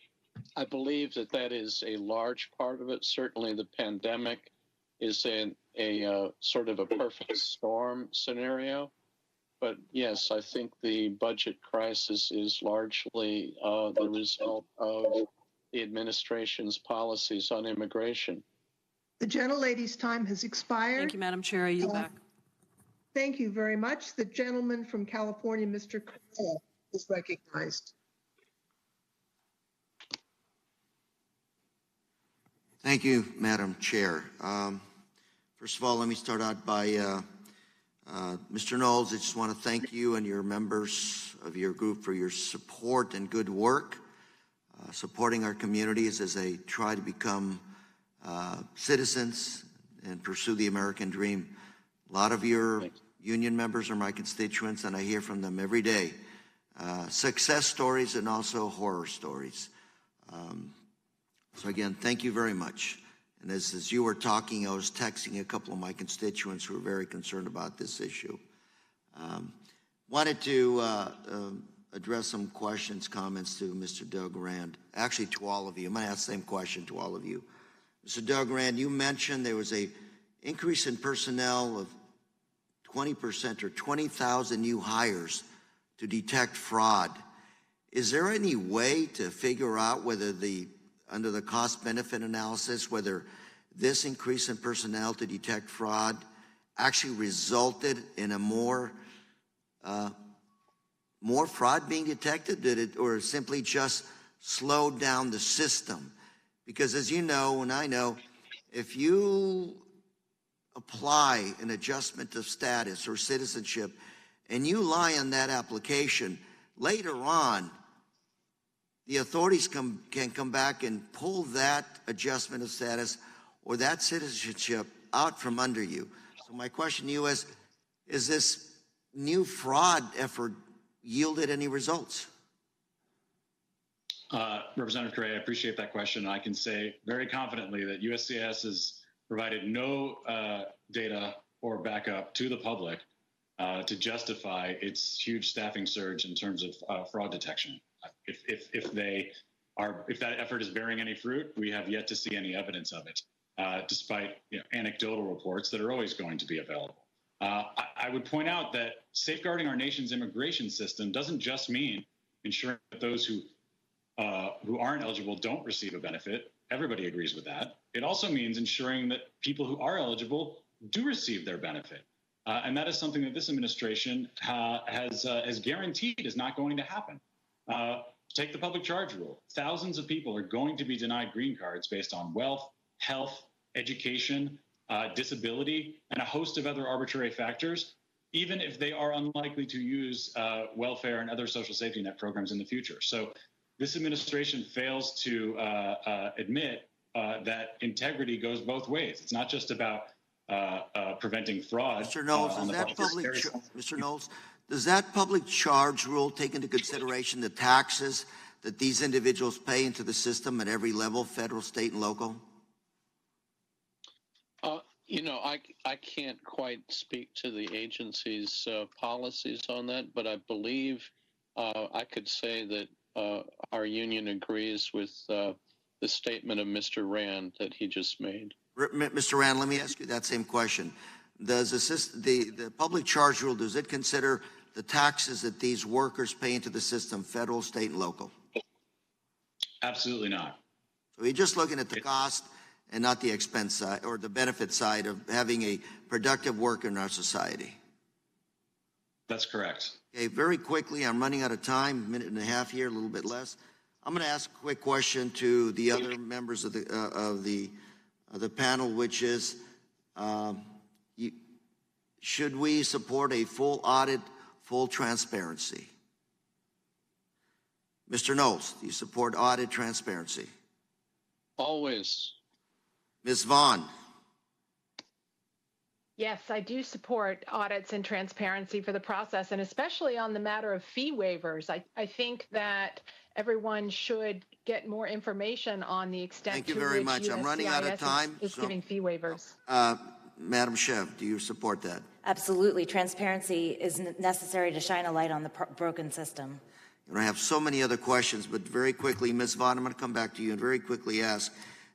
I believe that is a large part of it. Certainly the pandemic is a sort of a perfect storm scenario. But yes, I think the budget crisis is largely the result of the administration's policies on immigration. The gentlelady's time has expired. Thank you, Madam Chair. I yield back. Thank you very much. The gentleman from California, Mr. Correa, is recognized. Thank you, Madam Chair. First of all, let me start out by Mr. Knowles. I just want to thank you and your members of your group for your support and good work, supporting our communities as they try to become citizens and pursue the American dream. A lot of your union members are my constituents, and I hear from them every day. Success stories and also horror stories. So again, thank you very much. And as you were talking, I was texting a couple of my constituents who are very concerned about this issue. Wanted to address some questions, comments to Mr. Doug Rand. Actually, to all of you. I'm going to ask the same question to all of you. Mr. Doug Rand, you mentioned there was a increase in personnel of 20% or 20,000 new hires to detect fraud. Is there any way to figure out whether under the cost-benefit analysis, whether this increase in personnel to detect fraud actually resulted in a more fraud being detected, or simply just slowed down the system? Because as you know, and I know, if you apply an adjustment of status or citizenship and you lie on that application, later on, the authorities can come back and pull that adjustment of status or that citizenship out from under you. So my question to you is this new fraud effort yielded any results? Representative Correa, I appreciate that question. I can say very confidently that USCIS has provided no data or backup to the public to justify its huge staffing surge in terms of fraud detection. If that effort is bearing any fruit, we have yet to see any evidence of it, despite anecdotal reports that are always going to be available. I would point out that safeguarding our nation's immigration system doesn't just mean ensuring that those who aren't eligible don't receive a benefit. Everybody agrees with that. It also means ensuring that people who are eligible do receive their benefit. And that is something that this administration has guaranteed is not going to happen. Take the public charge rule. Thousands of people are going to be denied green cards based on wealth, health, education, disability, and a host of other arbitrary factors, even if they are unlikely to use welfare and other social safety net programs in the future. So this administration fails to admit that integrity goes both ways. It's not just about preventing fraud. Mr. Knowles, Mr. Knowles, does that public charge rule take into consideration the taxes that these individuals pay into the system at every level, federal, state, and local? I can't quite speak to the agency's policies on that, but I believe I could say that our union agrees with the statement of Mr. Rand that he just made. Mr. Rand, let me ask you that same question. Does the public charge rule, does it consider the taxes that these workers pay into the system, federal, state, and local? Absolutely not. So you're just looking at the cost and not the expense side or the benefit side of having a productive worker in our society. That's correct. Okay, very quickly, I'm running out of time, a minute and a half here, a little bit less. I'm going to ask a quick question to the other members of the panel, which is, should we support a full audit, full transparency? Mr. Knowles, do you support audit transparency? Always. Ms. Vaughn. Yes, I do support audits and transparency for the process, and especially on the matter of fee waivers. I think that everyone should get more information on the extent Thank you to very which much. I'm running out of time. is giving fee waivers. Madam Chev, do you support that? Absolutely. Transparency is necessary to shine a light on the broken system. And I have so many other questions, but very quickly, Ms. Vaughn, I'm going to come back to you and very quickly ask,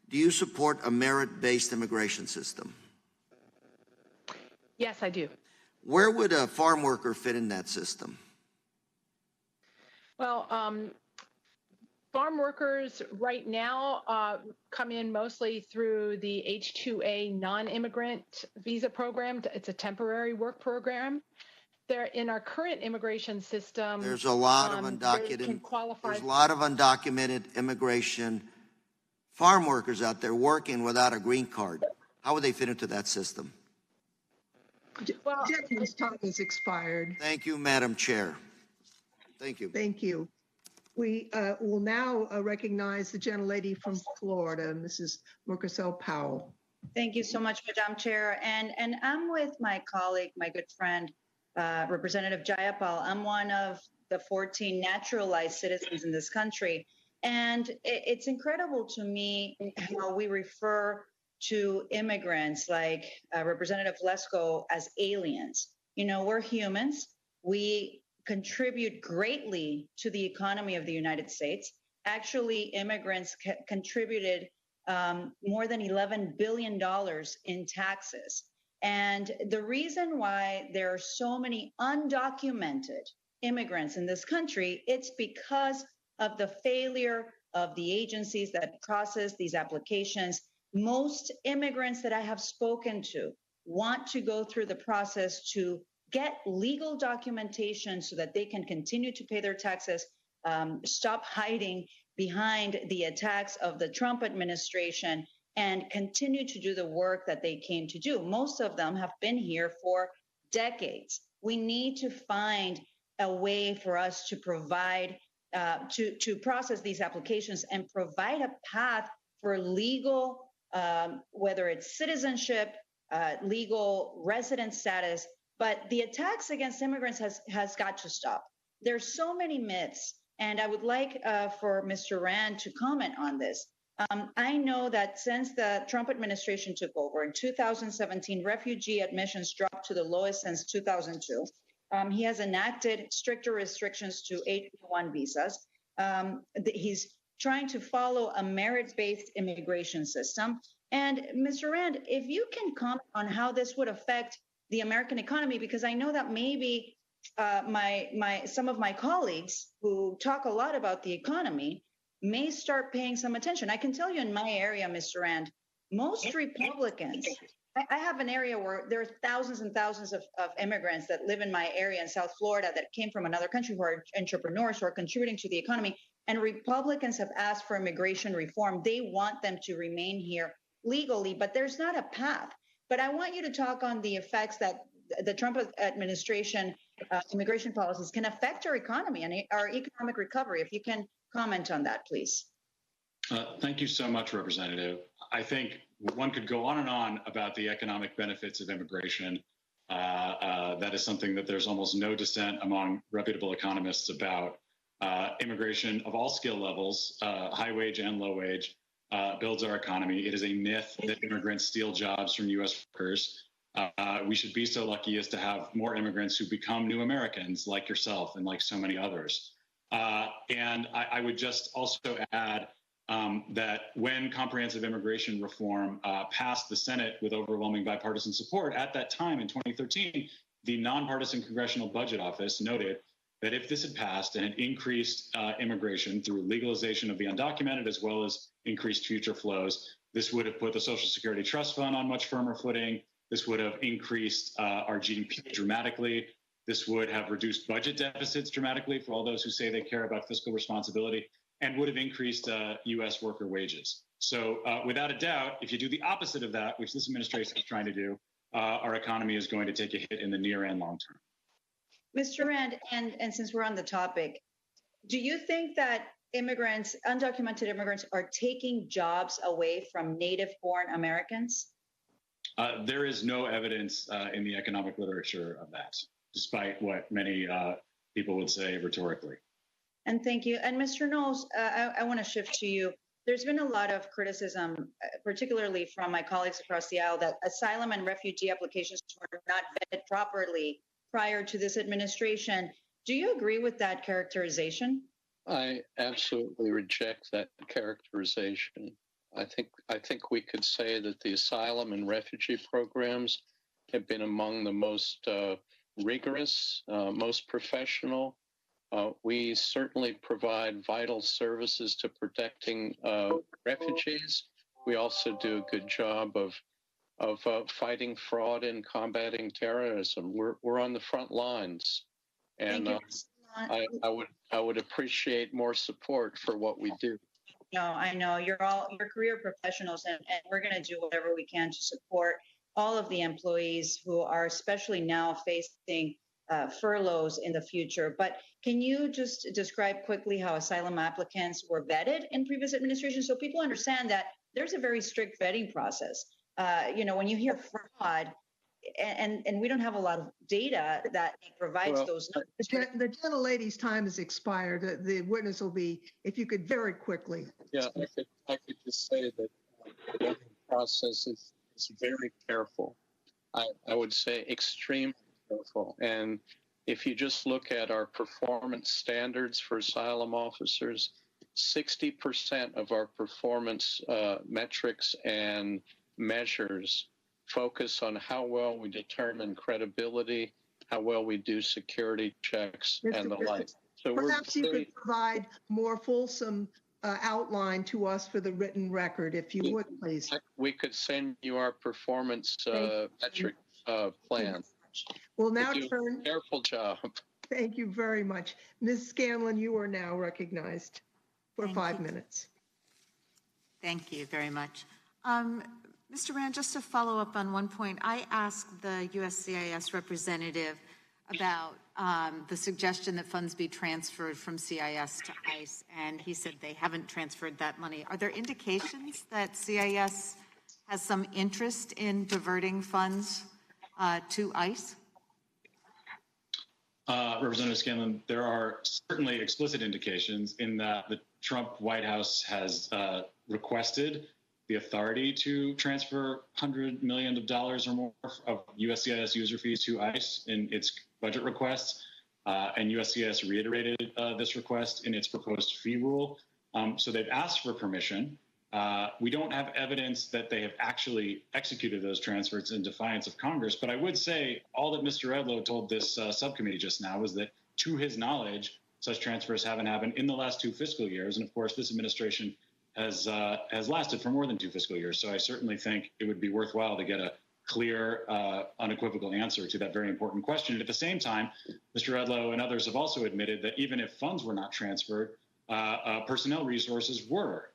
do you support a merit-based immigration system? Yes, I do. Where would a farm worker fit in that system? Well, farm workers right now come in mostly through the H-2A non-immigrant visa program. It's a temporary work program. They're in our current immigration system. There's a lot of undocumented. There's a lot of undocumented immigration farm workers out there working without a green card. How would they fit into that system? Well, Gentleman's time has expired. Thank you, Madam Chair. Thank you. Thank you. We will now recognize the gentlelady from Florida, Mrs. Murkisel Powell. Thank you so much, Madam Chair. And I'm with my colleague, my good friend, Representative Jayapal. I'm one of the 14 naturalized citizens in this country. And it's incredible to me how we refer to immigrants like Representative Lesko as aliens. You know, we're humans. We contribute greatly to the economy of the United States. Actually, immigrants contributed more than $11 billion in taxes. And the reason why there are so many undocumented immigrants in this country, it's because of the failure of the agencies that process these applications. Most immigrants that I have spoken to want to go through the process to get legal documentation so that they can continue to pay their taxes, stop hiding behind the attacks of the Trump administration, and continue to do the work that they came to do. Most of them have been here for decades. We need to find a way for us to provide, to process these applications and provide a path for legal, whether it's citizenship, legal resident status. But the attacks against immigrants has got to stop. There's so many myths, and I would like for Mr. Rand to comment on this. I know that since the Trump administration took over in 2017, refugee admissions dropped to the lowest since 2002. He has enacted stricter restrictions to H-1 visas. He's trying to follow a merit-based immigration system. And Mr. Rand, if you can comment on how this would affect the American economy, because I know that maybe some of my colleagues who talk a lot about the economy may start paying some attention. I can tell you in my area, Mr. Rand, most Republicans, I have an area where there are thousands and thousands of immigrants that live in my area in South Florida that came from another country who are entrepreneurs who are contributing to the economy. And Republicans have asked for immigration reform. They want them to remain here legally, but there's not a path. But I want you to talk on the effects that the Trump administration immigration policies can affect our economy and our economic recovery. If you can comment on that, please. Thank you so much, Representative. I think one could go on and on about the economic benefits of immigration. That is something that there's almost no dissent among reputable economists about. Immigration of all skill levels, high wage and low wage, builds our economy. It is a myth that immigrants steal jobs from U.S. workers. We should be so lucky as to have more immigrants who become new Americans like yourself and like so many others. And I would just also add that when comprehensive immigration reform passed the Senate with overwhelming bipartisan support, at that time in 2013, the nonpartisan Congressional Budget Office noted that if this had passed and it increased immigration through legalization of the undocumented as well as increased future flows, this would have put the Social Security Trust Fund on much firmer footing. This would have increased our GDP dramatically. This would have reduced budget deficits dramatically for all those who say they care about fiscal responsibility, and would have increased U.S. worker wages. So without a doubt, if you do the opposite of that, which this administration is trying to do, our economy is going to take a hit in the near and long term. Mr. Rand, and since we're on the topic, do you think that immigrants, undocumented immigrants, are taking jobs away from native-born Americans? There is no evidence in the economic literature of that, despite what many people would say rhetorically. And thank you. And Mr. Knowles, I want to shift to you. There's been a lot of criticism, particularly from my colleagues across the aisle, that asylum and refugee applications were not vetted properly prior to this administration. Do you agree with that characterization? I absolutely reject that characterization. I think we could say that the asylum and refugee programs have been among the most rigorous, most professional. We certainly provide vital services to protecting refugees. We also do a good job of fighting fraud and combating terrorism. We're on the front lines, and I would appreciate more support for what we do. No, I know you're career professionals, and we're going to do whatever we can to support all of the employees who are especially now facing furloughs in the future. But can you just describe quickly how asylum applicants were vetted in previous administrations so people understand that there's a very strict vetting process? When you hear fraud, and we don't have a lot of data that provides those numbers. The gentlelady's time has expired. The witness will be, if you could very quickly. Yeah, I could just say that the vetting process is very careful. I would say extremely careful. And if you just look at our performance standards for asylum officers, 60% of our performance metrics and measures focus on how well we determine credibility, how well we do security checks, and the like. So perhaps you could provide more fulsome outline to us for the written record, if you would, please. We could send you our performance metric plan. We'll now turn. Careful job. Thank you very much. Ms. Scanlon, you are now recognized for 5 minutes. Thank you very much. Mr. Rand, just to follow up on one point, I asked the USCIS representative about the suggestion that funds be transferred from CIS to ICE, and he said they haven't transferred that money. Are there indications that CIS has some interest in diverting funds to ICE? Representative Scanlon, there are certainly explicit indications in that the Trump White House has requested the authority to transfer $100 million or more of USCIS user fees to ICE in its budget requests, and USCIS reiterated this request in its proposed fee rule. So they've asked for permission. We don't have evidence that they have actually executed those transfers in defiance of Congress, but I would say all that Mr. Edlow told this subcommittee just now was that, to his knowledge, such transfers haven't happened in the last 2 fiscal years, and of course this administration has lasted for more than 2 fiscal years. So I certainly think it would be worthwhile to get a clear, unequivocal answer to that very important question. And at the same time, Mr. Edlow and others have also admitted that even if funds were not transferred, personnel resources were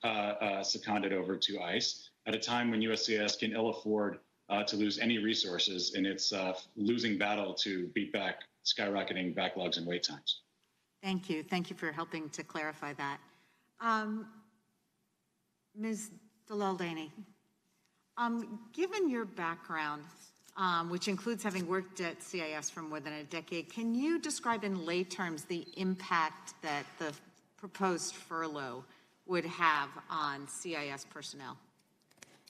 seconded over to ICE at a time when USCIS can ill afford to lose any resources in its losing battle to beat back skyrocketing backlogs and wait times. Thank you. Thank you for helping to clarify that. Ms. Gentlelady, given your background, which includes having worked at CIS for more than a decade, can you describe in lay terms the impact that the proposed furlough would have on CIS personnel?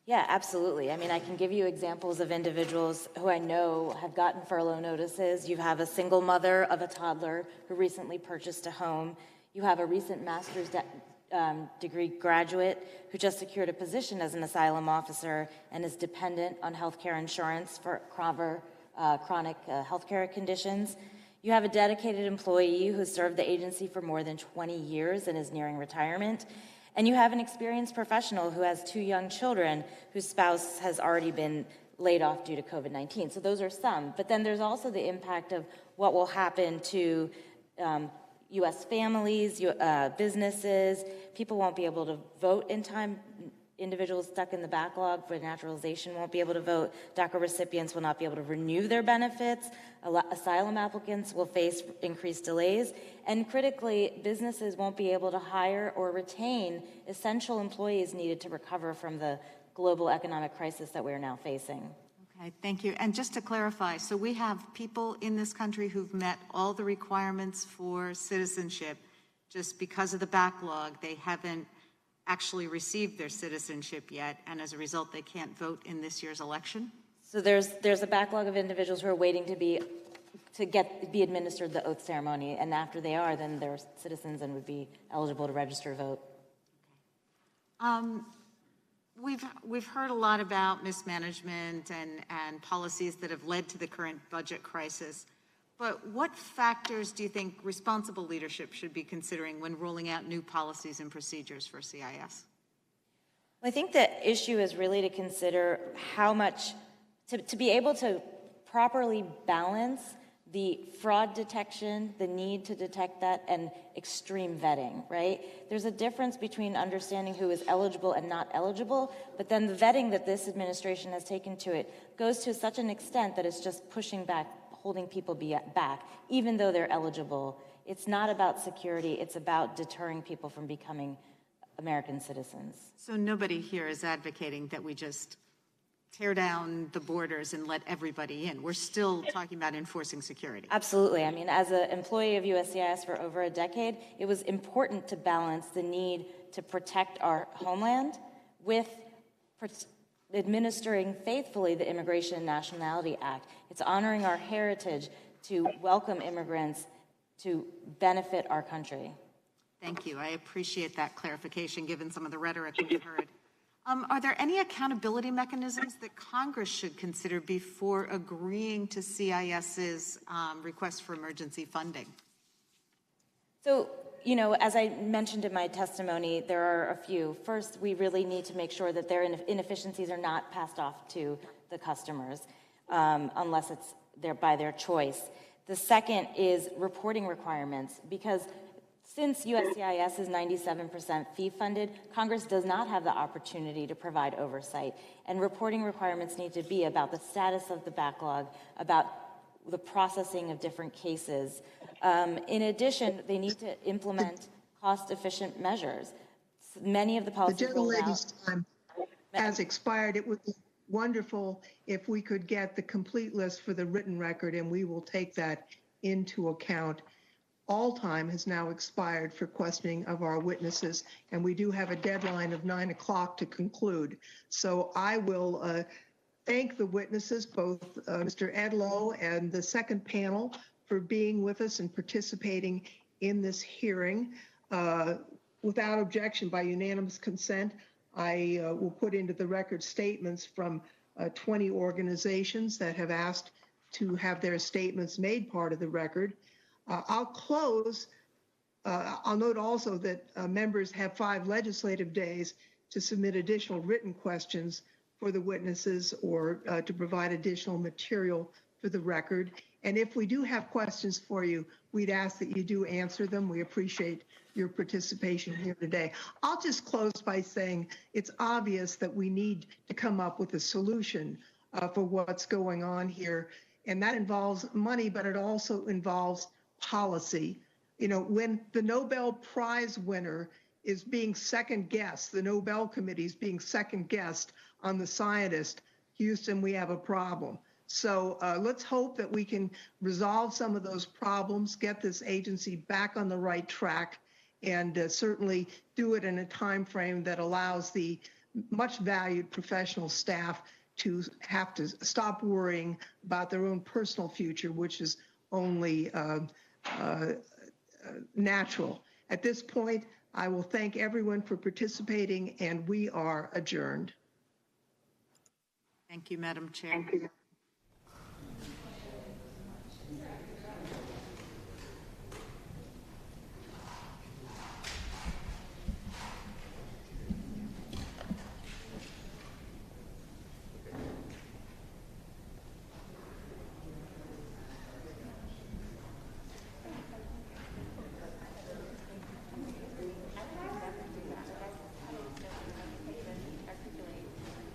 Yeah, absolutely. I mean, I can give you examples of individuals who I know have gotten furlough notices. You have a single mother of a toddler who recently purchased a home. You have a recent master's degree graduate who just secured a position as an asylum officer and is dependent on healthcare insurance for chronic healthcare conditions. You have a dedicated employee who served the agency for more than 20 years and is nearing retirement. And you have an experienced professional who has 2 young children whose spouse has already been laid off due to COVID-19. So those are some. But then there's also the impact of what will happen to U.S. families, businesses. People won't be able to vote in time. Individuals stuck in the backlog for naturalization won't be able to vote. Daca recipients will not be able to renew their benefits. Asylum applicants will face increased delays. And critically, businesses won't be able to hire or retain essential employees needed to recover from the global economic crisis that we are now facing. Okay, thank you. And just to clarify, so we have people in this country who've met all the requirements for citizenship. Just because of the backlog, they haven't actually received their citizenship yet, and as a result, they can't vote in this year's election? So there's a backlog of individuals who are waiting to be administered the oath ceremony, and after they are, then they're citizens and would be eligible to register to vote. We've heard a lot about mismanagement and policies that have led to the current budget crisis. But what factors do you think responsible leadership should be considering when rolling out new policies and procedures for CIS? Well, I think the issue is really to consider how much, to be able to properly balance the fraud detection, the need to detect that, and extreme vetting, right? There's a difference between understanding who is eligible and not eligible, but then the vetting that this administration has taken to it goes to such an extent that it's just pushing back, holding people back, even though they're eligible. It's not about security, it's about deterring people from becoming American citizens. So nobody here is advocating that we just tear down the borders and let everybody in. We're still talking about enforcing security. Absolutely. I mean, as an employee of USCIS for over a decade, it was important to balance the need to protect our homeland with administering faithfully the Immigration and Nationality Act. It's honoring our heritage to welcome immigrants to benefit our country. Thank you. I appreciate that clarification, given some of the rhetoric we've heard. Are there any accountability mechanisms that Congress should consider before agreeing to CIS's request for emergency funding? So, you know, as I mentioned in my testimony, there are a few. First, we really need to make sure that their inefficiencies are not passed off to the customers unless it's by their choice. The second is reporting requirements, because Since USCIS is 97% fee-funded, Congress does not have the opportunity to provide oversight, and reporting requirements need to be about the status of the backlog, about the processing of different cases. In addition, they need to implement cost-efficient measures. Many of the policies rolled out. The Gentlelady's time has expired. It would be wonderful if we could get the complete list for the written record, and we will take that into account. All time has now expired for questioning of our witnesses, and we do have a deadline of 9 o'clock to conclude. So I will thank the witnesses, both Mr. Edlow and the second panel, for being with us and participating in this hearing. Without objection, by unanimous consent, I will put into the record statements from 20 organizations that have asked to have their statements made part of the record. I'll close. I'll note also that members have 5 legislative days to submit additional written questions for the witnesses or to provide additional material for the record. And if we do have questions for you, we'd ask that you do answer them. We appreciate your participation here today. I'll just close by saying it's obvious that we need to come up with a solution for what's going on here. And that involves money, but it also involves policy. You know, when the Nobel Prize winner is being second guessed, the Nobel Committee is being second guessed on the scientist, Houston, we have a problem. So let's hope that we can resolve some of those problems, get this agency back on the right track, and certainly do it in a time frame that allows the much valued professional staff to have to stop worrying about their own personal future, which is only natural. At this point, I will thank everyone for participating, and we are adjourned. Thank you, Madam Chair. Thank you.